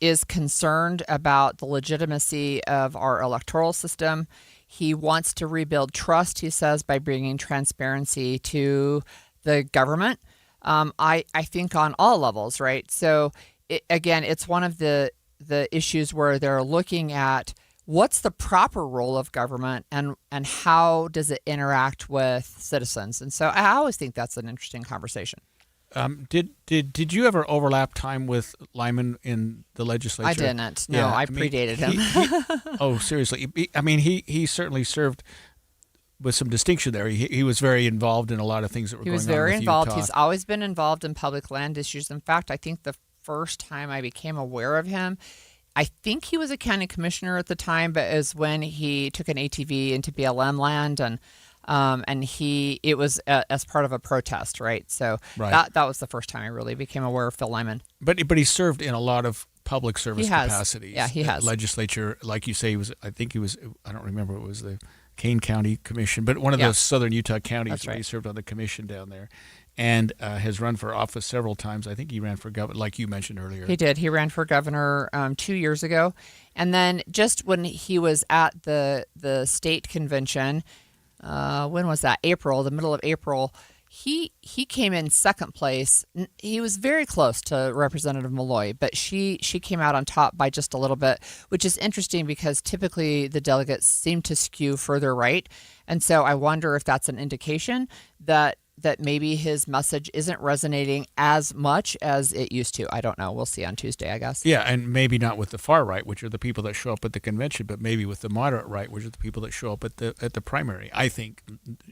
is concerned about the legitimacy of our electoral system. He wants to rebuild trust, he says, by bringing transparency to the government. I think on all levels, right? So it's one of the issues where they're looking at what's the proper role of government and how does it interact with citizens. And so I always think that's an interesting conversation. Did you ever overlap time with Lyman in the legislature? I didn't. No, I predated him. Oh, seriously. He certainly served with some distinction there. He was very involved in a lot of things that were going on with Utah. He was very involved. He's always been involved in public land issues. In fact, I think the first time I became aware of him, I think he was a county commissioner at the time, but it was when he took an ATV into BLM land and it was as part of a protest, right? So that was the first time I really became aware of Phil Lyman. But he served in a lot of public service capacities. Yeah, he has. Legislature, like you say, I don't remember, it was the Kane County Commission, but one of those southern Utah counties where he served on the commission down there, and has run for office several times. I think he ran for governor, like you mentioned earlier. He did. He ran for governor 2 years ago. And then just when he was at the state convention, when was that? April, the middle of April. He came in second place. He was very close to Representative Malloy, but she came out on top by just a little bit, which is interesting because typically the delegates seem to skew further right. And so I wonder if that's an indication that maybe his message isn't resonating as much as it used to. I don't know. We'll see on Tuesday, I guess. Yeah, and maybe not with the far right, which are the people that show up at the convention, but maybe with the moderate right, which are the people that show up at the primary. I think,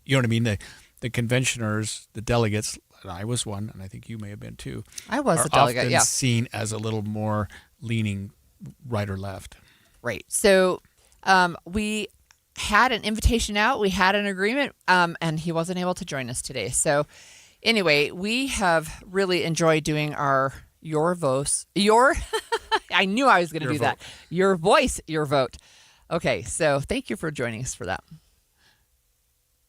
you know what I mean? The conventioners, the delegates, and I was one, and I think you may have been too. I was are a delegate, often yeah. seen as a little more leaning right or left. Right. So we had an invitation out. We had an agreement, and he wasn't able to join us today. So anyway, we have really enjoyed doing your I knew I was going to do that. Your voice, your vote. Okay, so thank you for joining us for that.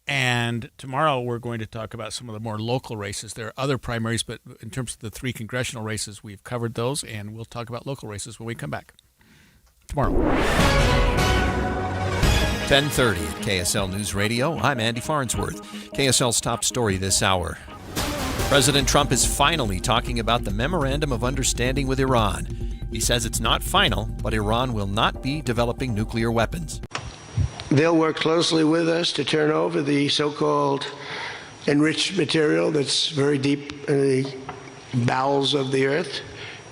And tomorrow we're going to talk about some of the more local races. There are other primaries, but in terms of the 3 congressional races, we've covered those, and we'll talk about local races when we come back tomorrow. 10:30 at KSL News Radio. I'm Andy Farnsworth. KSL's top story this hour. President Trump is finally talking about the Memorandum of Understanding with Iran. He says it's not final, but Iran will not be developing nuclear weapons. They'll work closely with us to turn over the so-called enriched material that's very deep in the bowels of the earth,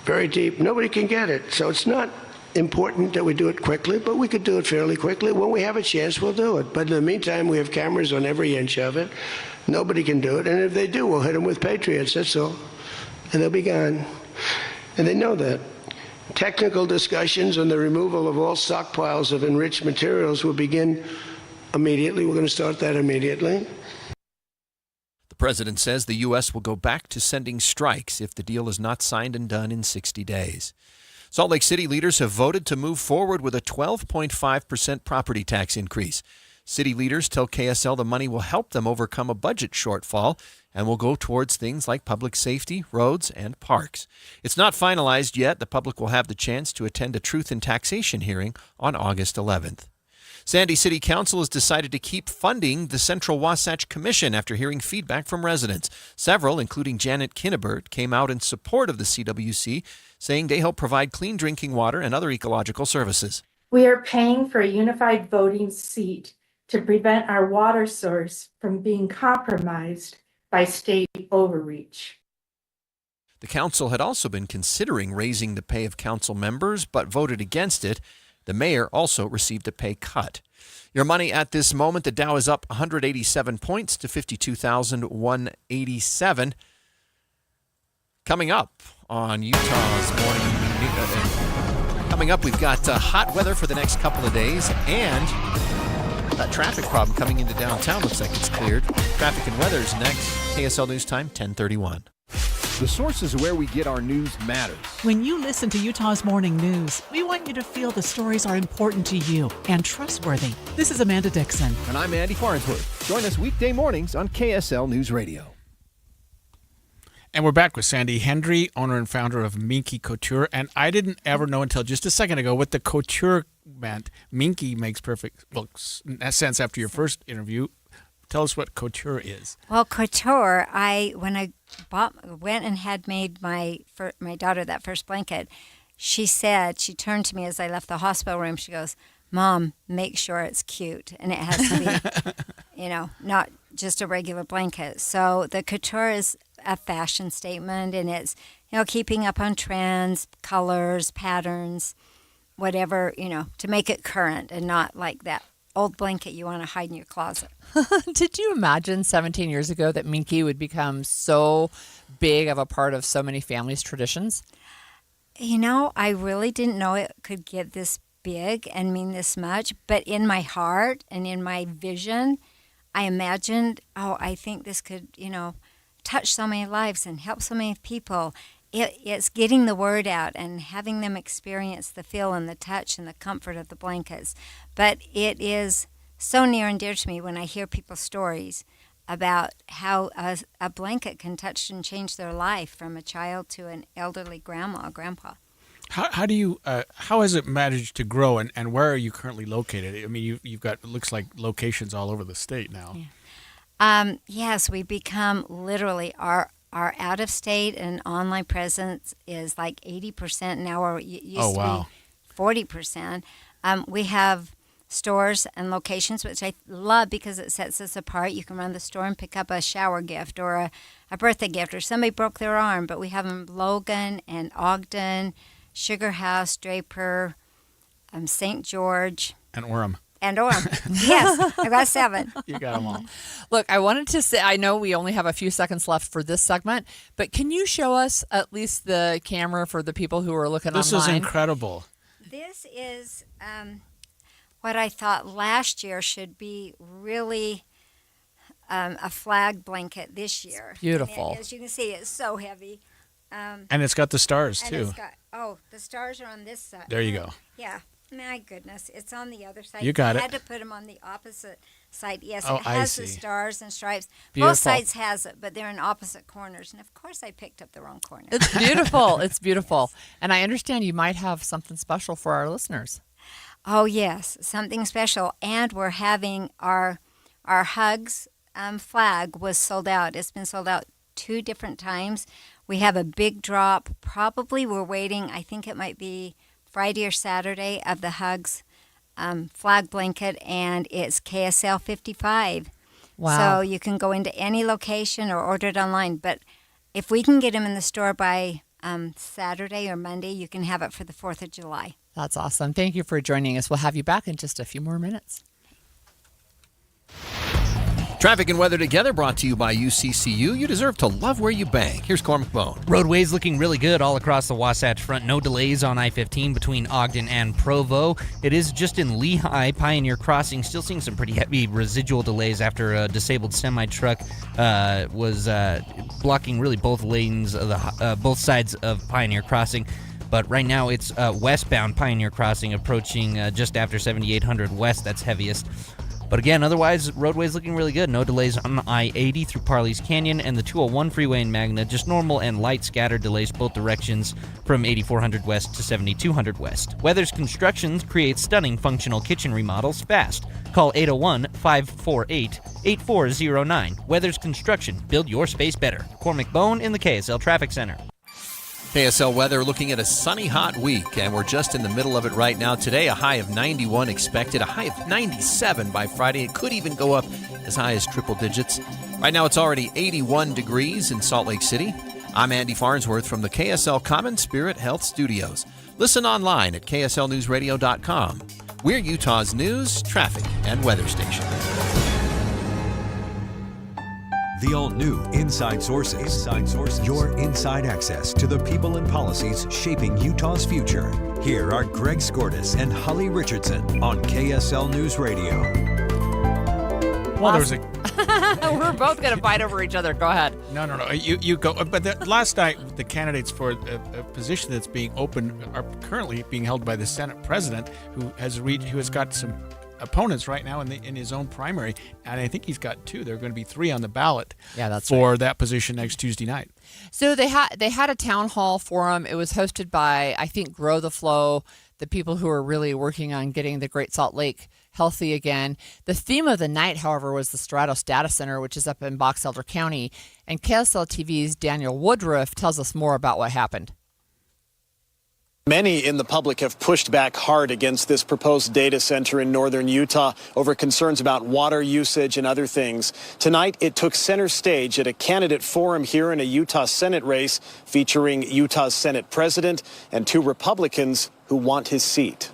very deep. Nobody can get it. So it's not important that we do it quickly, but we could do it fairly quickly. When we have a chance, we'll do it. But in the meantime, we have cameras on every inch of it. Nobody can do it. And if they do, we'll hit them with Patriots, that's all. And they'll be gone. And they know that. Technical discussions on the removal of all stockpiles of enriched materials will begin immediately. We're going to start that immediately. The president says the U.S. will go back to sending strikes if the deal is not signed and done in 60 days. Salt Lake City leaders have voted to move forward with a 12.5% property tax increase. City leaders tell KSL the money will help them overcome a budget shortfall and will go towards things like public safety, roads, and parks. It's not finalized yet. The public will have the chance to attend a Truth in Taxation hearing on August 11th. Sandy City Council has decided to keep funding the Central Wasatch Commission after hearing feedback from residents. Several, including Janet Kinnebert, came out in support of the CWC, saying they help provide clean drinking water and other ecological services. We are paying for a unified voting seat to prevent our water source from being compromised by state overreach. The council had also been considering raising the pay of council members, but voted against it. The mayor also received a pay cut. Your money at this moment, the Dow is up 187 points to 52,187. Coming up on Utah's morning. Coming up, we've got hot weather for the next couple of days and that traffic problem coming into downtown looks like it's cleared. Traffic and weather is next. KSL News Time, 10:31. The sources where we get our news matters. When you listen to Utah's Morning News, we want you to feel the stories are important to you and trustworthy. This is Amanda Dixon. And I'm Andy Farnsworth. Join us weekday mornings on KSL News Radio. And we're back with Sandy Hendry, owner and founder of Minky Couture. And I didn't ever know until just a second ago what the couture meant. Minky makes perfect sense after your first interview. Tell us what couture is. Well, couture, when I went and had made my daughter that first blanket, she turned to me as I left the hospital room. She goes, "Mom, make sure it's cute. And it has to be, not just a regular blanket." So the couture is a fashion statement, and it's, keeping up on trends, colors, patterns, whatever, to make it current and not like that old blanket you want to hide in your closet. Did you imagine 17 years ago that Minky would become so big of a part of so many families' traditions? I really didn't know it could get this big and mean this much, but in my heart and in my vision, I imagined, I think this could, touch so many lives and help so many people. It's getting the word out and having them experience the feel and the touch and the comfort of the blankets. But it is so near and dear to me when I hear people's stories about how a blanket can touch and change their life from a child to an elderly grandma or grandpa. How do you how has it managed to grow, and where are you currently located? I mean, you've got, it looks like, locations all over the state now. Yes, we become literally our out of state and online presence is like 80% now, or it used to be 40%. We have stores and locations, which I love because it sets us apart. You can run the store and pick up a shower gift or a birthday gift, or somebody broke their arm. But we have them in Logan and Ogden, Sugar House, Draper, St. George. And Orem. And Orem. Yes, I got 7. You got them all. Look, I wanted to say, I know we only have a few seconds left for this segment, but can you show us at least the camera for the people who are looking This online? is incredible. This is what I thought last year should be really a flag blanket this year. It's beautiful. And as you can see, it's so heavy. And it's got the stars, and too. The stars are on this side. There you go. Yeah. My goodness, it's on the other side. You got I it. had to put them on the opposite side. Yes, Oh, it has I the see. stars and stripes. Beautiful. Both sides has it, but they're in opposite corners. And of course, I picked up the wrong corner. It's beautiful. It's beautiful. And I understand you might have something special for our listeners. Oh yes, something special. And we're having our Hugs flag was sold out. It's been sold out 2 different times. We have a big drop. Probably we're waiting. I think it might be Friday or Saturday of the Hugs flag blanket, and it's KSL 55. Wow. So you can go into any location or order it online. But if we can get them in the store by Saturday or Monday, you can have it for the 4th of July. That's awesome. Thank you for joining us. We'll have you back in just a few more minutes. Traffic and weather together brought to you by UCCU. You deserve to love where you bank. Here's Cormac Bone. Roadways looking really good all across the Wasatch Front. No delays on I-15 between Ogden and Provo. It is just in Lehigh, Pioneer Crossing, still seeing some pretty heavy residual delays after a disabled semi-truck was blocking really both lanes of both sides of Pioneer Crossing. But right now it's westbound Pioneer Crossing approaching just after 7800 West. That's heaviest. But again, otherwise, roadways looking really good. No delays on I-80 through Parley's Canyon and the 201 freeway in Magna. Just normal and light scattered delays both directions from 8400 West to 7200 West. Weathers Construction creates stunning functional kitchen remodels fast. Call 801-548-8409. Weathers Construction. Build your space better. Cormac Bone in the KSL Traffic Center. KSL weather looking at a sunny, hot week, and we're just in the middle of it right now. Today, a high of 91 expected, a high of 97 by Friday. It could even go up as high as triple digits. Right now, it's already 81 degrees in Salt Lake City. I'm Andy Farnsworth from the KSL Common Spirit Health Studios. Listen online at kslnewsradio.com. We're Utah's news, traffic, and weather station. The all-new Inside Sources. Your inside access to the people and policies shaping Utah's future. Here are Greg Skordas and Holly Richardson on KSL News Radio. Well, there was a... We're both going to fight over each other. Go ahead. No. You go. But last night, the candidates for a position that's being open are currently being held by the Senate president, who has got some opponents right now in his own primary, and I think he's got 2. There are going to be 3 on the ballot. Yeah, that's for right. that position next Tuesday night. So they had a town hall forum. It was hosted by, I think, Grow the Flow, the people who are really working on getting the Great Salt Lake healthy again. The theme of the night, however, was the Stratos Data Center, which is up in Box Elder County. And KSL TV's Daniel Woodruff tells us more about what happened. Many in the public have pushed back hard against this proposed data center in northern Utah over concerns about water usage and other things. Tonight, it took center stage at a candidate forum here in a Utah Senate race featuring Utah's Senate president and 2 Republicans who want his seat.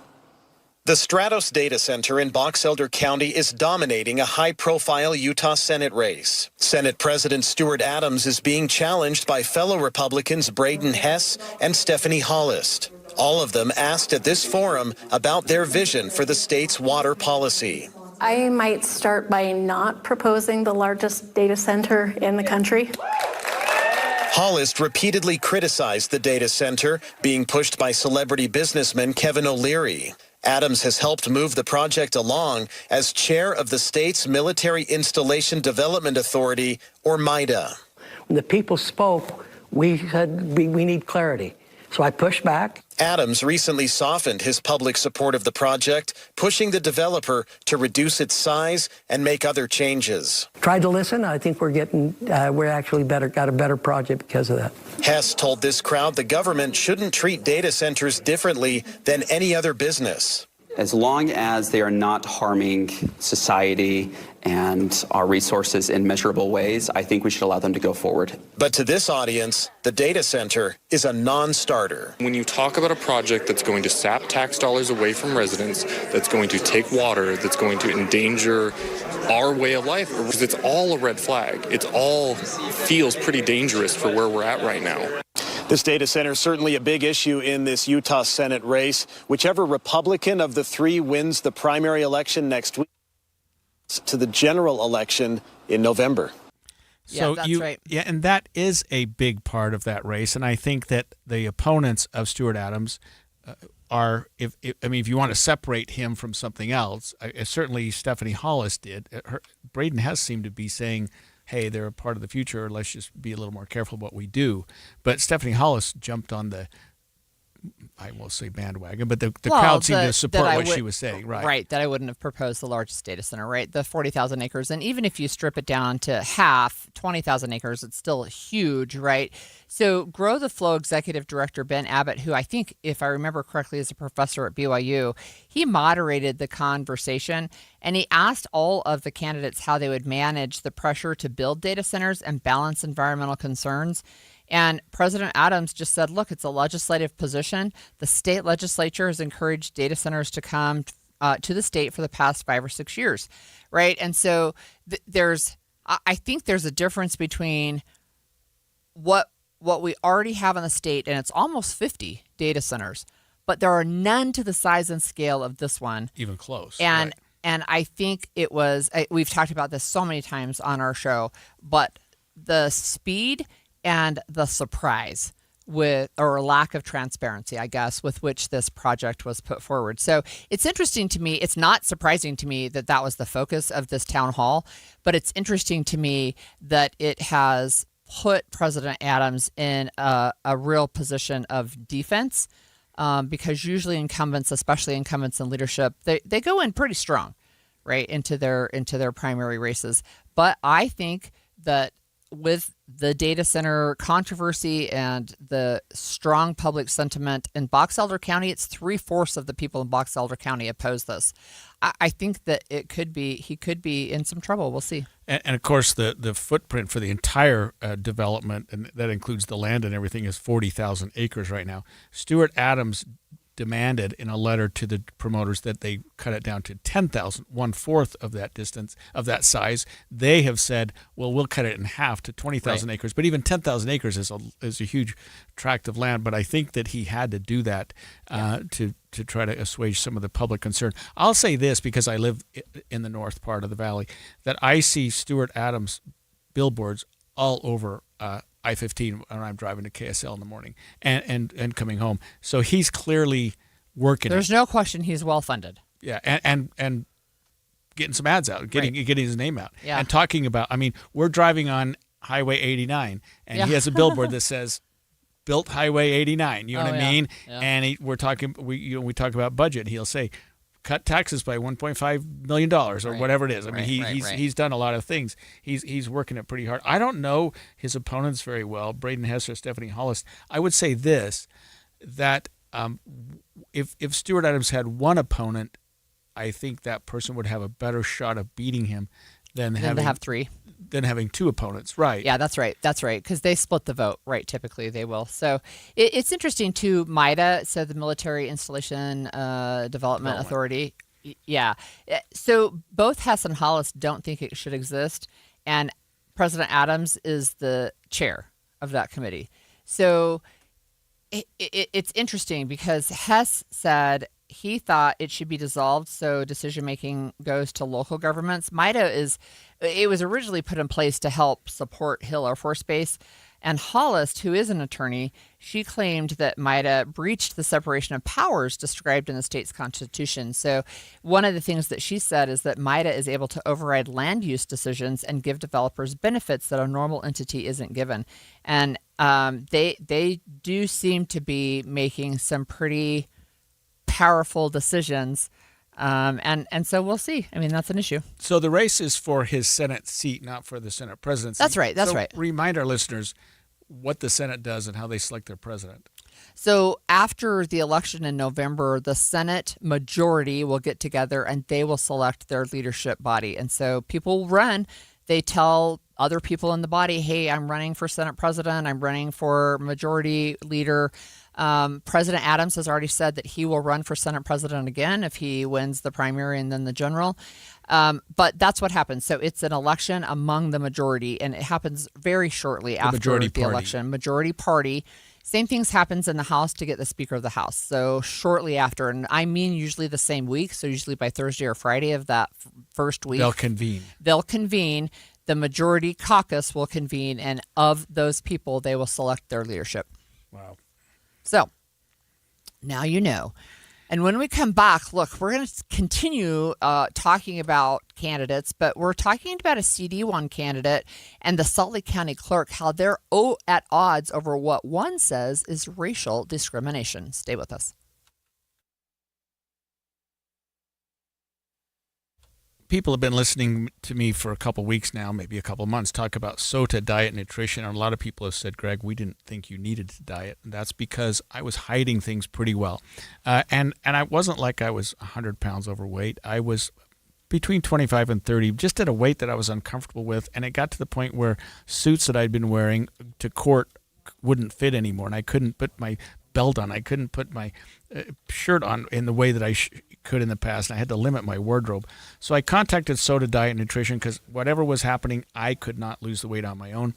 The Stratos Data Center in Box Elder County is dominating a high-profile Utah Senate race. Senate President Stuart Adams is being challenged by fellow Republicans Braden Hess and Stephanie Hollist. All of them asked at this forum about their vision for the state's water policy. I might start by not proposing the largest data center in the country. Hollist repeatedly criticized the data center, being pushed by celebrity businessman Kevin O'Leary. Adams has helped move the project along as chair of the state's Military Installation Development Authority, or MIDA. When the people spoke, we said we need clarity. So I pushed back. Adams recently softened his public support of the project, pushing the developer to reduce its size and make other changes. Tried to listen. I think we're actually got a better project because of that. Hess told this crowd the government shouldn't treat data centers differently than any other business. As long as they are not harming society and our resources in measurable ways, I think we should allow them to go forward. But to this audience, the data center is a non-starter. When you talk about a project that's going to sap tax dollars away from residents, that's going to take water, that's going to endanger our way of life, because it's all a red flag. It all feels pretty dangerous for where we're at right now. This data center is certainly a big issue in this Utah Senate race. Whichever Republican of the three wins the primary election next week to the general election in November. So that's right. Yeah, and that is a big part of that race. And I think that the opponents of Stuart Adams are, if you want to separate him from something else, certainly Stephanie Hollis did. Braden Hess seemed to be saying, hey, they're a part of the future. Let's just be a little more careful what we do. But Stephanie Hollis jumped on the, I will say bandwagon, but the crowd seemed to support what she was saying. Right, that I wouldn't have proposed the largest data center, right? The 40,000 acres. And even if you strip it down to half, 20,000 acres, it's still huge, right? So Grow the Flow Executive Director Ben Abbott, who I think, if I remember correctly, is a professor at BYU, he moderated the conversation and he asked all of the candidates how they would manage the pressure to build data centers and balance environmental concerns. And President Adams just said, look, it's a legislative position. The state legislature has encouraged data centers to come to the state for the past 5 or 6 years, right? And so I think there's a difference between what we already have in the state, and it's almost 50 data centers, but there are none to the size and scale of this one. Even close. And right. And I think it was, we've talked about this so many times on our show, but the speed and the surprise or lack of transparency, I guess, with which this project was put forward. So it's interesting to me. It's not surprising to me that that was the focus of this town hall, but it's interesting to me that it has put President Adams in a real position of defense, because usually incumbents, especially incumbents in leadership, they go in pretty strong, right, into their primary races. But I think that with the data center controversy and the strong public sentiment in Box Elder County, it's 3/4 of the people in Box Elder County oppose this. I think that he could be in some trouble. We'll see. And of course, the footprint for the entire development, and that includes the land and everything, is 40,000 acres right now. Stuart Adams demanded in a letter to the promoters that they cut it down to 10,000, 1/4 of that distance, of that size. They have said, well, we'll cut it in half to 20,000 Right. acres. But even 10,000 acres is a huge tract of land. But I think that he had to do that to try to assuage some of the public concern. I'll say this, because I live in the north part of the valley, that I see Stuart Adams billboards all over I-15 when I'm driving to KSL in the morning and coming home. So he's clearly working. There's no question he's well funded. Yeah, and getting some ads out, getting his name out, Yeah. and talking about. I mean, we're driving on Highway 89, and Yeah. he has a billboard that says "Built Highway 89." You know what I mean? Yeah. And we talk about budget. He'll say, cut taxes by $1.5 million or whatever it is. I mean, he's done a lot of things. He's working it pretty hard. I don't know his opponents very well, Braden Hess or Stephanie Hollis. I would say this, that if Stuart Adams had one opponent, I think that person would have a better shot of beating him than have three. Than having two opponents, right? Yeah, that's right. That's right, because they split the vote, right? Typically, they will. So it's interesting too. MIDA, so the Military Installation Development Authority. Yeah. So both Hess and Hollis don't think it should exist, and President Adams is the chair of that committee. So it's interesting because Hess said he thought it should be dissolved so decision-making goes to local governments. MIDA it was originally put in place to help support Hill Air Force Base. And Hollis, who is an attorney, she claimed that MIDA breached the separation of powers described in the state's constitution. So one of the things that she said is that MIDA is able to override land use decisions and give developers benefits that a normal entity isn't given. And They do seem to be making some pretty powerful decisions. And so we'll see. I mean, that's an issue. So the race is for his Senate seat, not for the Senate presidency. That's right. That's So right. Remind our listeners what the Senate does and how they select their president. So after the election in November, the Senate majority will get together and they will select their leadership body. And so people run. They tell other people in the body, hey, I'm running for Senate president. I'm running for majority leader. President Adams has already said that he will run for Senate president again if he wins the primary and then the general. But that's what happens. So it's an election among the majority, and it happens very shortly after the election. Majority party. Same things happens in the House to get the Speaker of the House. So shortly after, and I mean usually the same week, so usually by Thursday or Friday of that first week. They'll convene. The majority caucus will convene, and of those people, they will select their leadership. Wow. So now you know. And when we come back, look, we're going to continue talking about candidates, but we're talking about a CD1 candidate and the Salt Lake County clerk, how they're at odds over what one says is racial discrimination. Stay with us. People have been listening to me for a couple weeks now, maybe a couple months, talk about SOTA diet nutrition. And a lot of people have said, Greg, we didn't think you needed to diet. And that's because I was hiding things pretty well. And I wasn't like I was 100 pounds overweight. I was between 25 and 30, just at a weight that I was uncomfortable with. And it got to the point where suits that I'd been wearing to court wouldn't fit anymore. And I couldn't put my belt on. I couldn't put my shirt on in the way that I could in the past. And I had to limit my wardrobe. So I contacted SOTA Diet Nutrition because whatever was happening, I could not lose the weight on my own.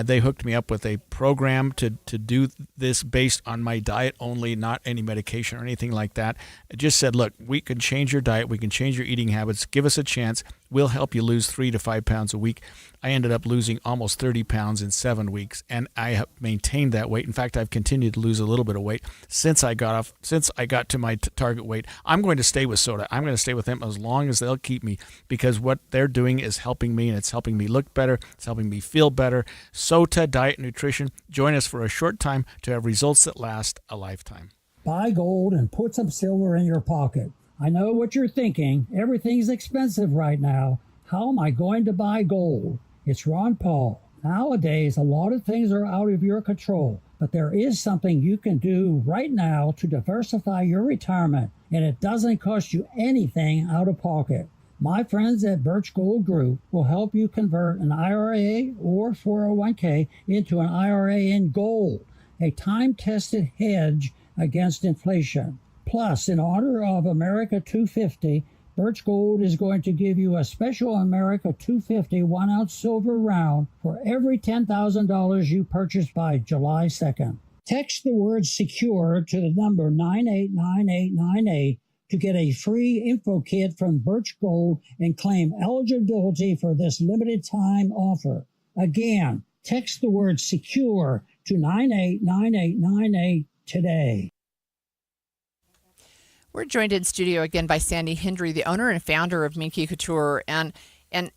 They hooked me up with a program to do this based on my diet only, not any medication or anything like that. It just said, look, we can change your diet. We can change your eating habits. Give us a chance. We'll help you lose 3 to 5 pounds a week. I ended up losing almost 30 pounds in 7 weeks, and I have maintained that weight. In fact, I've continued to lose a little bit of weight since I got to my target weight. I'm going to stay with SOTA. I'm going to stay with them as long as they'll keep me, because what they're doing is helping me, and it's helping me look better. It's helping me feel better. SOTA Diet Nutrition. Join us for a short time to have results that last a lifetime. Buy gold and put some silver in your pocket. I know what you're thinking. Everything's expensive right now. How am I going to buy gold? It's Ron Paul. Nowadays, a lot of things are out of your control, but there is something you can do right now to diversify your retirement, and it doesn't cost you anything out of pocket. My friends at Birch Gold Group will help you convert an IRA or 401k into an IRA in gold, a time-tested hedge against inflation. Plus, in honor of America 250, Birch Gold is going to give you a special America 250 1-ounce silver round for every $10,000 you purchase by July 2nd. Text the word SECURE to the number 989898 to get a free info kit from Birch Gold and claim eligibility for this limited time offer. Again, text the word SECURE to 989898 today. We're joined in studio again by Sandy Hendry, the owner and founder of Minky Couture. And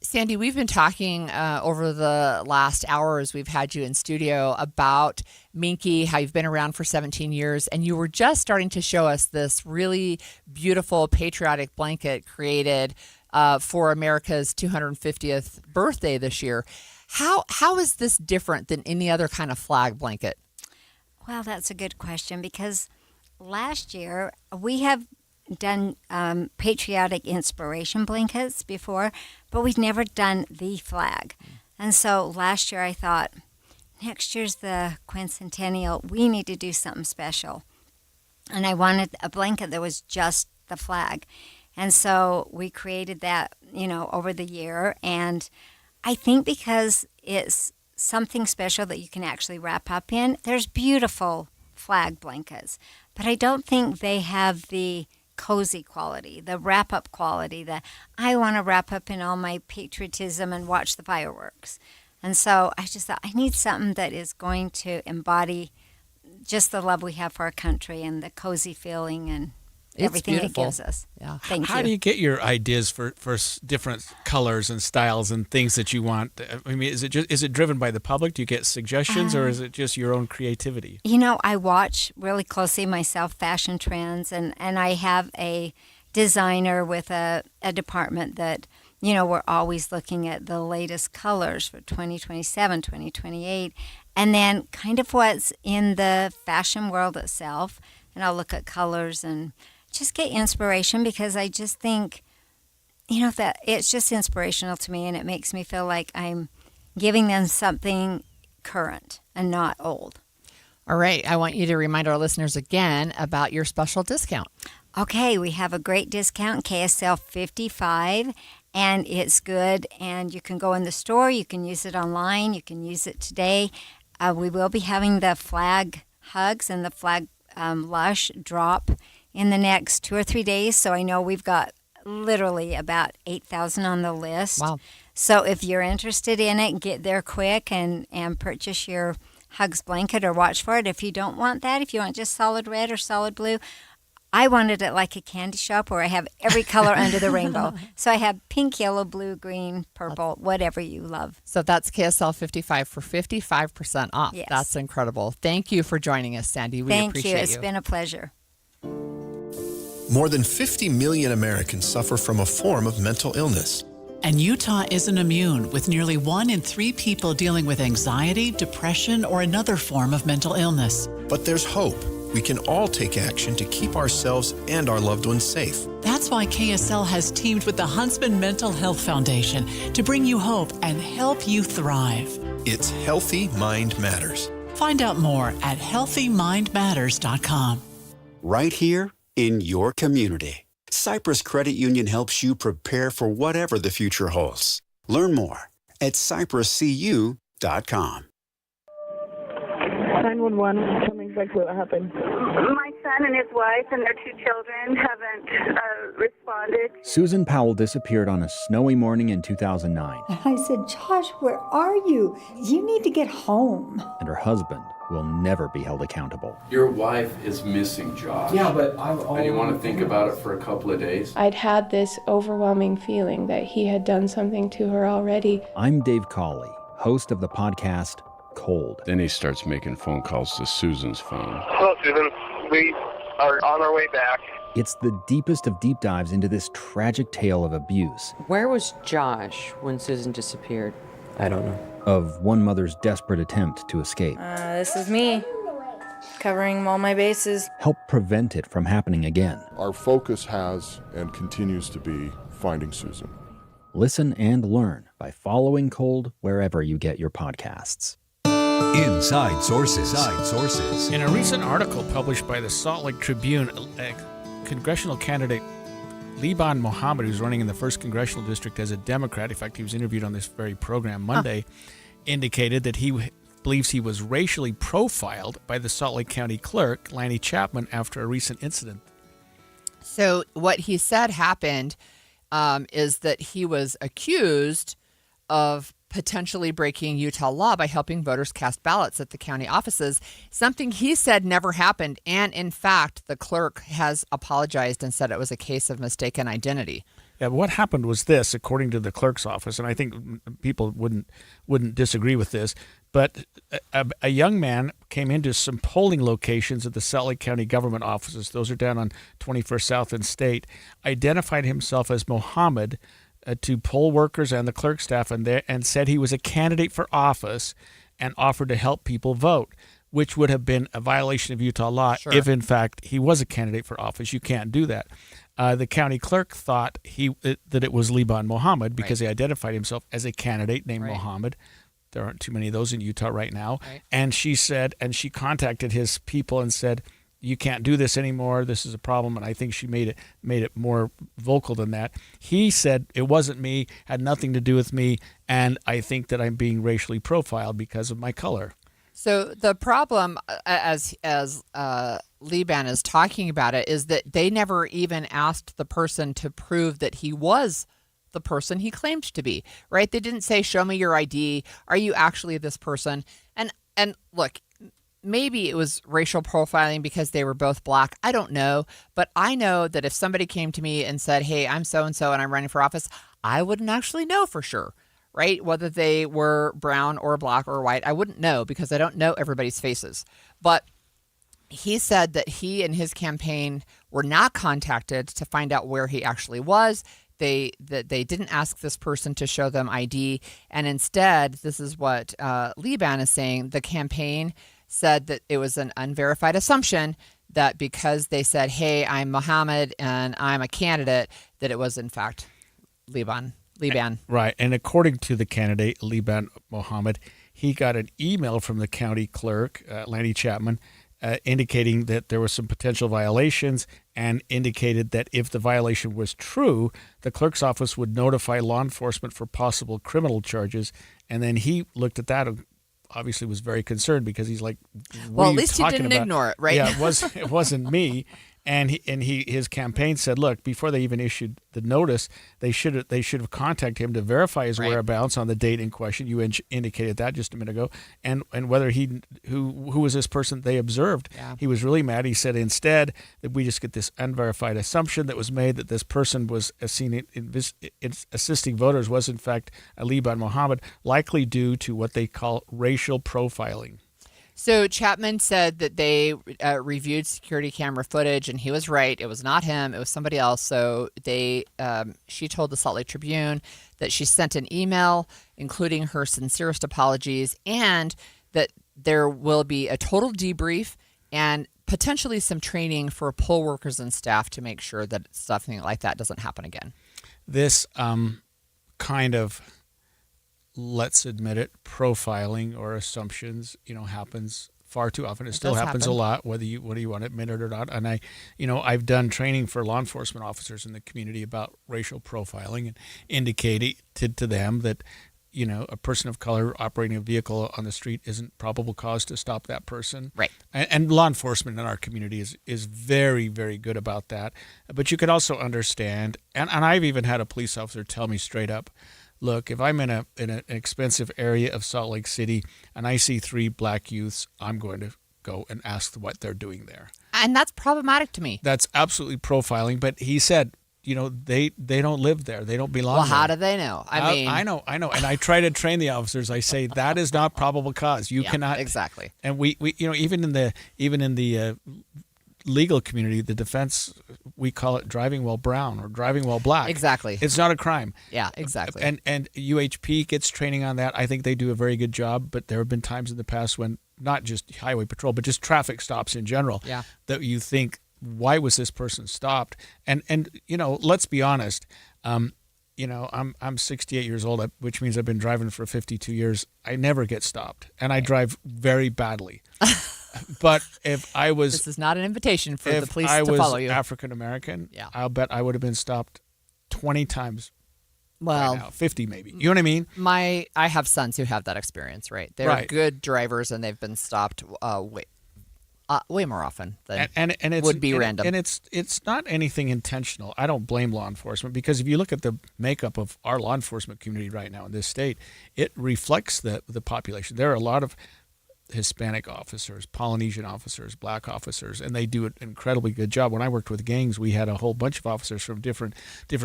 Sandy, we've been talking over the last hour as we've had you in studio about Minky, how you've been around for 17 years, and you were just starting to show us this really beautiful patriotic blanket created for America's 250th birthday this year. How is this different than any other kind of flag blanket? Well, that's a good question, because last year we have done patriotic inspiration blankets before, but we've never done the flag. And so last year I thought, next year's the quincentennial, we need to do something special. And I wanted a blanket that was just the flag. And so we created that, over the year. And I think because it's something special that you can actually wrap up in, there's beautiful flag blankets, but I don't think they have the cozy quality, the wrap-up quality, that I want to wrap up in all my patriotism and watch the fireworks. And so I just thought, I need something that is going to embody just the love we have for our country and the cozy feeling. And everything beautiful. it gives us. Yeah. Thank How you. do you get your ideas for different colors and styles and things that you want? I mean, is it driven by the public? Do you get suggestions, or is it just your own creativity? You know, I watch really closely myself fashion trends, and I have a designer with a department that, you know, we're always looking at the latest colors for 2027, 2028, and then kind of what's in the fashion world itself. And I'll look at colors and just get inspiration, because I just think, you know, that it's just inspirational to me, and it makes me feel like I'm giving them something current and not old. All right. I want you to remind our listeners again about your special discount. Okay, we have a great discount, KSL 55, and it's good. And you can go in the store, you can use it online, you can use it today. We will be having the flag hugs and the flag Lush drop in the next 2 or 3 days. So I know we've got literally about 8,000 on the list. Wow. So if you're interested in it, get there quick and purchase your Hugs blanket or watch for it. If you don't want that, if you want just solid red or solid blue, I wanted it like a candy shop where I have every color under the rainbow. So I have pink, yellow, blue, green, purple, whatever you love. So that's KSL 55 for 55% off. Yes. That's incredible. Thank you for joining us, Sandy. We Thank appreciate you. you. It's been a pleasure. More than 50 million Americans suffer from a form of mental illness. And Utah isn't immune, with nearly 1 in 3 people dealing with anxiety, depression, or another form of mental illness. But there's hope. We can all take action to keep ourselves and our loved ones safe. That's why KSL has teamed with the Huntsman Mental Health Foundation to bring you hope and help you thrive. It's Healthy Mind Matters. Find out more at healthymindmatters.com. Right here in your community. Cyprus Credit Union helps you prepare for whatever the future holds. Learn more at cypruscu.com. 911, tell me exactly what happened. My son and his wife and their 2 children haven't responded. Susan Powell disappeared on a snowy morning in 2009. I said, Josh, where are you? You need to get home. And her husband will never be held accountable. Your wife is missing, Josh. Yeah, but And you want to think about it for a couple of days? I'd had this overwhelming feeling that he had done something to her already. I'm Dave Cawley, host of the podcast Cold. Then he starts making phone calls to Susan's phone. Hello, Susan. We are on our way back. It's the deepest of deep dives into this tragic tale of abuse. Where was Josh when Susan disappeared? I don't know. Of one mother's desperate attempt to escape. This is me, covering all my bases. Help prevent it from happening again. Our focus has and continues to be finding Susan. Listen and learn by following Cold wherever you get your podcasts. Inside Sources. In a recent article published by the Salt Lake Tribune, congressional candidate Liban Mohammed, who's running in the 1st Congressional District as a Democrat, in fact, he was interviewed on this very program Monday, indicated that he believes he was racially profiled by the Salt Lake County Clerk, Lanny Chapman, after a recent incident. So what he said happened is that he was accused of potentially breaking Utah law by helping voters cast ballots at the county offices, something he said never happened. And in fact, the clerk has apologized and said it was a case of mistaken identity. Yeah, what happened was this, according to the clerk's office, and I think people wouldn't disagree with this, but a young man came into some polling locations at the Salt Lake County government offices, those are down on 21st South and State, identified himself as Mohammed to poll workers and the clerk staff, and said he was a candidate for office and offered to help people vote, which would have been a violation of Utah law. Sure. If, in fact, he was a candidate for office. You can't do that. The county clerk thought that it was Liban Mohammed because he identified himself as a candidate named Mohammed. There aren't too many of those in Utah right now. Right. And she contacted his people and said, you can't do this anymore. This is a problem. And I think she made it more vocal than that. He said it wasn't me, had nothing to do with me, and I think that I'm being racially profiled because of my color. So the problem, as Liban is talking about it, is that they never even asked the person to prove that he was the person he claimed to be, right? They didn't say, show me your ID. Are you actually this person? And look, maybe it was racial profiling because they were both black. I don't know. But I know that if somebody came to me and said, hey, I'm so-and-so and I'm running for office, I wouldn't actually know for sure, right? Whether they were brown or black or white, I wouldn't know because I don't know everybody's faces. But he said that he and his campaign were not contacted to find out where he actually was. They didn't ask this person to show them ID. And instead, this is what Liban is saying, the campaign said that it was an unverified assumption that because they said, hey, I'm Mohammed and I'm a candidate, that it was in fact Liban. Right. And according to the candidate, Liban Mohammed, he got an email from the county clerk, Lanny Chapman, indicating that there were some potential violations and indicated that if the violation was true, the clerk's office would notify law enforcement for possible criminal charges. And then he looked at that and obviously was very concerned because he's like, well, at least he didn't ignore it, right? Yeah, it wasn't me. And his campaign said, look, before they even issued the notice, they should have contacted him to verify his whereabouts on the date in question. You indicated that just a minute ago, and whether who was this person they observed. Yeah. He was really mad. He said instead that we just get this unverified assumption that was made that this person was seen assisting voters was in fact Liban Mohammed, likely due to what they call racial profiling. So Chapman said that they reviewed security camera footage, and he was right. It was not him. It was somebody else. So she told the Salt Lake Tribune that she sent an email including her sincerest apologies and that there will be a total debrief and potentially some training for poll workers and staff to make sure that something like that doesn't happen again. This kind of, let's admit it, profiling or assumptions, happens far too often. It still happens a lot, whether you want to admit it or not. And I've done training for law enforcement officers in the community about racial profiling and indicated to them that, a person of color operating a vehicle on the street isn't probable cause to stop that person. Right. And law enforcement in our community is very, very good about that. But you can also understand, and I've even had a police officer tell me straight up, look, if I'm in an expensive area of Salt Lake City and I see 3 black youths, I'm going to go and ask what they're doing there. And that's problematic to me. That's absolutely profiling. But he said, they don't live there. They don't belong there. Well, how do they know? I know. And I try to train the officers. I say that is not probable cause. You cannot. Exactly. And we even in the legal community, the defense, we call it driving while brown or driving while black. Exactly. It's not a crime. Yeah, exactly. And UHP gets training on that. I think they do a very good job, but there have been times in the past when not just highway patrol, but just traffic stops in general, that you think, why was this person stopped? And let's be honest, I'm 68 years old, which means I've been driving for 52 years. I never get stopped, and I drive very badly. But if I was... This is not an invitation for the police to follow you. If I was African American, I'll bet I would have been stopped 20 times. Well, right now, 50 maybe. You know what I mean? I have sons who have that experience, right? They're good drivers, and they've been stopped way more often than and would be random. And it's not anything intentional. I don't blame law enforcement because if you look at the makeup of our law enforcement community right now in this state, it reflects the population. There are a lot of Hispanic officers, Polynesian officers, black officers, and they do an incredibly good job. When I worked with gangs, we had a whole bunch of officers from different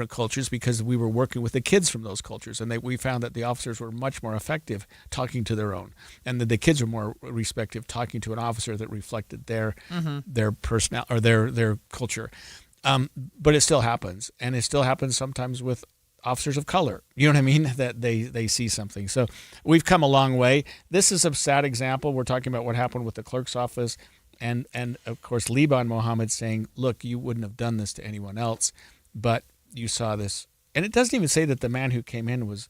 cultures because we were working with the kids from those cultures, and we found that the officers were much more effective talking to their own, and the kids were more respective talking to an officer that reflected their personality or their culture. But it still happens, and it still happens sometimes with officers of color, you know what I mean, that they see something. So we've come a long way. This is a sad example. We're talking about what happened with the clerk's office and of course Liban Mohammed saying, look, you wouldn't have done this to anyone else, but you saw this. And it doesn't even say that the man who came in was...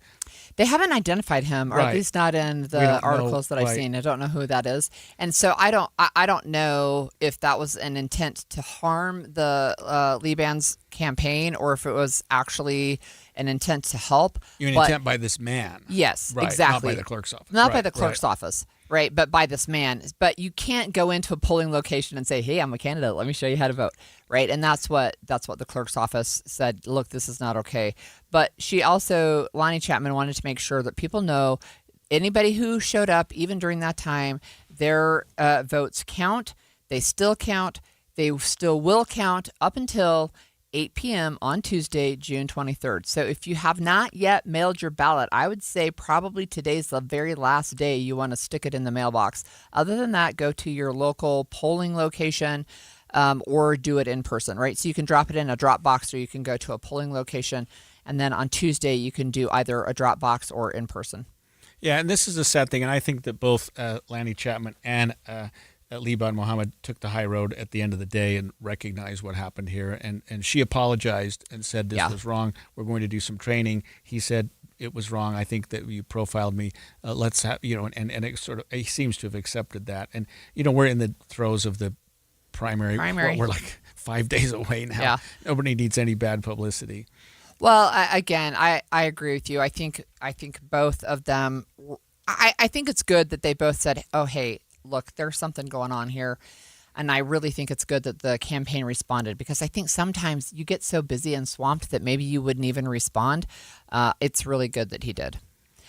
They haven't identified him, or at least not in the articles that I've seen. I don't know who that is. And so I don't know if that was an intent to harm the Liban's campaign or if it was actually an intent to help. You mean intent by this man? Yes, right, exactly. Not by the clerk's office. Not by the clerk's office. Right, but by this man. But you can't go into a polling location and say, hey, I'm a candidate. Let me show you how to vote. Right, and that's what the clerk's office said. Look, this is not okay. But she also, Lanny Chapman, wanted to make sure that people know anybody who showed up, even during that time, their votes count. They still count. They still will count up until 8 p.m. on Tuesday, June 23rd. So if you have not yet mailed your ballot, I would say probably today's the very last day you want to stick it in the mailbox. Other than that, go to your local polling location or do it in person, right? So you can drop it in a drop box or you can go to a polling location. And then on Tuesday, you can do either a drop box or in person. Yeah, and this is a sad thing. And I think that both Lanny Chapman and Liban Mohammed took the high road at the end of the day and recognized what happened here. And she apologized and said this was wrong. We're going to do some training. He said it was wrong. I think that you profiled me. Let's have, and it sort of, he seems to have accepted that. And, we're in the throes of the primary. We're like 5 days away now. Yeah. Nobody needs any bad publicity. Well, I agree with you. I think both of them, I think it's good that they both said, oh, hey, look, there's something going on here. And I really think it's good that the campaign responded, because I think sometimes you get so busy and swamped that maybe you wouldn't even respond. It's really good that he did.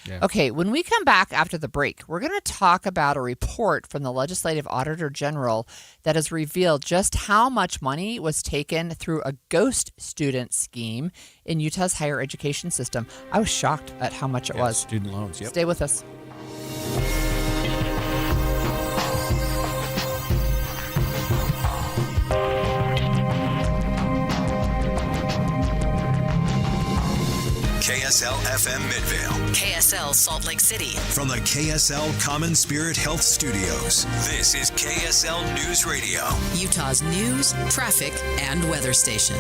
Yeah. Okay, when we come back after the break, we're going to talk about a report from the Legislative Auditor General that has revealed just how much money was taken through a ghost student scheme in Utah's higher education system. I was shocked at how much it was. Student loans, yep. Stay with us. KSL FM Midvale. KSL Salt Lake City. From the KSL Common Spirit Health Studios, this is KSL News Radio. Utah's news, traffic, and weather station.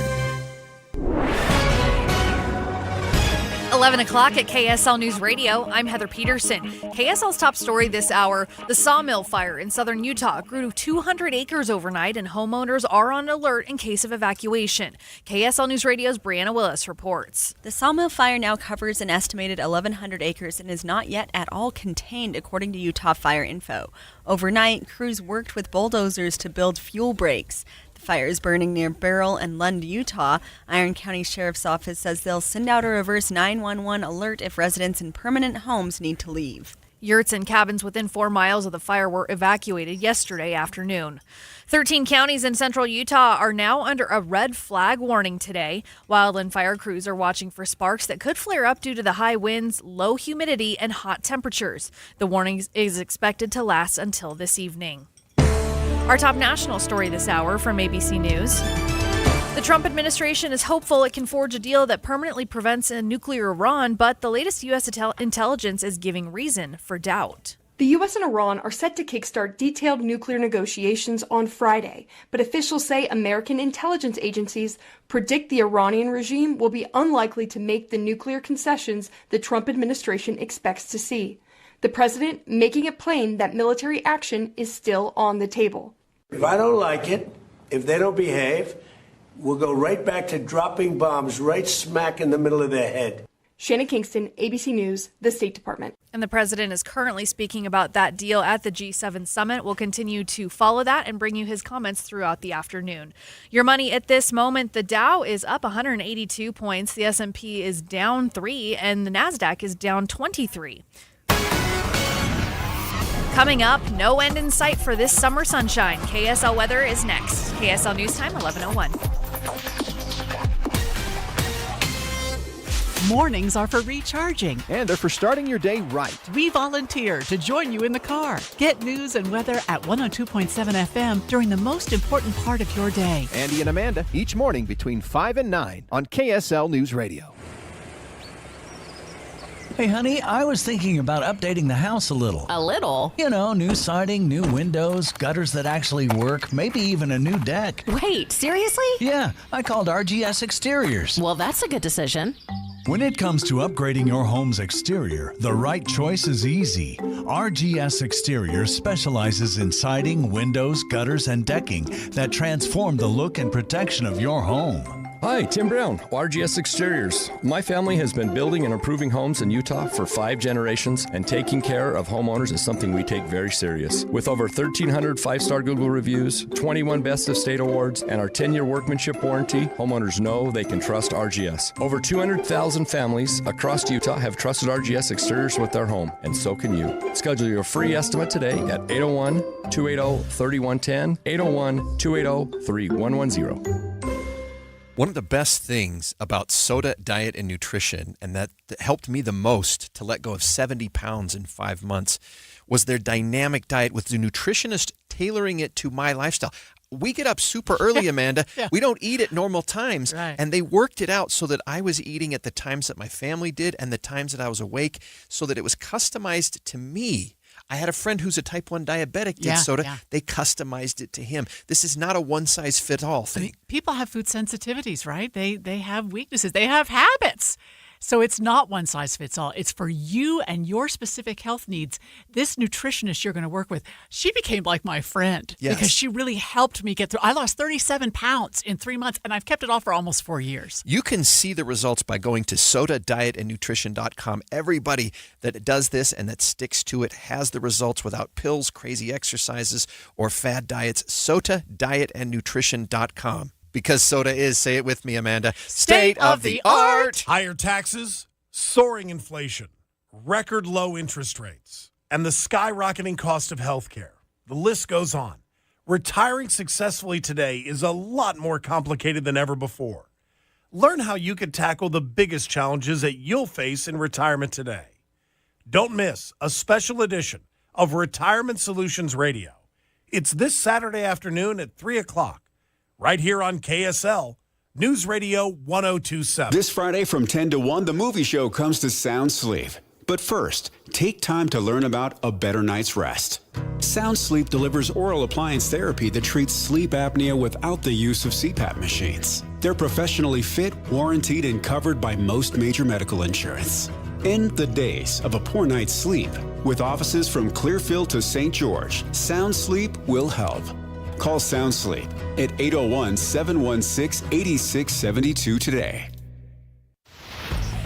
11 o'clock at KSL News Radio. I'm Heather Peterson. KSL's top story this hour, the sawmill fire in southern Utah grew to 200 acres overnight, and homeowners are on alert in case of evacuation. KSL News Radio's Brianna Willis reports. The sawmill fire now covers an estimated 1,100 acres and is not yet at all contained, according to Utah Fire Info. Overnight, crews worked with bulldozers to build fuel breaks. Fire is burning near Beryl and Lund, Utah. Iron County Sheriff's Office says they'll send out a reverse 911 alert if residents in permanent homes need to leave. Yurts and cabins within 4 miles of the fire were evacuated yesterday afternoon. 13 counties in central Utah are now under a red flag warning today. Wildland fire crews are watching for sparks that could flare up due to the high winds, low humidity, and hot temperatures. The warning is expected to last until this evening. Our top national story this hour from ABC News. The Trump administration is hopeful it can forge a deal that permanently prevents a nuclear Iran, but the latest U.S. intelligence is giving reason for doubt. The U.S. and Iran are set to kickstart detailed nuclear negotiations on Friday, but officials say American intelligence agencies predict the Iranian regime will be unlikely to make the nuclear concessions the Trump administration expects to see. The president making it plain that military action is still on the table. If I don't like it, if they don't behave, we'll go right back to dropping bombs right smack in the middle of their head. Shannon Kingston, ABC News, the State Department. And the president is currently speaking about that deal at the G7 summit. We'll continue to follow that and bring you his comments throughout the afternoon. Your money at this moment, the Dow is up 182 points, the S&P is down 3, and the NASDAQ is down 23. Coming up, no end in sight for this summer sunshine. KSL weather is next. KSL News Time, 11:01. Mornings are for recharging. And they're for starting your day right. We volunteer to join you in the car. Get news and weather at 102.7 FM during the most important part of your day. Andy and Amanda, each morning between 5 and 9 on KSL News Radio. Hey, honey, I was thinking about updating the house a little. A little? You know, new siding, new windows, gutters that actually work, maybe even a new deck. Wait, seriously? Yeah, I called RGS Exteriors. Well, that's a good decision. When it comes to upgrading your home's exterior, the right choice is easy. RGS Exteriors specializes in siding, windows, gutters, and decking that transform the look and protection of your home. Hi, Tim Brown, RGS Exteriors. My family has been building and improving homes in Utah for 5 generations, and taking care of homeowners is something we take very serious. With over 1,300 5-star Google reviews, 21 Best of State awards, and our 10-year workmanship warranty, homeowners know they can trust RGS. Over 200,000 families across Utah have trusted RGS Exteriors with their home, and so can you. Schedule your free estimate today at 801-280-3110, 801-280-3110. One of the best things about Soda Diet and Nutrition, and that helped me the most to let go of 70 pounds in 5 months, was their dynamic diet with the nutritionist tailoring it to my lifestyle. We get up super early, Amanda. Yeah. We don't eat at normal times. Right. And they worked it out so that I was eating at the times that my family did and the times that I was awake, so that it was customized to me. I had a friend who's a type 1 diabetic did soda. Yeah. They customized it to him. This is not a one-size-fits-all thing. I mean, people have food sensitivities, right? They have weaknesses. They have habits. So it's not one size fits all. It's for you and your specific health needs. This nutritionist you're going to work with, she became like my friend because she really helped me get through. I lost 37 pounds in 3 months, and I've kept it off for almost 4 years. You can see the results by going to sodadietandnutrition.com. Everybody that does this and that sticks to it has the results without pills, crazy exercises, or fad diets. sodadietandnutrition.com. Because soda is, say it with me, Amanda, state of the art. Higher taxes, soaring inflation, record low interest rates, and the skyrocketing cost of healthcare. The list goes on. Retiring successfully today is a lot more complicated than ever before. Learn how you can tackle the biggest challenges that you'll face in retirement today. Don't miss a special edition of Retirement Solutions Radio. It's this Saturday afternoon at 3 o'clock. Right here on KSL, News Radio 1027. This Friday from 10 to 1, the movie show comes to Sound Sleep. But first, take time to learn about a better night's rest. Sound Sleep delivers oral appliance therapy that treats sleep apnea without the use of CPAP machines. They're professionally fit, warranted, and covered by most major medical insurance. End the days of a poor night's sleep. With offices from Clearfield to St. George, Sound Sleep will help. Call Sound Sleep at 801-716-8672 today.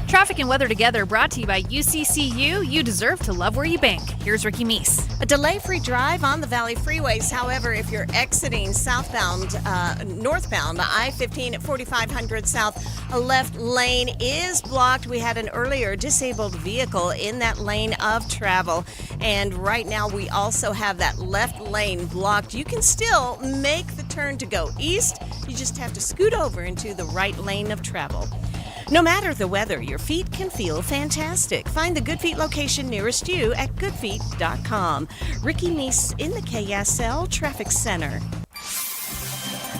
Traffic and weather together brought to you by UCCU. You deserve to love where you bank. Here's Ricky Meese. A delay-free drive on the Valley freeways. However, if you're exiting northbound, I-15 at 4500 south, a left lane is blocked. We had an earlier disabled vehicle in that lane of travel. And right now we also have that left lane blocked. You can still make the turn to go east. You just have to scoot over into the right lane of travel. No matter the weather, your feet can feel fantastic. Find the Good Feet location nearest you at goodfeet.com. Ricky Meese in the KSL Traffic Center.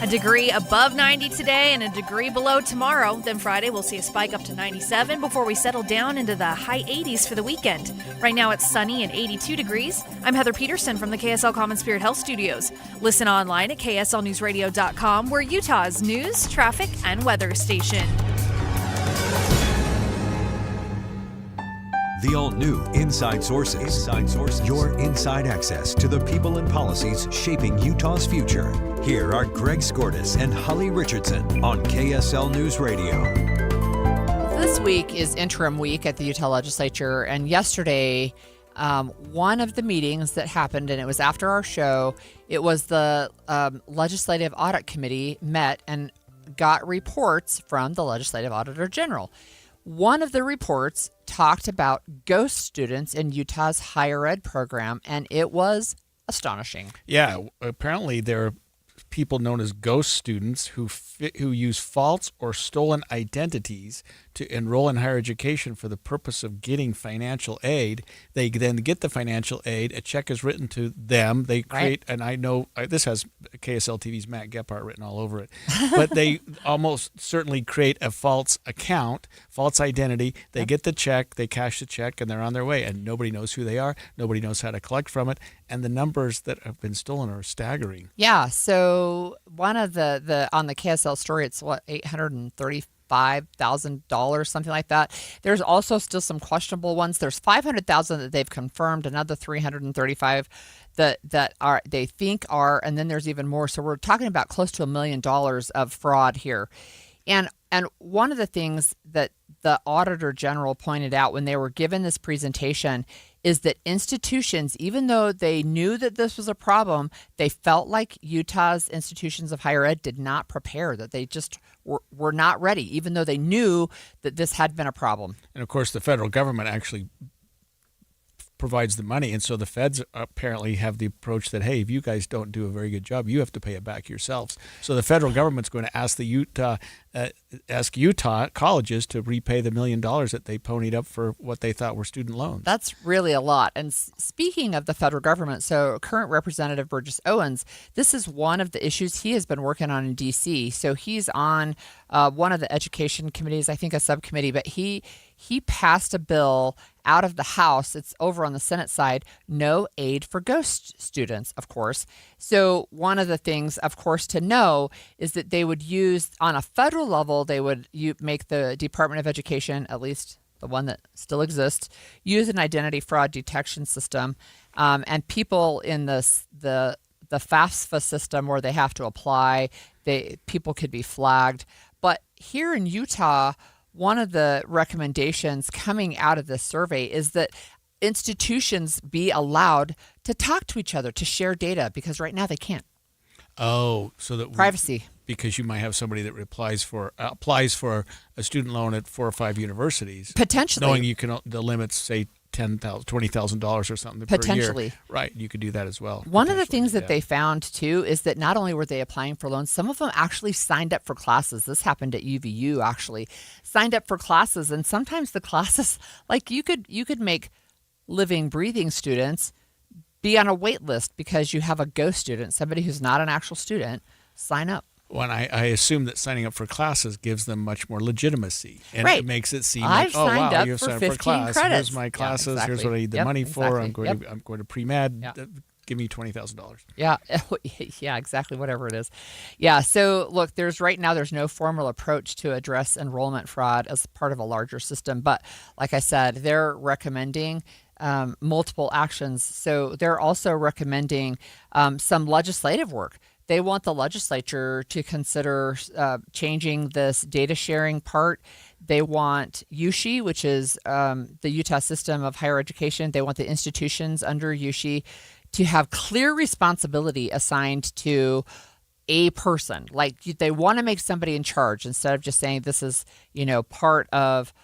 A degree above 90 today and a degree below tomorrow. Then Friday, we'll see a spike up to 97 before we settle down into the high 80s for the weekend. Right now, it's sunny and 82 degrees. I'm Heather Peterson from the KSL Common Spirit Health Studios. Listen online at kslnewsradio.com. We're Utah's news, traffic, and weather station. The all-new Inside Sources. Your inside access to the people and policies shaping Utah's future. Here are Greg Skordas and Holly Richardson on KSL News Radio. This week is interim week at the Utah Legislature, and yesterday, one of the meetings that happened, and it was after our show, it was the Legislative Audit Committee met and got reports from the Legislative Auditor General. One of the reports talked about ghost students in Utah's higher ed program, and it was astonishing. Yeah, apparently there are people known as ghost students who use false or stolen identities to enroll in higher education for the purpose of getting financial aid. They then get the financial aid. A check is written to them. They create, and I know this has KSL TV's Matt Gephardt written all over it, but they almost certainly create a false account, false identity. They get the check, they cash the check, and they're on their way, and nobody knows who they are. Nobody knows how to collect from it, and the numbers that have been stolen are staggering. Yeah, so one of the on the KSL story, it's what, $835,000, something like that. There's also still some questionable ones. There's $500,000 that they've confirmed, another $335,000 that are they think are, and then there's even more. So we're talking about close to $1 million of fraud here. And one of the things that the Auditor General pointed out when they were given this presentation is that institutions, even though they knew that this was a problem, they felt like Utah's institutions of higher ed did not prepare, that they just were not ready, even though they knew that this had been a problem. And of course, the federal government actually provides the money, and so the feds apparently have the approach that, hey, if you guys don't do a very good job, you have to pay it back yourselves. So the federal government's going to ask Utah colleges to repay the $1 million that they ponied up for what they thought were student loans. That's really a lot. And speaking of the federal government, so current Representative Burgess Owens, this is one of the issues he has been working on in D.C. So he's on one of the education committees, I think a subcommittee, but he passed a bill out of the House. It's over on the Senate side, no aid for ghost students, of course. So one of the things, of course, to know is that they would use, on a federal level, they would make the Department of Education, at least the one that still exists, use an identity fraud detection system. And people in the FAFSA system where they have to apply, people could be flagged. But here in Utah, one of the recommendations coming out of this survey is that institutions be allowed to talk to each other, to share data, because right now they can't. Oh, so that privacy. Because you might have somebody that applies for a student loan at 4 or 5 universities, potentially, knowing you can the limits say $10,000, $20,000 or something potentially per year. Right, you could do that as well. One of the things that they found too is that not only were they applying for loans, some of them actually signed up for classes. This happened at UVU, actually signed up for classes, and sometimes the classes, like you could make living, breathing students be on a wait list because you have a ghost student, somebody who's not an actual student, sign up. Well, I assume that signing up for classes gives them much more legitimacy, and right. It makes it seem I've like, oh signed wow, up you've for signed up 15 for class. credits. Here's my classes. Yeah, exactly. Here's what I need the money for. Exactly. I'm going to pre-med. Yep. Give me $20,000. Yeah, yeah, exactly. Whatever it is. Yeah. So look, there's no formal approach to address enrollment fraud as part of a larger system, but like I said, they're recommending multiple actions. So they're also recommending some legislative work. They want the legislature to consider changing this data sharing part. They want USHE, which is the Utah System of Higher Education. They want the institutions under USHE to have clear responsibility assigned to a person. Like they want to make somebody in charge instead of just saying this is, part of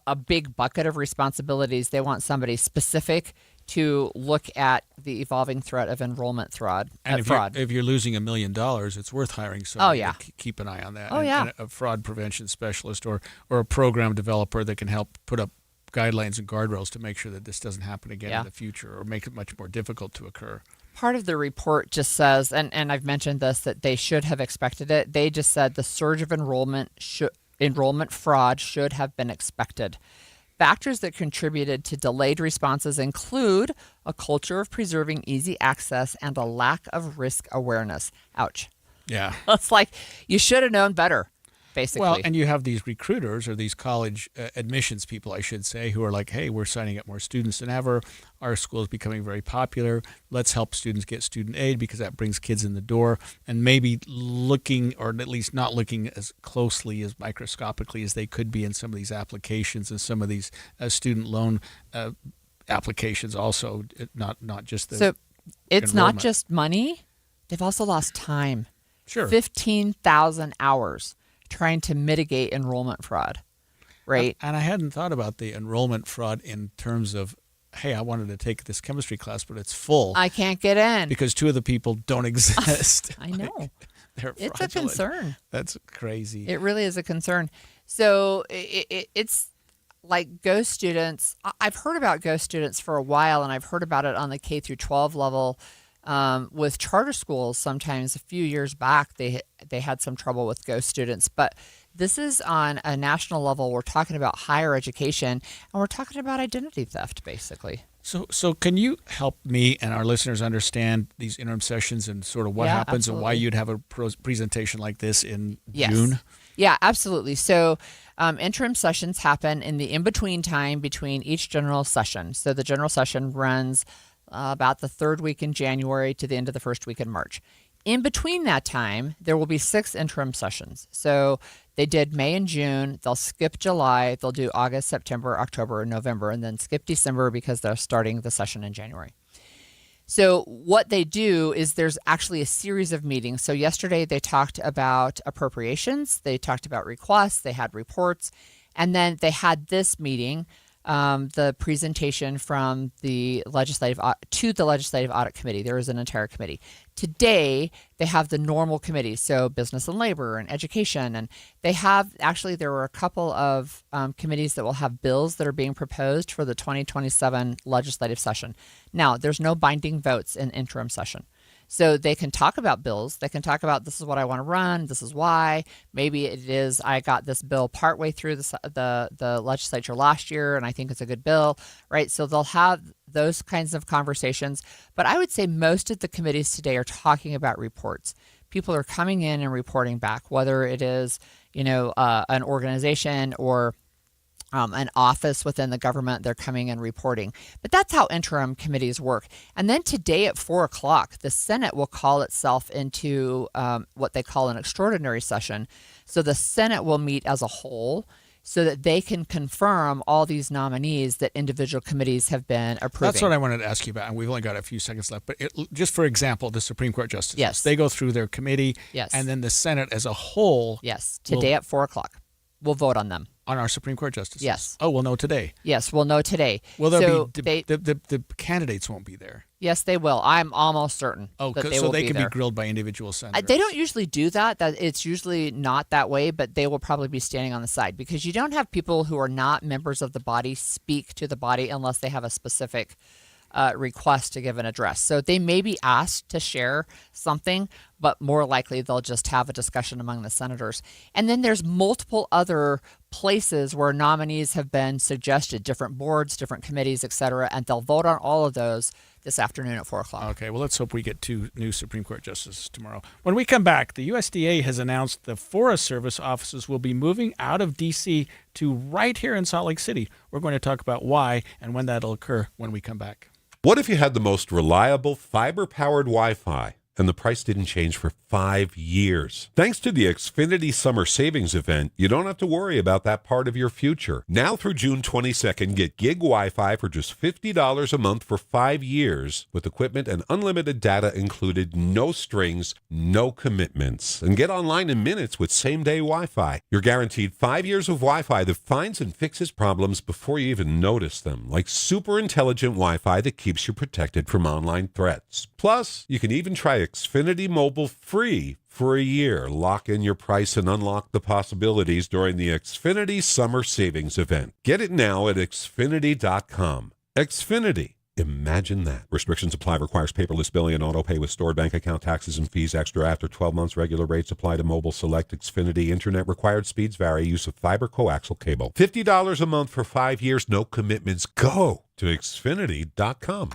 a big bucket of responsibilities. They want somebody specific to look at the evolving threat of enrollment fraud. And if you're losing $1 million, it's worth hiring somebody to keep an eye on that. And a fraud prevention specialist or a program developer that can help put up guidelines and guardrails to make sure that this doesn't happen again in the future or make it much more difficult to occur. Part of the report just says, and I've mentioned this, that they should have expected it. They just said the surge of enrollment fraud should have been expected. Factors that contributed to delayed responses include a culture of preserving easy access and a lack of risk awareness. Ouch. Yeah. It's like you should have known better, basically. Well, and you have these recruiters or these college admissions people, I should say, who are like, hey, we're signing up more students than ever. Our school is becoming very popular. Let's help students get student aid because that brings kids in the door, and maybe looking, or at least not looking as closely, as microscopically as they could be in some of these applications and some of these student loan applications also, not just the So it's enrollment. not just money. They've also lost time. Sure. 15,000 hours trying to mitigate enrollment fraud, right? And I hadn't thought about the enrollment fraud in terms of, hey, I wanted to take this chemistry class, but it's full. I can't get in. Because 2 of the people don't exist. I know. They're it's fraudulent. a concern. That's crazy. It really is a concern. So it's like ghost students. I've heard about ghost students for a while, and I've heard about it on the K through 12 level. With charter schools, sometimes a few years back, they had some trouble with ghost students. But this is on a national level. We're talking about higher education, and we're talking about identity theft, basically. So can you help me and our listeners understand these interim sessions and sort of what happens absolutely. and why you'd have a presentation like this in June? Yeah, absolutely. So interim sessions happen in the in-between time between each general session. So the general session runs about the third week in January to the end of the first week in March. In between that time, there will be 6 interim sessions. So they did May and June. They'll skip July. They'll do August, September, October, and November, and then skip December because they're starting the session in January. So what they do is there's actually a series of meetings. So yesterday they talked about appropriations. They talked about requests. They had reports. And then they had this meeting, the presentation from the Legislative Audit Committee. There is an entire committee. Today, they have the normal committees, so business and labor and education. And they have, actually, there were a couple of committees that will have bills that are being proposed for the 2027 legislative session. Now, there's no binding votes in interim session. So they can talk about bills. They can talk about, this is what I want to run. This is why. Maybe it is, I got this bill partway through the legislature last year, and I think it's a good bill, right? So they'll have those kinds of conversations. But I would say most of the committees today are talking about reports. People are coming in and reporting back, whether it is, an organization or an office within the government. They're coming and reporting. But that's how interim committees work. And then today at 4 o'clock, the Senate will call itself into what they call an extraordinary session. So the Senate will meet as a whole so that they can confirm all these nominees that individual committees have been approving. That's what I wanted to ask you about, and we've only got a few seconds left. But just for example, the Supreme Court justices. Yes. They go through their committee. Yes. And then the Senate as a whole. Yes. Today at 4 o'clock. We'll vote on them. On our Supreme Court justices? Yes. Oh, we'll know today. Yes, we'll know today. Will there be the candidates won't be there? Yes, they will. I'm almost certain. Oh, that so they can there. be grilled by individual senators. They don't usually do that. That it's usually not that way, but they will probably be standing on the side because you don't have people who are not members of the body speak to the body unless they have a specific request to give an address. So they may be asked to share something, but more likely they'll just have a discussion among the senators. And then there's multiple other places where nominees have been suggested, different boards, different committees, et cetera, and they'll vote on all of those this afternoon at 4 o'clock. Okay, well, let's hope we get 2 new Supreme Court justices tomorrow. When we come back, the USDA has announced the Forest Service offices will be moving out of D.C. to right here in Salt Lake City. We're going to talk about why and when that'll occur when we come back. What if you had the most reliable fiber-powered Wi-Fi and the price didn't change for 5 years? Thanks to the Xfinity Summer Savings Event, you don't have to worry about that part of your future. Now through June 22nd, get gig Wi-Fi for just $50 a month for 5 years with equipment and unlimited data included, no strings, no commitments. And get online in minutes with same-day Wi-Fi. You're guaranteed 5 years of Wi-Fi that finds and fixes problems before you even notice them, like super intelligent Wi-Fi that keeps you protected from online threats. Plus, you can even try Xfinity Mobile free for a year. Lock in your price and unlock the possibilities during the Xfinity Summer Savings Event. Get it now at Xfinity.com. Xfinity. Imagine that. Restrictions apply. Requires paperless billing and auto pay with stored bank account taxes and fees extra after 12 months. Regular rates apply to mobile. Select Xfinity. Internet required speeds vary. Use of fiber coaxial cable. $50 a month for 5 years. No commitments. Go to Xfinity.com.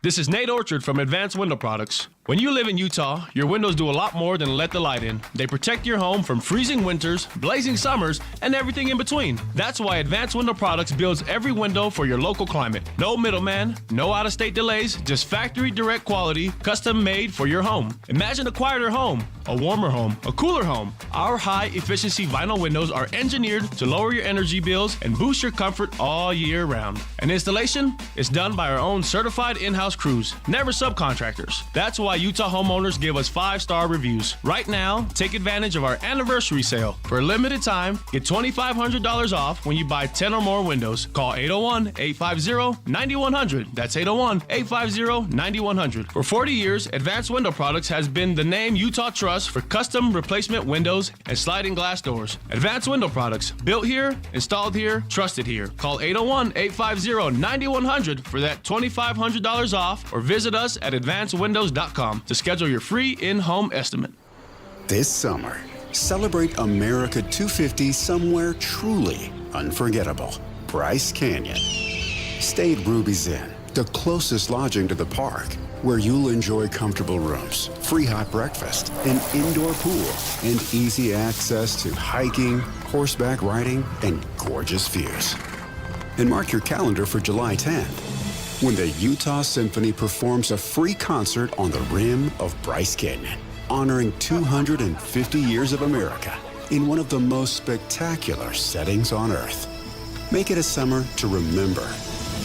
This is Nate Orchard from Advanced Window Products. When you live in Utah, your windows do a lot more than let the light in. They protect your home from freezing winters, blazing summers, and everything in between. That's why Advanced Window Products builds every window for your local climate. No middleman, no out-of-state delays, just factory direct quality, custom made for your home. Imagine a quieter home, a warmer home, a cooler home. Our high-efficiency vinyl windows are engineered to lower your energy bills and boost your comfort all year round. And installation is done by our own certified in-house crews, never subcontractors. That's why Utah homeowners give us 5-star reviews. Right now, take advantage of our anniversary sale. For a limited time, get $2,500 off when you buy 10 or more windows. Call 801-850-9100. That's 801-850-9100. For 40 years, Advanced Window Products has been the name Utah trusts for custom replacement windows and sliding glass doors. Advanced Window Products, built here, installed here, trusted here. Call 801-850-9100 for that $2,500 off or visit us at advancedwindows.com to schedule your free in-home estimate. This summer, celebrate America 250 somewhere truly unforgettable. Bryce Canyon. Stay at Ruby's Inn, the closest lodging to the park, where you'll enjoy comfortable rooms, free hot breakfast, an indoor pool, and easy access to hiking, horseback riding, and gorgeous views. And mark your calendar for July 10th, when the Utah Symphony performs a free concert on the rim of Bryce Canyon. honoring 250 years of America in one of the most spectacular settings on Earth. Make it a summer to remember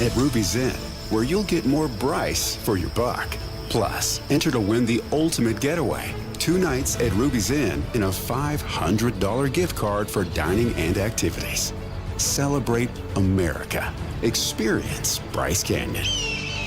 at Ruby's Inn, where you'll get more Bryce for your buck. Plus, enter to win the ultimate getaway. 2 nights at Ruby's Inn and a $500 gift card for dining and activities. Celebrate America. Experience Bryce Canyon.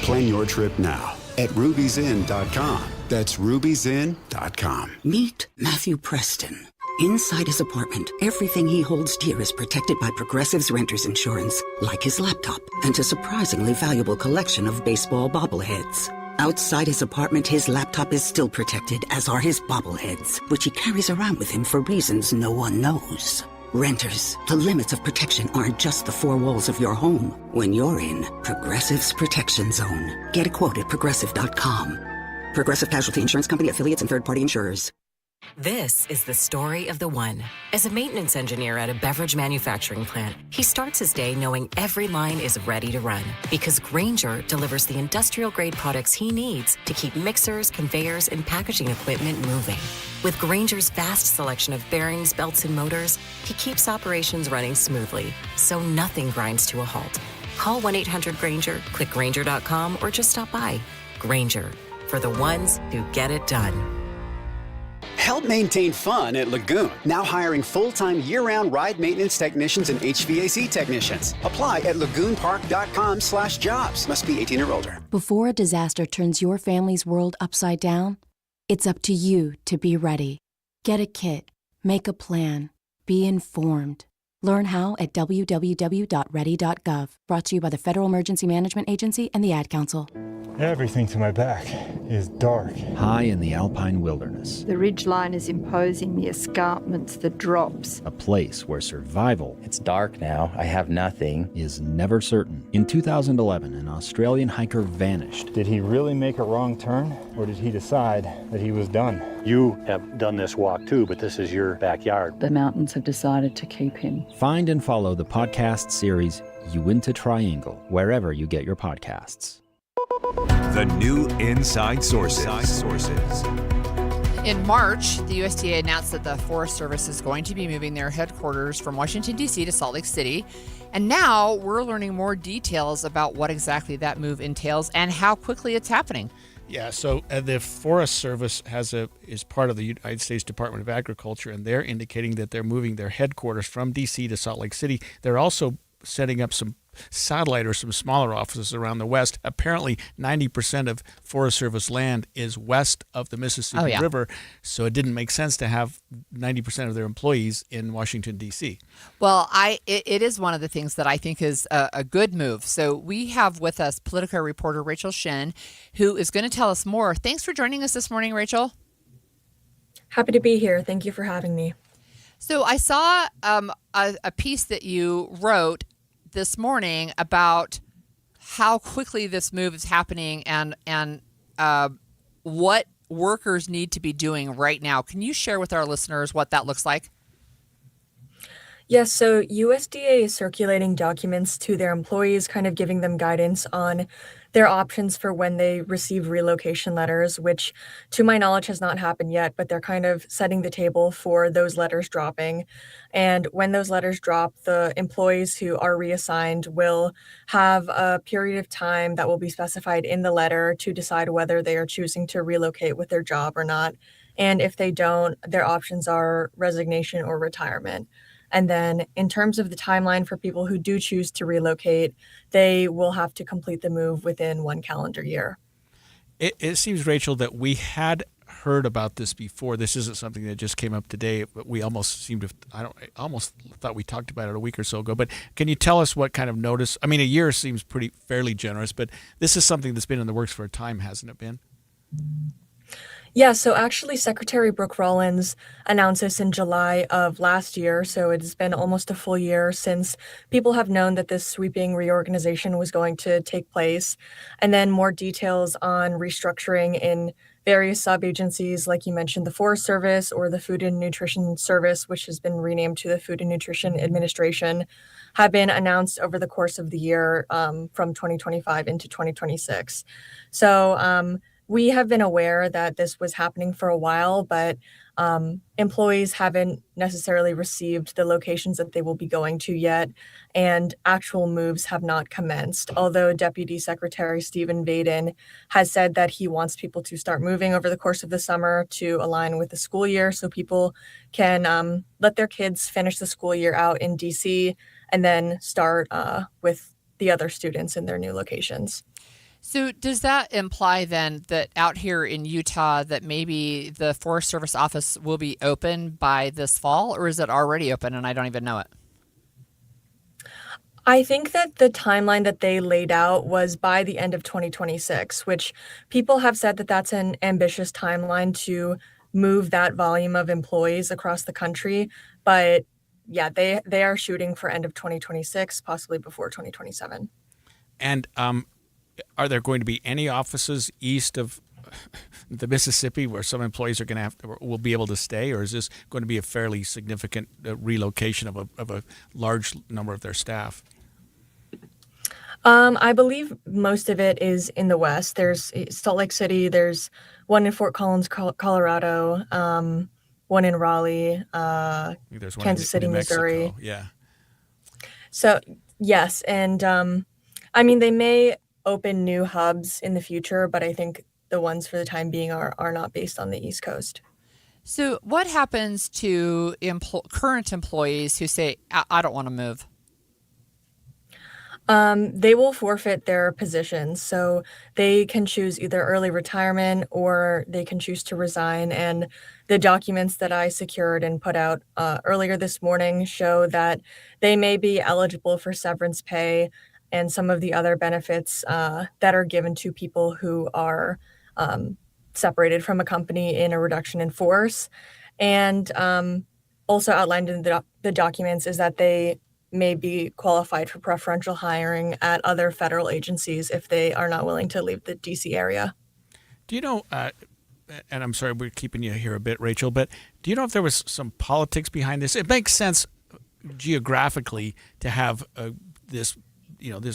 Plan your trip now at ruby'sinn.com. That's ruby'sinn.com. Meet Matthew Preston. Inside his apartment, everything he holds dear is protected by Progressive's Renter's Insurance, like his laptop and a surprisingly valuable collection of baseball bobbleheads. Outside his apartment, his laptop is still protected, as are his bobbleheads, which he carries around with him for reasons no one knows. Renters, the limits of protection aren't just the 4 walls of your home. When you're in Progressive's Protection Zone, get a quote at Progressive.com. Progressive Casualty Insurance Company, affiliates, and third-party insurers. This is the story of the one. As a maintenance engineer at a beverage manufacturing plant, he starts his day knowing every line is ready to run because Grainger delivers the industrial-grade products he needs to keep mixers, conveyors, and packaging equipment moving. With Grainger's vast selection of bearings, belts, and motors, he keeps operations running smoothly, so nothing grinds to a halt. Call 1-800-GRAINGER, click Grainger.com, or just stop by. Grainger, for the ones who get it done. Help maintain fun at Lagoon. Now hiring full-time year-round ride maintenance technicians and HVAC technicians. Apply at lagoonpark.com/jobs. Must be 18 or older. Before a disaster turns your family's world upside down, it's up to you to be ready. Get a kit. Make a plan. Be informed. Learn how at www.ready.gov. Brought to you by the Federal Emergency Management Agency and the Ad Council. Everything to my back is dark. High in the alpine wilderness, The ridgeline is imposing the escarpments, the drops. a place where survival, It's dark now. I have nothing. is never certain. In 2011, an Australian hiker vanished. Did he really make a wrong turn, or did he decide that he was done? You have done this walk too, but this is your backyard. The mountains have decided to keep him. Find and follow the podcast series Uinta Triangle wherever you get your podcasts. The new Inside Sources. In March, the USDA announced that the Forest Service is going to be moving their headquarters from Washington, D.C. to Salt Lake City. And now we're learning more details about what exactly that move entails and how quickly it's happening. Yeah, so the Forest Service is part of the United States Department of Agriculture, and they're indicating that they're moving their headquarters from D.C. to Salt Lake City. They're also setting up some satellite or some smaller offices around the West. Apparently, 90% of Forest Service land is west of the Mississippi River, so it didn't make sense to have 90% of their employees in Washington, D.C. Well, it is one of the things that I think is a good move. So we have with us Politico reporter Rachel Shin, who is going to tell us more. Thanks for joining us this morning, Rachel. Happy to be here. Thank you for having me. So I saw a piece that you wrote this morning about how quickly this move is happening and what workers need to be doing right now. Can you share with our listeners what that looks like? Yes, so USDA is circulating documents to their employees, kind of giving them guidance on their options for when they receive relocation letters, which to my knowledge has not happened yet, but they're kind of setting the table for those letters dropping. And when those letters drop, the employees who are reassigned will have a period of time that will be specified in the letter to decide whether they are choosing to relocate with their job or not. And if they don't, their options are resignation or retirement. And then in terms of the timeline for people who do choose to relocate, they will have to complete the move within 1 calendar year. It seems, Rachel, that we had heard about this before. This isn't something that just came up today, but we almost seemed to, I almost thought we talked about it a week or so ago. But can you tell us what kind of notice? I mean, a year seems fairly generous, but this is something that's been in the works for a time, hasn't it been? Yeah, so actually Secretary Brooke Rollins announced this in July of last year, so it's been almost a full year since people have known that this sweeping reorganization was going to take place. And then more details on restructuring in various sub-agencies, like you mentioned, the Forest Service or the Food and Nutrition Service, which has been renamed to the Food and Nutrition Administration, have been announced over the course of the year from 2025 into 2026. So we have been aware that this was happening for a while, but employees haven't necessarily received the locations that they will be going to yet, and actual moves have not commenced. Although Deputy Secretary Stephen Vaden has said that he wants people to start moving over the course of the summer to align with the school year so people can let their kids finish the school year out in DC and then start with the other students in their new locations. So does that imply then that out here in Utah that maybe the Forest Service office will be open by this fall, or is it already open and I don't even know it? I think that the timeline that they laid out was by the end of 2026, which people have said that that's an ambitious timeline to move that volume of employees across the country. But yeah, they are shooting for end of 2026, possibly before 2027. And are there going to be any offices east of the Mississippi where some employees are going to will be able to stay, or is this going to be a fairly significant relocation of a large number of their staff? I believe most of it is in the West. There's Salt Lake City. There's one in Fort Collins, Colorado. One in Raleigh. There's one Kansas City, New Mexico. Missouri. Yeah. So yes, and I mean they may open new hubs in the future, but I think the ones for the time being are not based on the East Coast. So what happens to current employees who say, I don't want to move? They will forfeit their positions. So they can choose either early retirement or they can choose to resign. And the documents that I secured and put out earlier this morning show that they may be eligible for severance pay and some of the other benefits that are given to people who are separated from a company in a reduction in force. And also outlined in the documents is that they may be qualified for preferential hiring at other federal agencies if they are not willing to leave the DC area. Do you know, and I'm sorry we're keeping you here a bit, Rachel, but do you know if there was some politics behind this? It makes sense geographically to have this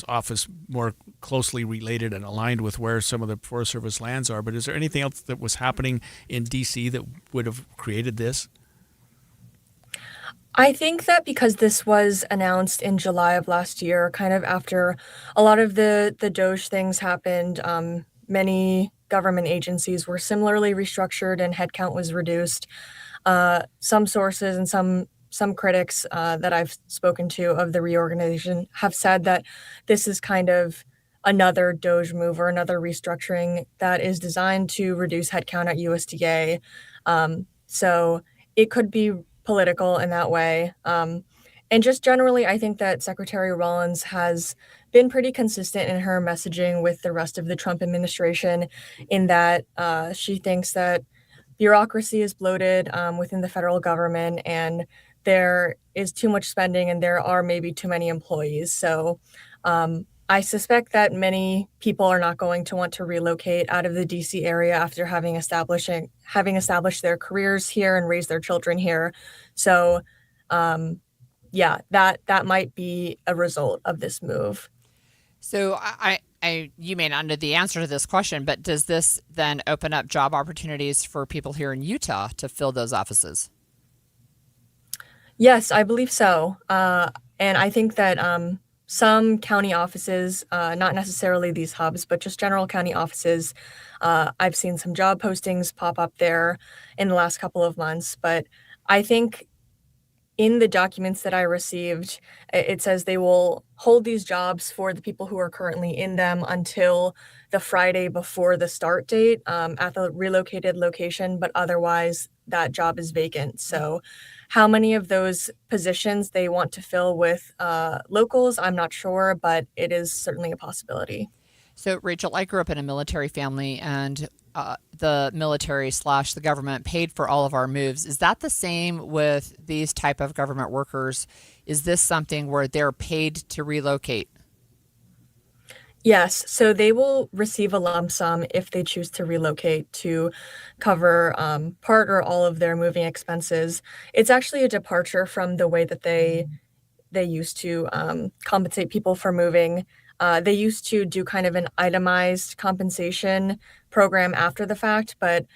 office more closely related and aligned with where some of the Forest Service lands are, but is there anything else that was happening in DC that would have created this? I think that because this was announced in July of last year, kind of after a lot of the DOGE things happened, many government agencies were similarly restructured and headcount was reduced. Some sources and some critics that I've spoken to of the reorganization have said that this is kind of another DOGE move or another restructuring that is designed to reduce headcount at USDA. So it could be political in that way. And just generally, I think that Secretary Rollins has been pretty consistent in her messaging with the rest of the Trump administration in that she thinks that bureaucracy is bloated within the federal government and there is too much spending and there are maybe too many employees. So I suspect that many people are not going to want to relocate out of the DC area after having established their careers here and raised their children here. So yeah, that might be a result of this move. So you may not know the answer to this question, but does this then open up job opportunities for people here in Utah to fill those offices? Yes, I believe so. And I think that some county offices, not necessarily these hubs, but just general county offices, I've seen some job postings pop up there in the last couple of months. But I think in the documents that I received, it says they will hold these jobs for the people who are currently in them until the Friday before the start date at the relocated location, but otherwise that job is vacant. So how many of those positions they want to fill with locals, I'm not sure, but it is certainly a possibility. So, Rachel, I grew up in a military family, and the military / the government paid for all of our moves. Is that the same with these type of government workers? Is this something where they're paid to relocate? Yes, so they will receive a lump sum if they choose to relocate to cover part or all of their moving expenses. It's actually a departure from the way that they used to compensate people for moving They used to do kind of an itemized compensation program after the fact, but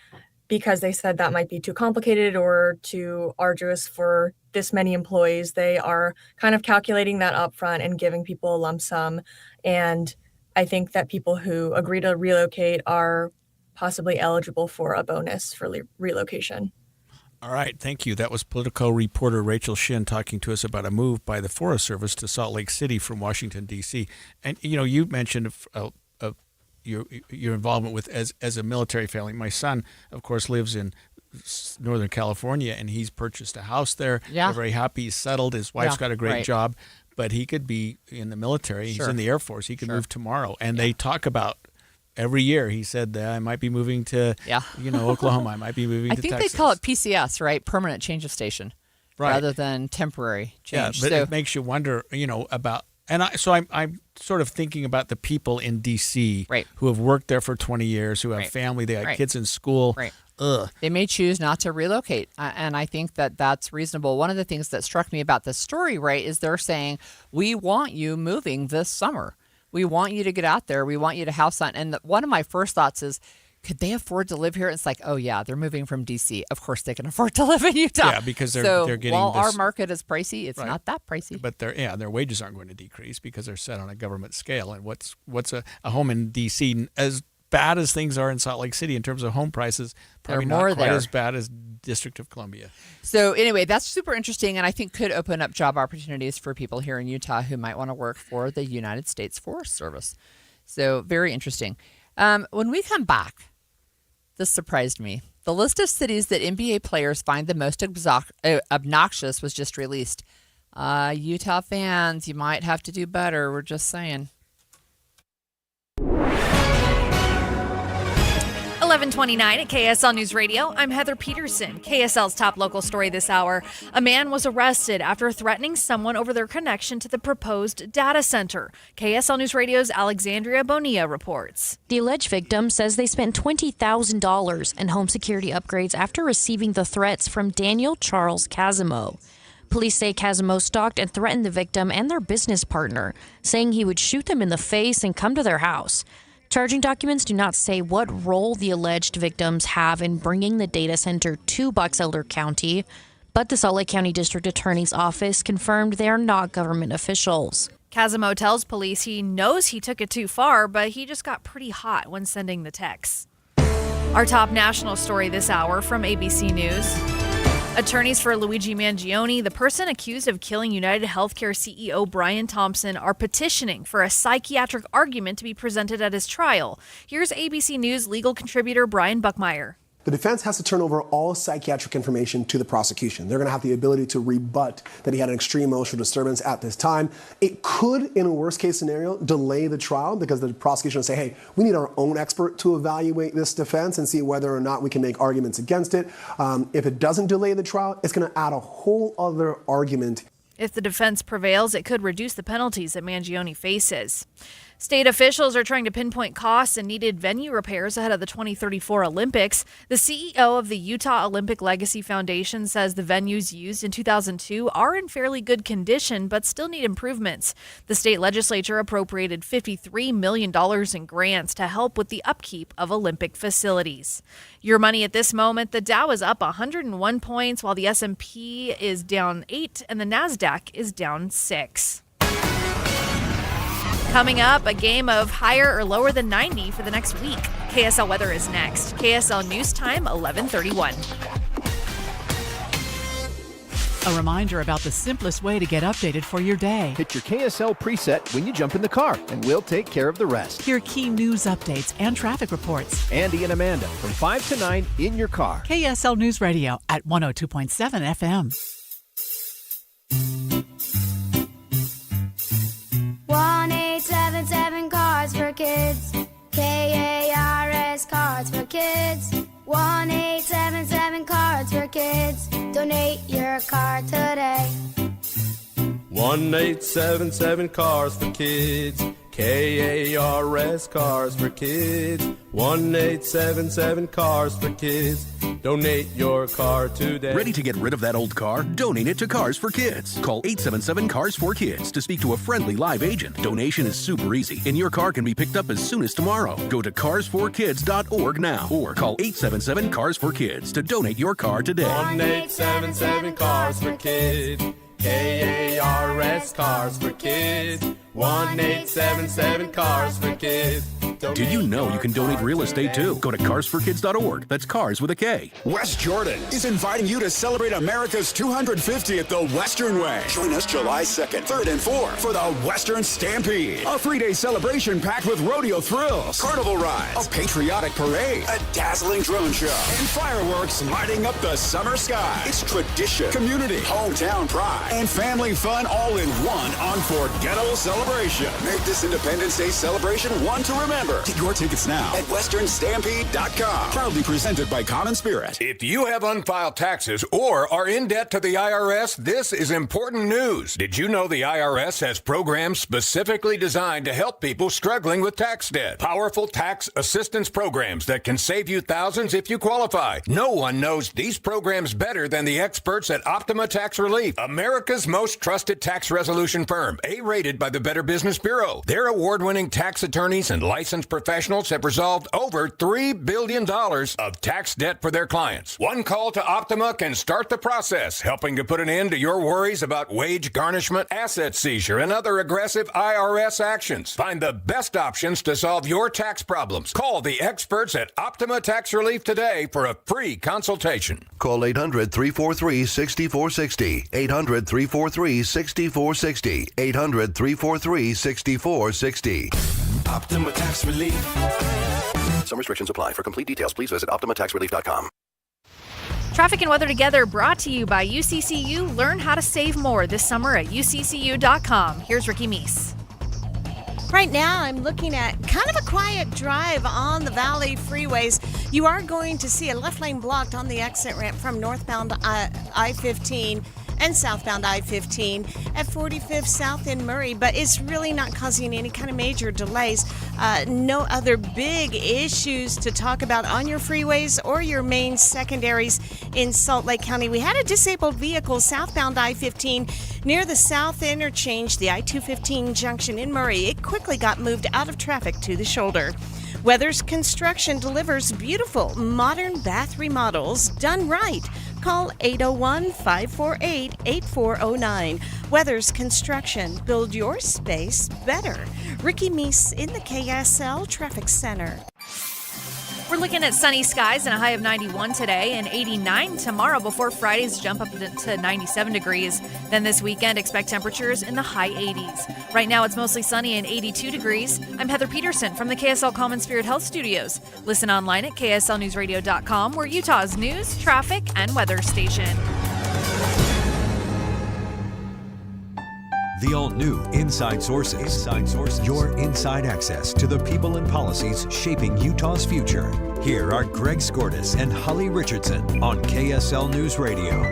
because they said that might be too complicated or too arduous for this many employees, they are kind of calculating that upfront and giving people a lump sum. And I think that people who agree to relocate are possibly eligible for a bonus for relocation. All right, thank you. That was Politico reporter Rachel Shin talking to us about a move by the Forest Service to Salt Lake City from Washington, D.C. And, you mentioned your involvement with as a military family. My son, of course, lives in Northern California, and he's purchased a house there. Yeah. They're very happy. He's settled. His wife's got a great job, but he could be in the military. He's in the Air Force. He could move tomorrow. And they talk about every year. He said that I might be moving to, Oklahoma. I might be moving to Texas. I think they call it PCS, right? Permanent change of station, rather than temporary change. Yeah, but it makes you wonder, about. And I'm sort of thinking about the people in D.C. who have worked there for 20 years, who have family, they have kids in school. Right. Ugh. They may choose not to relocate, and I think that that's reasonable. One of the things that struck me about this story, is they're saying, we want you moving this summer. We want you to get out there. We want you to house hunt. And one of my first thoughts is, could they afford to live here? It's like, oh, yeah, they're moving from D.C. Of course they can afford to live in Utah. Yeah, because they're getting while this, our market is pricey, it's not that pricey. But their wages aren't going to decrease because they're set on a government scale. And what's a home in D.C., as bad as things are in Salt Lake City in terms of home prices, probably not quite as bad as District of Columbia. So anyway, that's super interesting, and I think could open up job opportunities for people here in Utah who might want to work for the United States Forest Service. So very interesting. When we come back, this surprised me. The list of cities that NBA players find the most obnoxious was just released. Utah fans, you might have to do better. We're just saying. 11:29 at KSL News Radio. I'm Heather Peterson. KSL's top local story this hour. A man was arrested after threatening someone over their connection to the proposed data center. KSL News Radio's Alexandria Bonilla reports. The alleged victim says they spent $20,000 in home security upgrades after receiving the threats from Daniel Charles Casimo. Police say Casimo stalked and threatened the victim and their business partner, saying he would shoot them in the face and come to their house. Charging documents do not say what role the alleged victims have in bringing the data center to Box Elder County, but the Salt Lake County District Attorney's Office confirmed they are not government officials. Casimo tells police he knows he took it too far, but he just got pretty hot when sending the texts. Our top national story this hour from ABC News. Attorneys for Luigi Mangione, the person accused of killing United Healthcare CEO Brian Thompson, are petitioning for a psychiatric argument to be presented at his trial. Here's ABC News legal contributor Brian Buckmeyer. The defense has to turn over all psychiatric information to the prosecution. They're going to have the ability to rebut that he had an extreme emotional disturbance at this time. It could, in a worst case scenario, delay the trial because the prosecution will say, hey, we need our own expert to evaluate this defense and see whether or not we can make arguments against it. If it doesn't delay the trial, it's going to add a whole other argument. If the defense prevails, it could reduce the penalties that Mangione faces. State officials are trying to pinpoint costs and needed venue repairs ahead of the 2034 Olympics. The CEO of the Utah Olympic Legacy Foundation says the venues used in 2002 are in fairly good condition, but still need improvements. The state legislature appropriated $53 million in grants to help with the upkeep of Olympic facilities. Your money at this moment, the Dow is up 101 points, while the S&P is down 8 and the NASDAQ is down 6. Coming up, a game of higher or lower than 90 for the next week. KSL weather is next. KSL News Time, 11:31. A reminder about the simplest way to get updated for your day. Hit your KSL preset when you jump in the car, and we'll take care of the rest. Hear key news updates and traffic reports. Andy and Amanda from 5 to 9 in your car. KSL News Radio at 102.7 FM. 1-877 Cards for Kids. KARS Cards for Kids. 1-877 Cards for Kids. Donate your card today. 1-877 Cars for Kids. KARS Cars for Kids. 1-877 Cars for Kids. Donate your car today. Ready to get rid of that old car? Donate it to Cars for Kids. Call 877 Cars for Kids to speak to a friendly live agent. Donation is super easy, and your car can be picked up as soon as tomorrow. Go to carsforkids.org now or call 877 Cars for Kids to donate your car today. 1-877 Cars for Kids. KARS Cars for Kids. 1-877 Cars for Kids. Did you know you can donate real estate too? Go to carsforkids.org. That's cars with a K. West Jordan is inviting you to celebrate America's 250th the Western way. Join us July 2nd, 3rd, and 4th for the Western Stampede. A 3-day celebration packed with rodeo thrills, carnival rides, a patriotic parade, a dazzling drone show, and fireworks lighting up the summer sky. It's tradition, community, hometown pride, and family fun all in one unforgettable celebration. Make this Independence Day celebration one to remember. Get your tickets now at westernstampede.com. Proudly presented by Common Spirit. If you have unfiled taxes or are in debt to the IRS, this is important news. Did you know the IRS has programs specifically designed to help people struggling with tax debt? Powerful tax assistance programs that can save you thousands if you qualify. No one knows these programs better than the experts at Optima Tax Relief, America's most trusted tax resolution firm, A-rated by the Better Business Bureau. Their award-winning tax attorneys and licensed professionals have resolved over $3 billion of tax debt for their clients. One call to Optima can start the process, helping to put an end to your worries about wage garnishment, asset seizure, and other aggressive IRS actions. Find the best options to solve your tax problems. Call the experts at Optima Tax Relief today for a free consultation. Call 800-343-6460. 800-343-6460. 800-343-6460. Optima Tax Relief. Some restrictions apply. For complete details, please visit OptimaTaxRelief.com. Traffic and weather together brought to you by UCCU. Learn how to save more this summer at UCCU.com. Here's Ricky Meese. Right now, I'm looking at kind of a quiet drive on the Valley freeways. You are going to see a left lane blocked on the exit ramp from northbound I-15 and southbound I-15 at 45th South in Murray, but it's really not causing any kind of major delays. No other big issues to talk about on your freeways or your main secondaries in Salt Lake County. We had a disabled vehicle southbound I-15 near the South Interchange, the I-215 junction in Murray. It quickly got moved out of traffic to the shoulder. Weathers Construction delivers beautiful, modern bath remodels done right. Call 801-548-8409. Weathers Construction. Build your space better. Ricky Meese in the KSL Traffic Center. We're looking at sunny skies and a high of 91 today and 89 tomorrow before Friday's jump up to 97 degrees. Then this weekend, expect temperatures in the high 80s. Right now, it's mostly sunny and 82 degrees. I'm Heather Peterson from the KSL Common Spirit Health Studios. Listen online at KSLNewsRadio.com. We're Utah's news, traffic, and weather station. The all-new Inside Sources. Inside Sources. Your inside access to the people and policies shaping Utah's future. Here are Greg Skordas and Holly Richardson on KSL News Radio.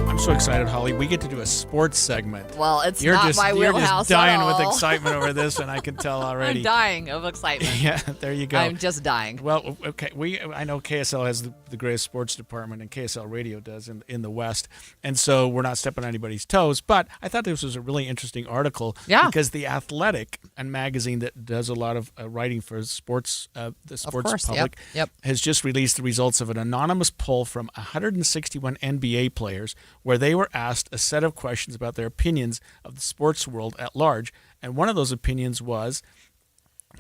I'm so excited, Holly. We get to do a sports segment. Well, it's you're not just, my You're wheelhouse just dying at all. with excitement over this, and I can tell already. I'm dying of excitement. Yeah, there you go. I'm just dying. Well, okay. I know KSL has the greatest sports department, and KSL Radio does in the West, and so we're not stepping on anybody's toes. But I thought this was a really interesting article because The Athletic, a magazine that does a lot of writing for sports, the sports public, has just released the results of an anonymous poll from 161 NBA players, where they were asked a set of questions about their opinions of the sports world at large. And one of those opinions was,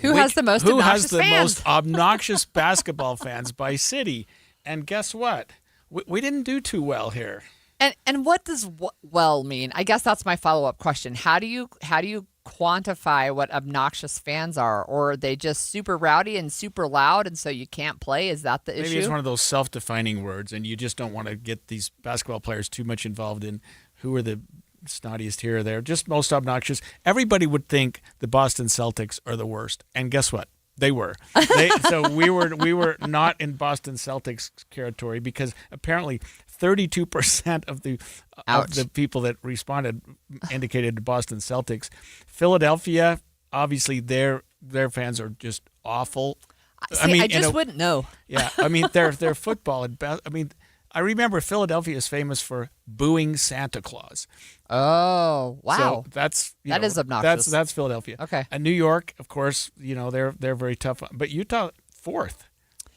Who has the most obnoxious basketball fans by city? And guess what? We didn't do too well here. And what does well mean? I guess that's my follow-up question. How do you quantify what obnoxious fans are? Or are they just super rowdy and super loud and so you can't play? Is that the issue? Maybe it's one of those self-defining words, and you just don't want to get these basketball players too much involved in who are the snottiest here or there. Just most obnoxious. Everybody would think the Boston Celtics are the worst. And guess what? They were. So we were not in Boston Celtics territory, because apparently 32% of the people that responded indicated Boston Celtics. Philadelphia, obviously their fans are just awful. See, I just wouldn't know. Yeah, I mean their football. I remember Philadelphia is famous for booing Santa Claus. Oh, wow. So that's that is obnoxious. That's Philadelphia. Okay. And New York, of course, they're very tough. But Utah, 4th.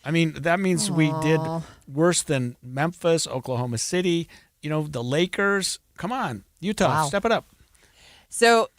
I mean, that means we did worse than Memphis, Oklahoma City, the Lakers. Come on, Utah, step it up. So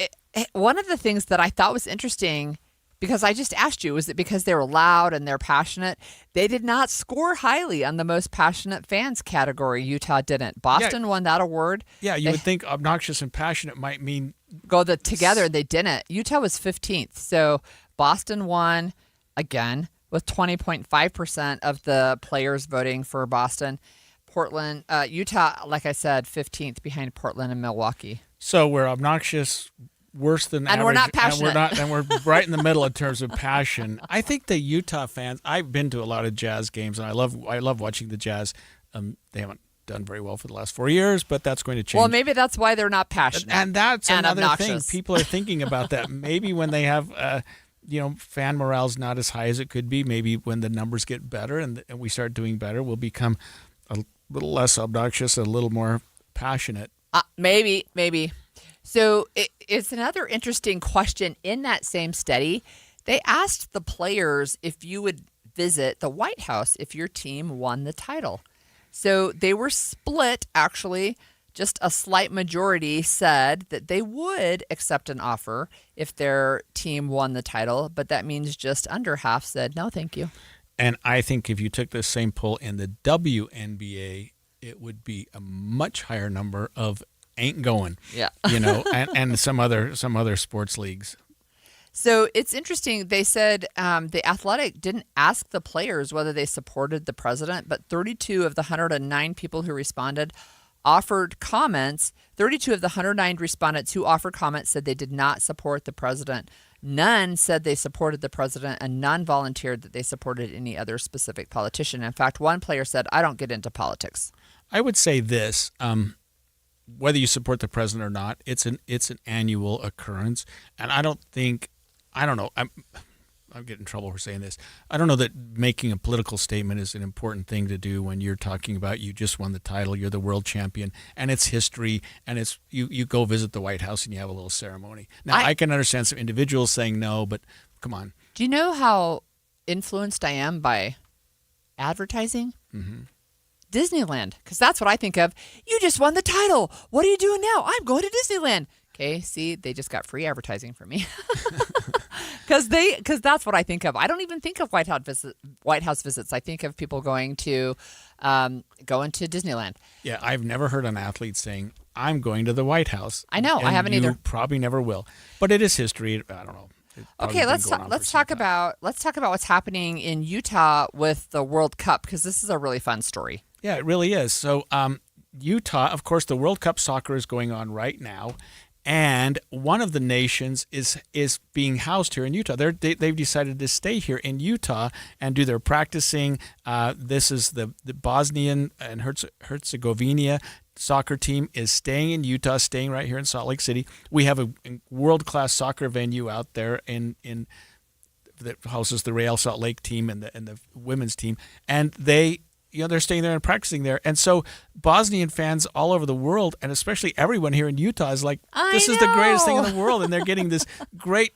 one of the things that I thought was interesting, because I just asked you, was it because they were loud and they're passionate? They did not score highly on the most passionate fans category. Utah didn't. Boston won that award. Yeah, you would think obnoxious and passionate might mean go together. They didn't. Utah was 15th. So Boston won again with 20.5% of the players voting for Boston. Portland, Utah, like I said, 15th behind Portland and Milwaukee. So we're obnoxious, worse than average. And we're not passionate. And we're right in the middle in terms of passion. I think the Utah fans, I've been to a lot of Jazz games, and I love watching the Jazz. They haven't done very well for the last 4 years, but that's going to change. Well, maybe that's why they're not passionate. And that's another obnoxious. thing. People are thinking about that. Maybe when they have, fan morale's not as high as it could be. Maybe when the numbers get better and we start doing better, we'll become a little less obnoxious, a little more passionate. Maybe. So it's another interesting question in that same study. They asked the players if you would visit the White House if your team won the title. So they were split, actually. Just a slight majority said that they would accept an offer if their team won the title, but that means just under half said no, thank you. And I think if you took the same poll in the WNBA, it would be a much higher number of ain't going. Yeah. And some other sports leagues. So it's interesting. They said the Athletic didn't ask the players whether they supported the president, but 32 of the 109 people who responded offered comments. 32 of the 109 respondents who offered comments said they did not support the president. None said they supported the president, and none volunteered that they supported any other specific politician. In fact, one player said, I don't get into politics. I would say this, whether you support the president or not, it's an annual occurrence. And I don't know, I'm getting in trouble for saying this. I don't know that making a political statement is an important thing to do when you're talking about you just won the title, you're the world champion, and it's history, and it's you go visit the White House and you have a little ceremony. Now, I can understand some individuals saying no, but come on. Do you know how influenced I am by advertising? Mm-hmm. Disneyland, because that's what I think of. You just won the title. What are you doing now? I'm going to Disneyland. Okay, see, they just got free advertising from me. Because that's what I think of. I don't even think of White House visits. I think of people going to Disneyland. Yeah, I've never heard an athlete saying, I'm going to the White House. I know, I haven't either. Probably never will. But it is history. I don't know. Okay, let's talk about what's happening in Utah with the World Cup, because this is a really fun story. Yeah, it really is. So Utah, of course, the World Cup soccer is going on right now. And one of the nations is being housed here in Utah. They've decided to stay here in Utah and do their practicing. This is the Bosnian and Herzegovina soccer team is staying in Utah, staying right here in Salt Lake City. We have a world-class soccer venue out there in that houses the Real Salt Lake team and the women's team, and they're staying there and practicing there. And so Bosnian fans all over the world, and especially everyone here in Utah, is like, this is the greatest thing in the world. And they're getting this great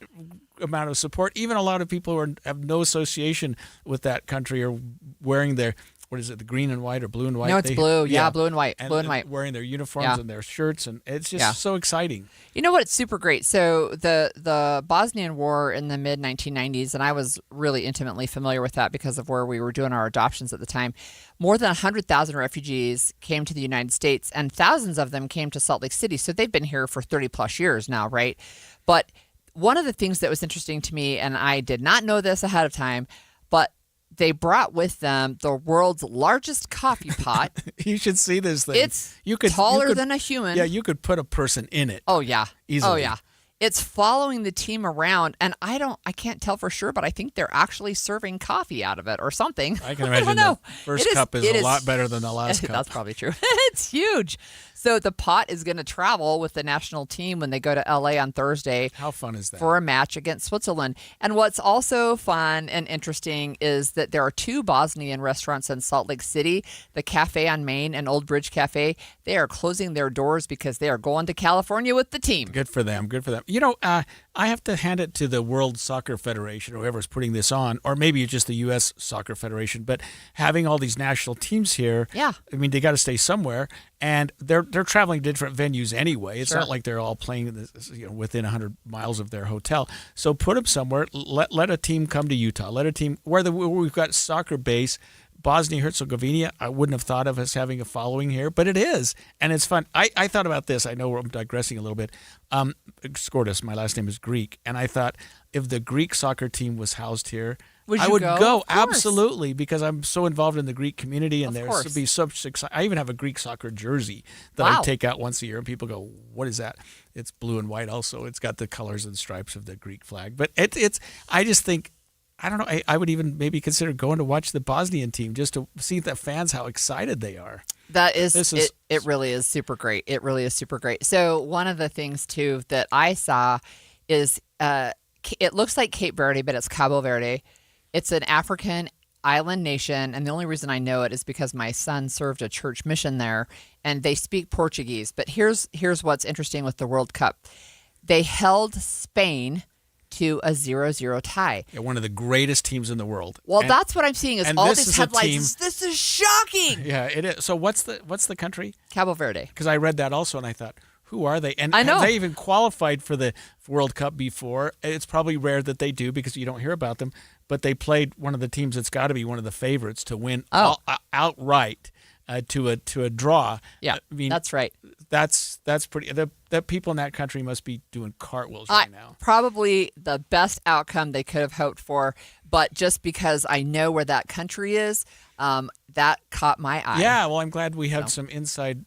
amount of support. Even a lot of people who have no association with that country are wearing their, the green and white or blue and white? No, it's blue. Yeah, blue and white. Blue and white. Wearing their uniforms and their shirts. And it's just so exciting. You know what? It's super great. So the Bosnian War in the mid-1990s, and I was really intimately familiar with that because of where we were doing our adoptions at the time, more than 100,000 refugees came to the United States, and thousands of them came to Salt Lake City. So they've been here for 30-plus years now, right? But one of the things that was interesting to me, and I did not know this ahead of time, but they brought with them the world's largest coffee pot. You should see this thing. It's taller than a human. Yeah, you could put a person in it. Oh, yeah. Easily. Oh, yeah. It's following the team around, and I can't tell for sure, but I think they're actually serving coffee out of it or something. I can imagine the first cup is a lot better than the last cup. That's probably true. It's huge. So the pot is going to travel with the national team when they go to LA on Thursday. How fun is that? For a match against Switzerland. And what's also fun and interesting is that there are 2 Bosnian restaurants in Salt Lake City, the Cafe on Main and Old Bridge Cafe. They are closing their doors because they are going to California with the team. Good for them. Good for them. You know, I have to hand it to the World Soccer Federation, or whoever's putting this on, or maybe it's just the U.S. Soccer Federation, but having all these national teams here, I mean, they got to stay somewhere, and they're traveling to different venues anyway. It's not like they're all playing within 100 miles of their hotel. So put them somewhere. Let a team come to Utah. Let a team where we've got soccer base. Bosnia-Herzegovina, I wouldn't have thought of us having a following here, but it is, and it's fun. I thought about this. I know I'm digressing a little bit. Skordas, my last name is Greek, and I thought if the Greek soccer team was housed here, I would go absolutely, because I'm so involved in the Greek community, and there's to be such exciting. I even have a Greek soccer jersey that I take out once a year, and people go, "What is that?" It's blue and white. Also, it's got the colors and stripes of the Greek flag. But it's. I just think. I don't know. I would even maybe consider going to watch the Bosnian team just to see the fans how excited they are. That is, it really is super great. It really is super great. So one of the things too that I saw is it looks like Cape Verde, but it's Cabo Verde. It's an African island nation, and the only reason I know it is because my son served a church mission there, and they speak Portuguese. But here's what's interesting with the World Cup. They held Spain to a 0-0 tie. Yeah, one of the greatest teams in the world. Well, that's what I'm seeing is all these headlines. This is shocking. Yeah, it is. So what's the country? Cabo Verde. Because I read that also, and I thought, who are they? And I know. Have they even qualified for the World Cup before? It's probably rare that they do because you don't hear about them. But they played one of the teams that's got to be one of the favorites to win outright to a draw. Yeah, I mean, that's right. That's pretty. The people in that country must be doing cartwheels right now. Probably the best outcome they could have hoped for, but just because I know where that country is, that caught my eye. Yeah, well, I'm glad we have some inside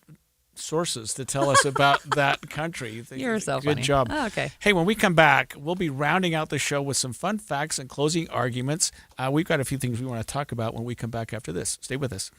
sources to tell us about that country. You're so Good funny. job. Oh, okay. Hey, when we come back, we'll be rounding out the show with some fun facts and closing arguments. We've got a few things we want to talk about when we come back after this. Stay with us.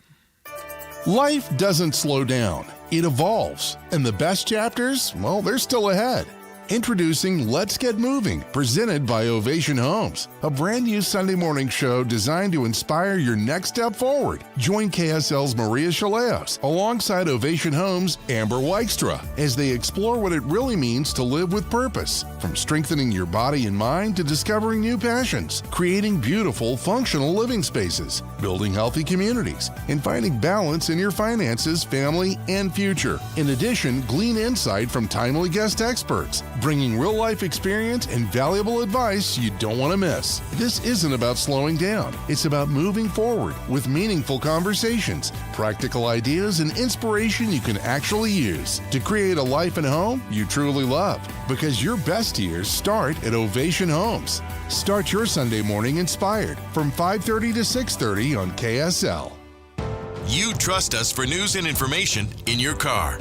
Life doesn't slow down. It evolves. And the best chapters, well, they're still ahead. Introducing Let's Get Moving, presented by Ovation Homes, a brand new Sunday morning show designed to inspire your next step forward. Join KSL's Maria Chaleos alongside Ovation Homes' Amber Weikstra as they explore what it really means to live with purpose, from strengthening your body and mind to discovering new passions, creating beautiful, functional living spaces, building healthy communities, and finding balance in your finances, family, and future. In addition, glean insight from timely guest experts, bringing real-life experience and valuable advice you don't want to miss. This isn't about slowing down. It's about moving forward with meaningful conversations, practical ideas, and inspiration you can actually use to create a life and home you truly love. Because your best years start at Ovation Homes. Start your Sunday morning inspired from 5:30 to 6:30 on KSL. You trust us for news and information in your car.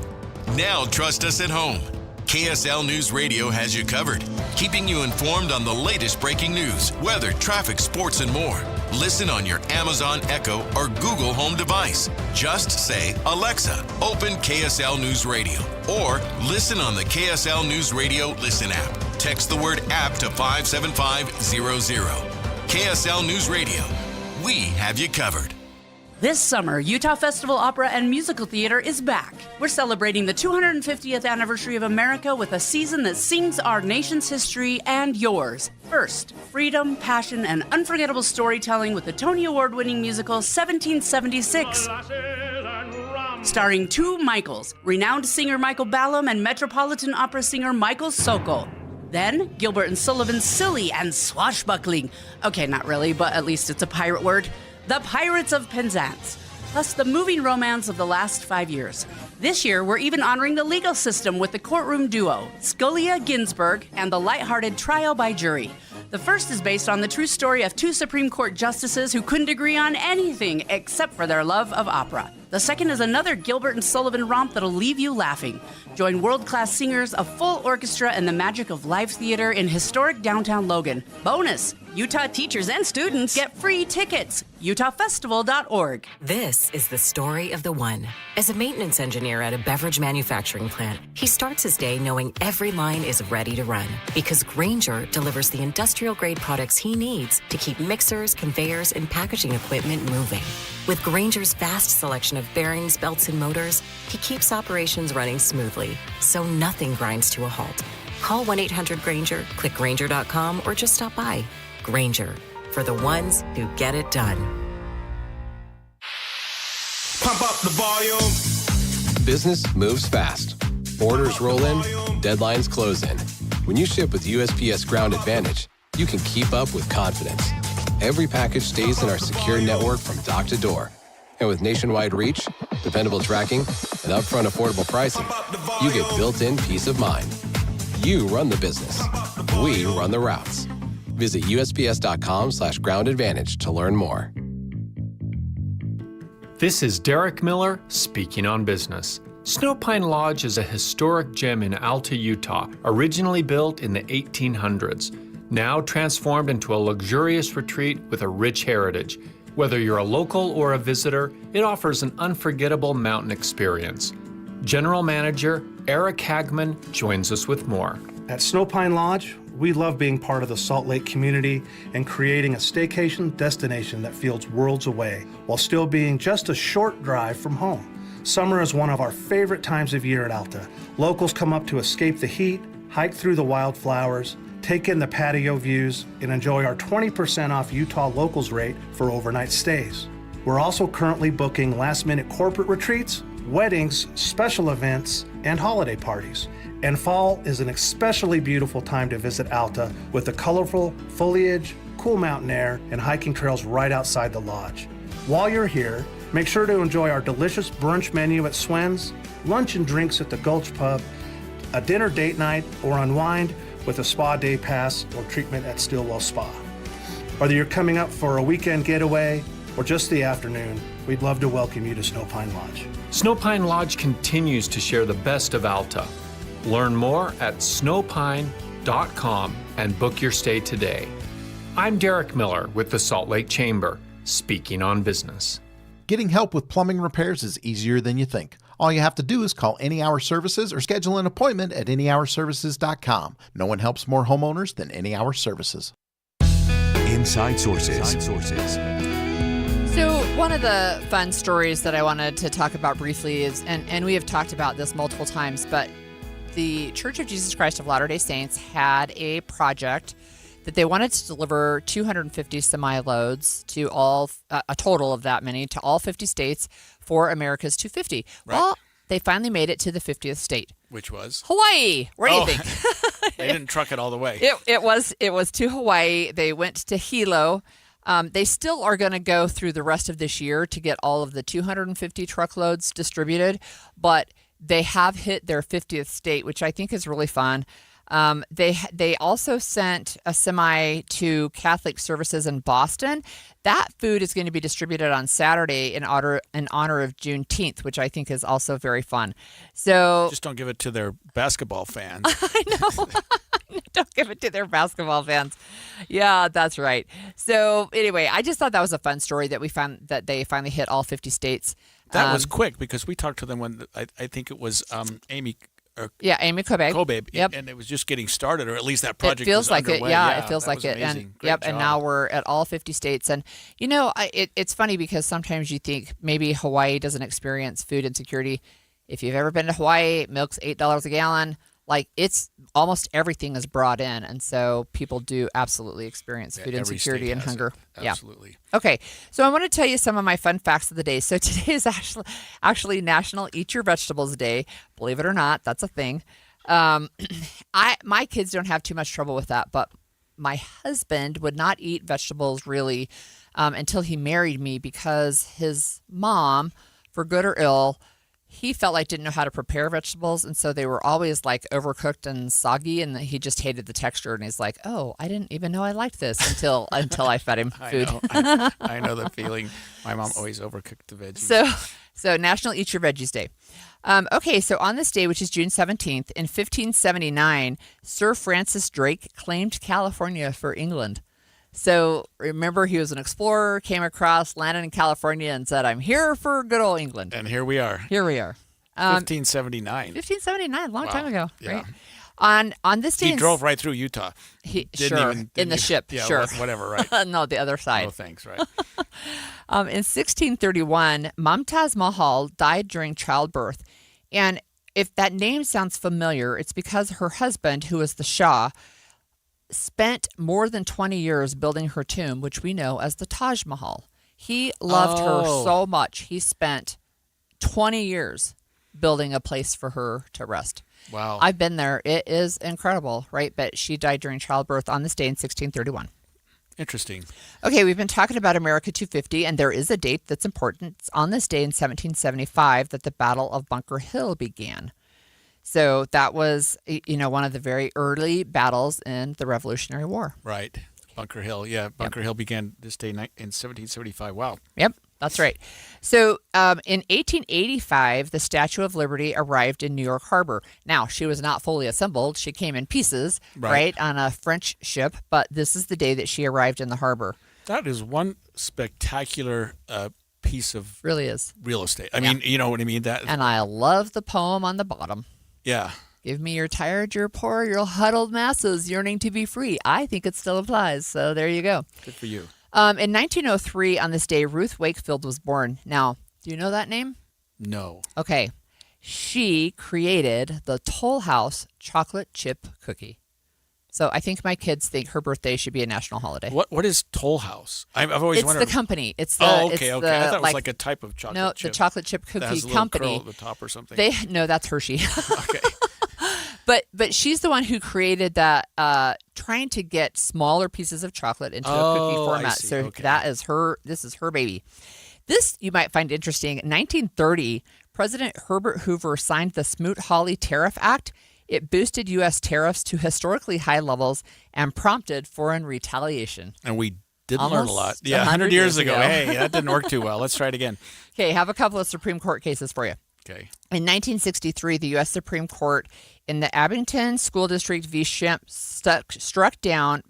Now trust us at home. KSL News Radio has you covered, keeping you informed on the latest breaking news, weather, traffic, sports, and more. Listen on your Amazon Echo or Google Home device. Just say, Alexa, open KSL News Radio, or listen on the KSL News Radio Listen app. Text the word app to 57500. KSL News Radio. We have you covered. This summer, Utah Festival Opera and Musical Theater is back. We're celebrating the 250th anniversary of America with a season that sings our nation's history and yours. First, freedom, passion, and unforgettable storytelling with the Tony Award-winning musical 1776. Starring two Michaels, renowned singer Michael Ballum and Metropolitan Opera singer Michael Sokol. Then, Gilbert and Sullivan's silly and swashbuckling. Okay, not really, but at least it's a pirate word. The Pirates of Penzance, plus the moving romance of the last 5 years. This year, we're even honoring the legal system with the courtroom duo, Scalia Ginsburg and the lighthearted Trial by Jury. The first is based on the true story of two Supreme Court justices who couldn't agree on anything except for their love of opera. The The second is another Gilbert and Sullivan romp that'll leave you laughing. Join world-class singers, a full orchestra, and the magic of live theater in historic downtown Logan. Bonus! Utah teachers and students get free tickets. UtahFestival.org. This is the story of the one. As a maintenance engineer at a beverage manufacturing plant, he starts his day knowing every line is ready to run because Grainger delivers the industrial-grade products he needs to keep mixers, conveyors, and packaging equipment moving. With Grainger's vast selection of bearings, belts, and motors, he keeps operations running smoothly, so nothing grinds to a halt. Call 1-800-GRAINGER, click Grainger.com, or just stop by. Grainger, for the ones who get it done. Pump up the volume. Business moves fast. Orders roll in, deadlines close in. When you ship with USPS Ground Advantage, you can keep up with confidence. Every package stays in our secure network from dock to door. And with nationwide reach, dependable tracking, and upfront affordable pricing, you get built-in peace of mind. You run the business. We run the routes. Visit USPS.com/Ground Advantage to learn more. This is Derek Miller speaking on business. Snow Pine Lodge is a historic gem in Alta, Utah, originally built in the 1800s, now transformed into a luxurious retreat with a rich heritage. Whether you're a local or a visitor, it offers an unforgettable mountain experience. General Manager Eric Hagman joins us with more. At Snow Pine Lodge, we love being part of the Salt Lake community and creating a staycation destination that feels worlds away while still being just a short drive from home. Summer is one of our favorite times of year at Alta. Locals come up to escape the heat, hike through the wildflowers, take in the patio views, and enjoy our 20% off Utah Locals rate for overnight stays. We're also currently booking last-minute corporate retreats, weddings, special events, and holiday parties. And fall is an especially beautiful time to visit Alta with the colorful foliage, cool mountain air, and hiking trails right outside the lodge. While you're here, make sure to enjoy our delicious brunch menu at Swen's, lunch and drinks at the Gulch Pub, a dinner date night, or unwind with a spa day pass or treatment at Stillwell Spa. Whether you're coming up for a weekend getaway or just the afternoon, we'd love to welcome you to Snow Pine Lodge. Snow Pine Lodge continues to share the best of Alta. Learn more at snowpine.com and book your stay today. I'm Derek Miller with the Salt Lake Chamber, speaking on business. Getting help with plumbing repairs is easier than you think. All you have to do is call Any Hour Services or schedule an appointment at anyhourservices.com. No one helps more homeowners than Any Hour Services. Inside Sources. So one of the fun stories that I wanted to talk about briefly is, and we have talked about this multiple times, but the Church of Jesus Christ of Latter-day Saints had a project that they wanted to deliver 250 semi-loads to all, a total of that many, to all 50 states for America's 250. Right. Well, they finally made it to the 50th state. Which was? Hawaii. Where do you think? They didn't truck it all the way. It was to Hawaii. They went to Hilo. They still are going to go through the rest of this year to get all of the 250 truckloads distributed, but they have hit their 50th state, which I think is really fun. They also sent a semi to Catholic Services in Boston. That food is going to be distributed on Saturday in honor of Juneteenth, which I think is also very fun. So just don't give it to their basketball fans. I know. Don't give it to their basketball fans. Yeah, that's right. So anyway, I just thought that was a fun story that we found that they finally hit all 50 states. That was quick because we talked to them when I think it was Amy. Amy Kobe. Yep. And it was just getting started, or at least that project it feels was like underway. It. Yeah, it feels like it. And and now we're at all 50 states. And you know, it's funny because sometimes you think maybe Hawaii doesn't experience food insecurity. If you've ever been to Hawaii, milk's $8 a gallon. Like, it's almost everything is brought in, and so people do absolutely experience food insecurity and hunger. Absolutely. Yeah. Okay, so I want to tell you some of my fun facts of the day. So today is actually National Eat Your Vegetables Day. Believe it or not, that's a thing. My kids don't have too much trouble with that, but my husband would not eat vegetables really until he married me because his mom, for good or ill, he felt like didn't know how to prepare vegetables, and so they were always like overcooked and soggy, and he just hated the texture. And he's like, "Oh, I didn't even know I liked this until I fed him food." I know the feeling. My mom always overcooked the veggies. So National Eat Your Veggies Day. Okay, so on this day, which is June 17th, in 1579, Sir Francis Drake claimed California for England. So remember, he was an explorer, came across, landed in California, and said, "I'm here for good old England." And here we are. Here we are. 1579. 1579, a long time ago, yeah. right? On this day, he drove right through Utah. In the ship. Yeah, sure, whatever. Right? No, the other side. Oh, thanks. Right. In 1631, Mumtaz Mahal died during childbirth, and if that name sounds familiar, it's because her husband, who was the Shah, spent more than 20 years building her tomb, which we know as the Taj Mahal. He loved her so much. He spent 20 years building a place for her to rest. Wow. I've been there. It is incredible, right? But she died during childbirth on this day in 1631. Interesting. Okay, we've been talking about America 250, and there is a date that's important. It's on this day in 1775 that the Battle of Bunker Hill began. So that was, one of the very early battles in the Revolutionary War. Right. Bunker Hill. Yeah, Bunker Hill began this day in 1775. Wow. Yep, that's right. So in 1885, the Statue of Liberty arrived in New York Harbor. Now, she was not fully assembled. She came in pieces, right, on a French ship. But this is the day that she arrived in the harbor. That is one spectacular piece of really is real estate. I mean, you know what I mean? And I love the poem on the bottom. Yeah. Give me your tired, your poor, your huddled masses yearning to be free. I think it still applies. So there you go. Good for you. In 1903, on this day, Ruth Wakefield was born. Now, do you know that name? No. Okay. She created the Toll House chocolate chip cookie. So I think my kids think her birthday should be a national holiday. What is Toll House? I've always wondered. It's the company. It's the, okay. The, I thought it was like a type of chocolate chip. No, the chocolate chip cookie that has a company. curl at the top or something. No, that's Hershey. Okay. But she's the one who created that, trying to get smaller pieces of chocolate into a cookie format. I see. So Okay. this is her baby. This you might find interesting. In 1930, President Herbert Hoover signed the Smoot-Hawley Tariff Act. It boosted U.S. tariffs to historically high levels and prompted foreign retaliation. And we did learn a lot. Almost Yeah, 100 years ago. ago. Hey, that didn't work too well. Let's try it again. Okay, have a couple of Supreme Court cases for you. Okay. In 1963, the U.S. Supreme Court in the Abington School District v. Shemp struck down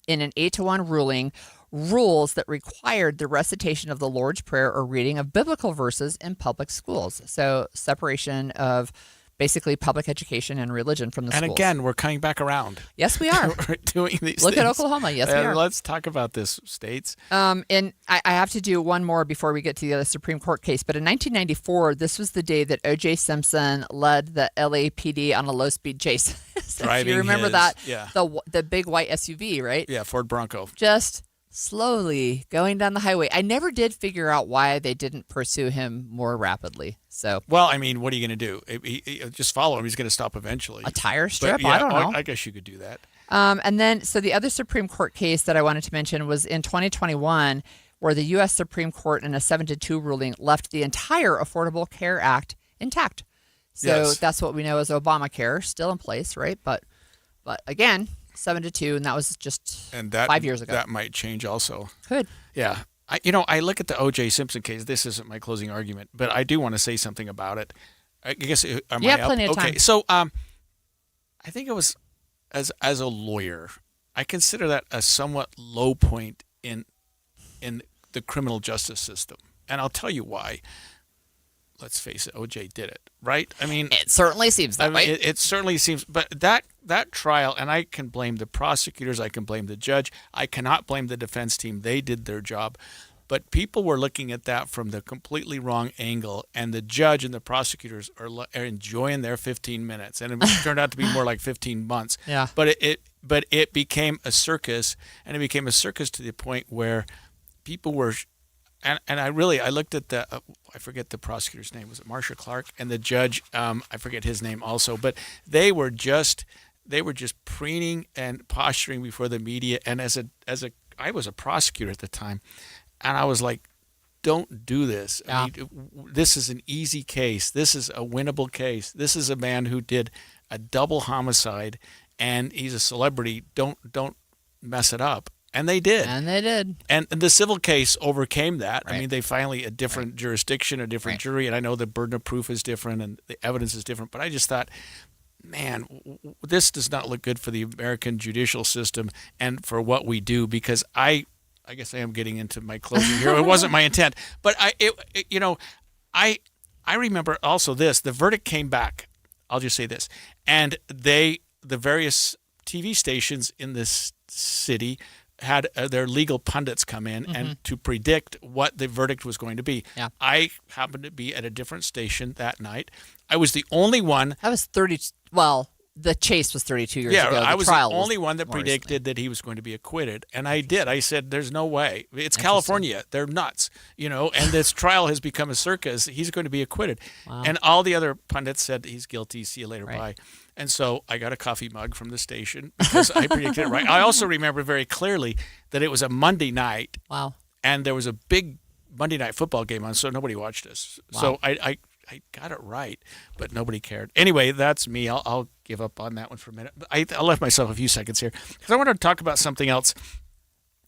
in an 8-1 ruling rules that required the recitation of the Lord's Prayer or reading of biblical verses in public schools. So separation of basically public education and religion from the schools. And again, we're coming back around. Yes, we are. We're doing these Look things. at Oklahoma. Yes, we are. Let's talk about this, states. And I have to do one more before we get to the other Supreme Court case. But in 1994, this was the day that O.J. Simpson led the LAPD on a low-speed chase. So if you remember that, the big white SUV, right? Yeah, Ford Bronco. Just slowly going down the highway. I never did figure out why they didn't pursue him more rapidly. So, well, I mean, what are you going to do? Just follow him. He's going to stop eventually. A tire strip? Yeah, I don't know. I guess you could do that. And then, so the other Supreme Court case that I wanted to mention was in 2021, where the U.S. Supreme Court in a 7-2 ruling left the entire Affordable Care Act intact. So that's what we know as Obamacare, still in place, right? But again, 7-2, and that was just 5 years ago. That might change also. Could. Yeah. I look at the O.J. Simpson case. This isn't my closing argument, but I do want to say something about it. I guess you have plenty of time. Okay, so I think it was as a lawyer, I consider that a somewhat low point in the criminal justice system, and I'll tell you why. Let's face it, O.J. did it, right? I mean, it certainly seems that way. It certainly seems, but that trial, and I can blame the prosecutors, I can blame the judge, I cannot blame the defense team. They did their job, but people were looking at that from the completely wrong angle, and the judge and the prosecutors are enjoying their 15 minutes, and it turned out to be more like 15 months. Yeah. But it became a circus, and it became a circus to the point where people were. And I looked at I forget the prosecutor's name. Was it Marcia Clark? And the judge, I forget his name also. But they were just preening and posturing before the media. And I was a prosecutor at the time, and I was like, don't do this. I mean, this is an easy case. This is a winnable case. This is a man who did a double homicide, and he's a celebrity. Don't mess it up. And they did. And they did. And the civil case overcame that. Right. I mean, they finally, a different jurisdiction, a different jury, and I know the burden of proof is different and the evidence is different, but I just thought, man, this does not look good for the American judicial system and for what we do, because I guess I am getting into my closing here. It wasn't my intent, but I remember also this. The verdict came back. I'll just say this, and the various TV stations in this city had their legal pundits come in and to predict what the verdict was going to be. Yeah. I happened to be at a different station that night. I was the only one. That was 30. Well, the case was 32 years ago. I was the only one that predicted that he was going to be acquitted. And I did. I said, there's no way. It's California. They're nuts, and this trial has become a circus. He's going to be acquitted. Wow. And all the other pundits said, he's guilty. See you later. Bye. And so I got a coffee mug from the station because I predicted it right. I also remember very clearly that it was a Monday night. Wow. And there was a big Monday night football game on, so nobody watched us. Wow. So I got it right, but nobody cared. Anyway, that's me. I'll give up on that one for a minute. I left myself a few seconds here because I want to talk about something else,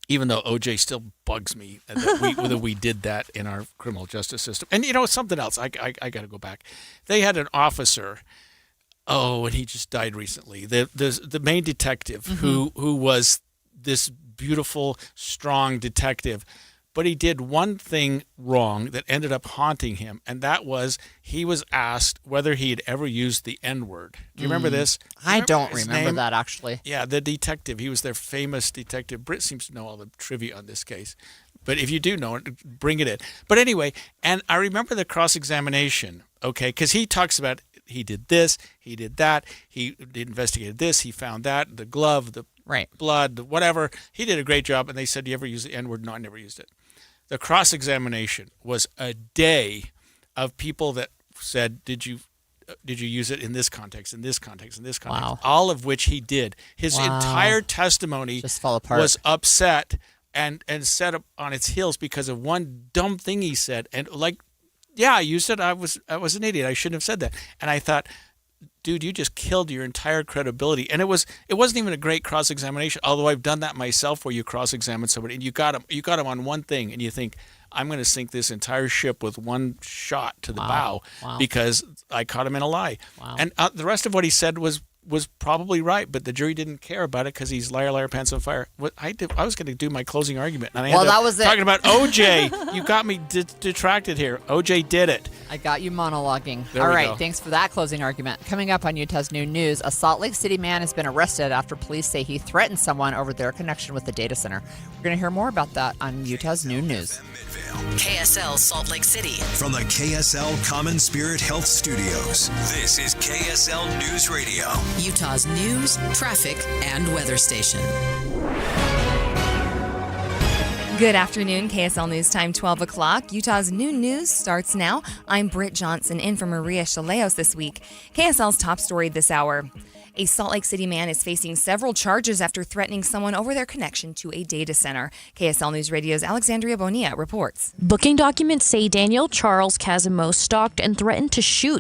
even though OJ still bugs me that we did that in our criminal justice system. And, something else. I got to go back. They had an officer. Oh, and he just died recently. The main detective who was this beautiful, strong detective, but he did one thing wrong that ended up haunting him, and that was he was asked whether he had ever used the N-word. Do you remember this? I don't remember that, actually. Yeah, the detective. He was their famous detective. Britt seems to know all the trivia on this case. But if you do know it, bring it in. But anyway, and I remember the cross-examination, okay, because he talks about he did this, he did that, he investigated this, he found that, the glove, the blood, the whatever. He did a great job, and they said, "Do you ever use the N-word?" No, I never used it. The cross-examination was a day of people that said, "Did you use it in this context, in this context, in this context?" Wow. All of which he did. His entire testimony just fell apart. Was upset and set up on its heels because of one dumb thing he said. And I used it. I was an idiot. I shouldn't have said that. And I thought, dude, you just killed your entire credibility. And it wasn't even a great cross-examination, although I've done that myself where you cross-examine somebody and you got him on one thing and you think, I'm going to sink this entire ship with one shot to the bow because I caught him in a lie. Wow. And the rest of what he said was probably right, but the jury didn't care about it because he's liar, liar, pants on fire. I was going to do my closing argument, and I ended up talking about OJ. You got me detracted here. OJ did it. I got you monologuing. There All we right, go. thanks for that closing argument. Coming up on Utah's Noon News, a Salt Lake City man has been arrested after police say he threatened someone over their connection with the data center. We're going to hear more about that on Utah's Noon News. KSL Salt Lake City. From the KSL Common Spirit Health Studios, this is KSL News Radio. Utah's news, traffic, and weather station. Good afternoon, KSL News Time, 12 o'clock. Utah's Noon News starts now. I'm Britt Johnson, in for Maria Chaleos this week. KSL's top story this hour. A Salt Lake City man is facing several charges after threatening someone over their connection to a data center. KSL News Radio's Alexandria Bonilla reports. Booking documents say Daniel Charles Casimo stalked and threatened to shoot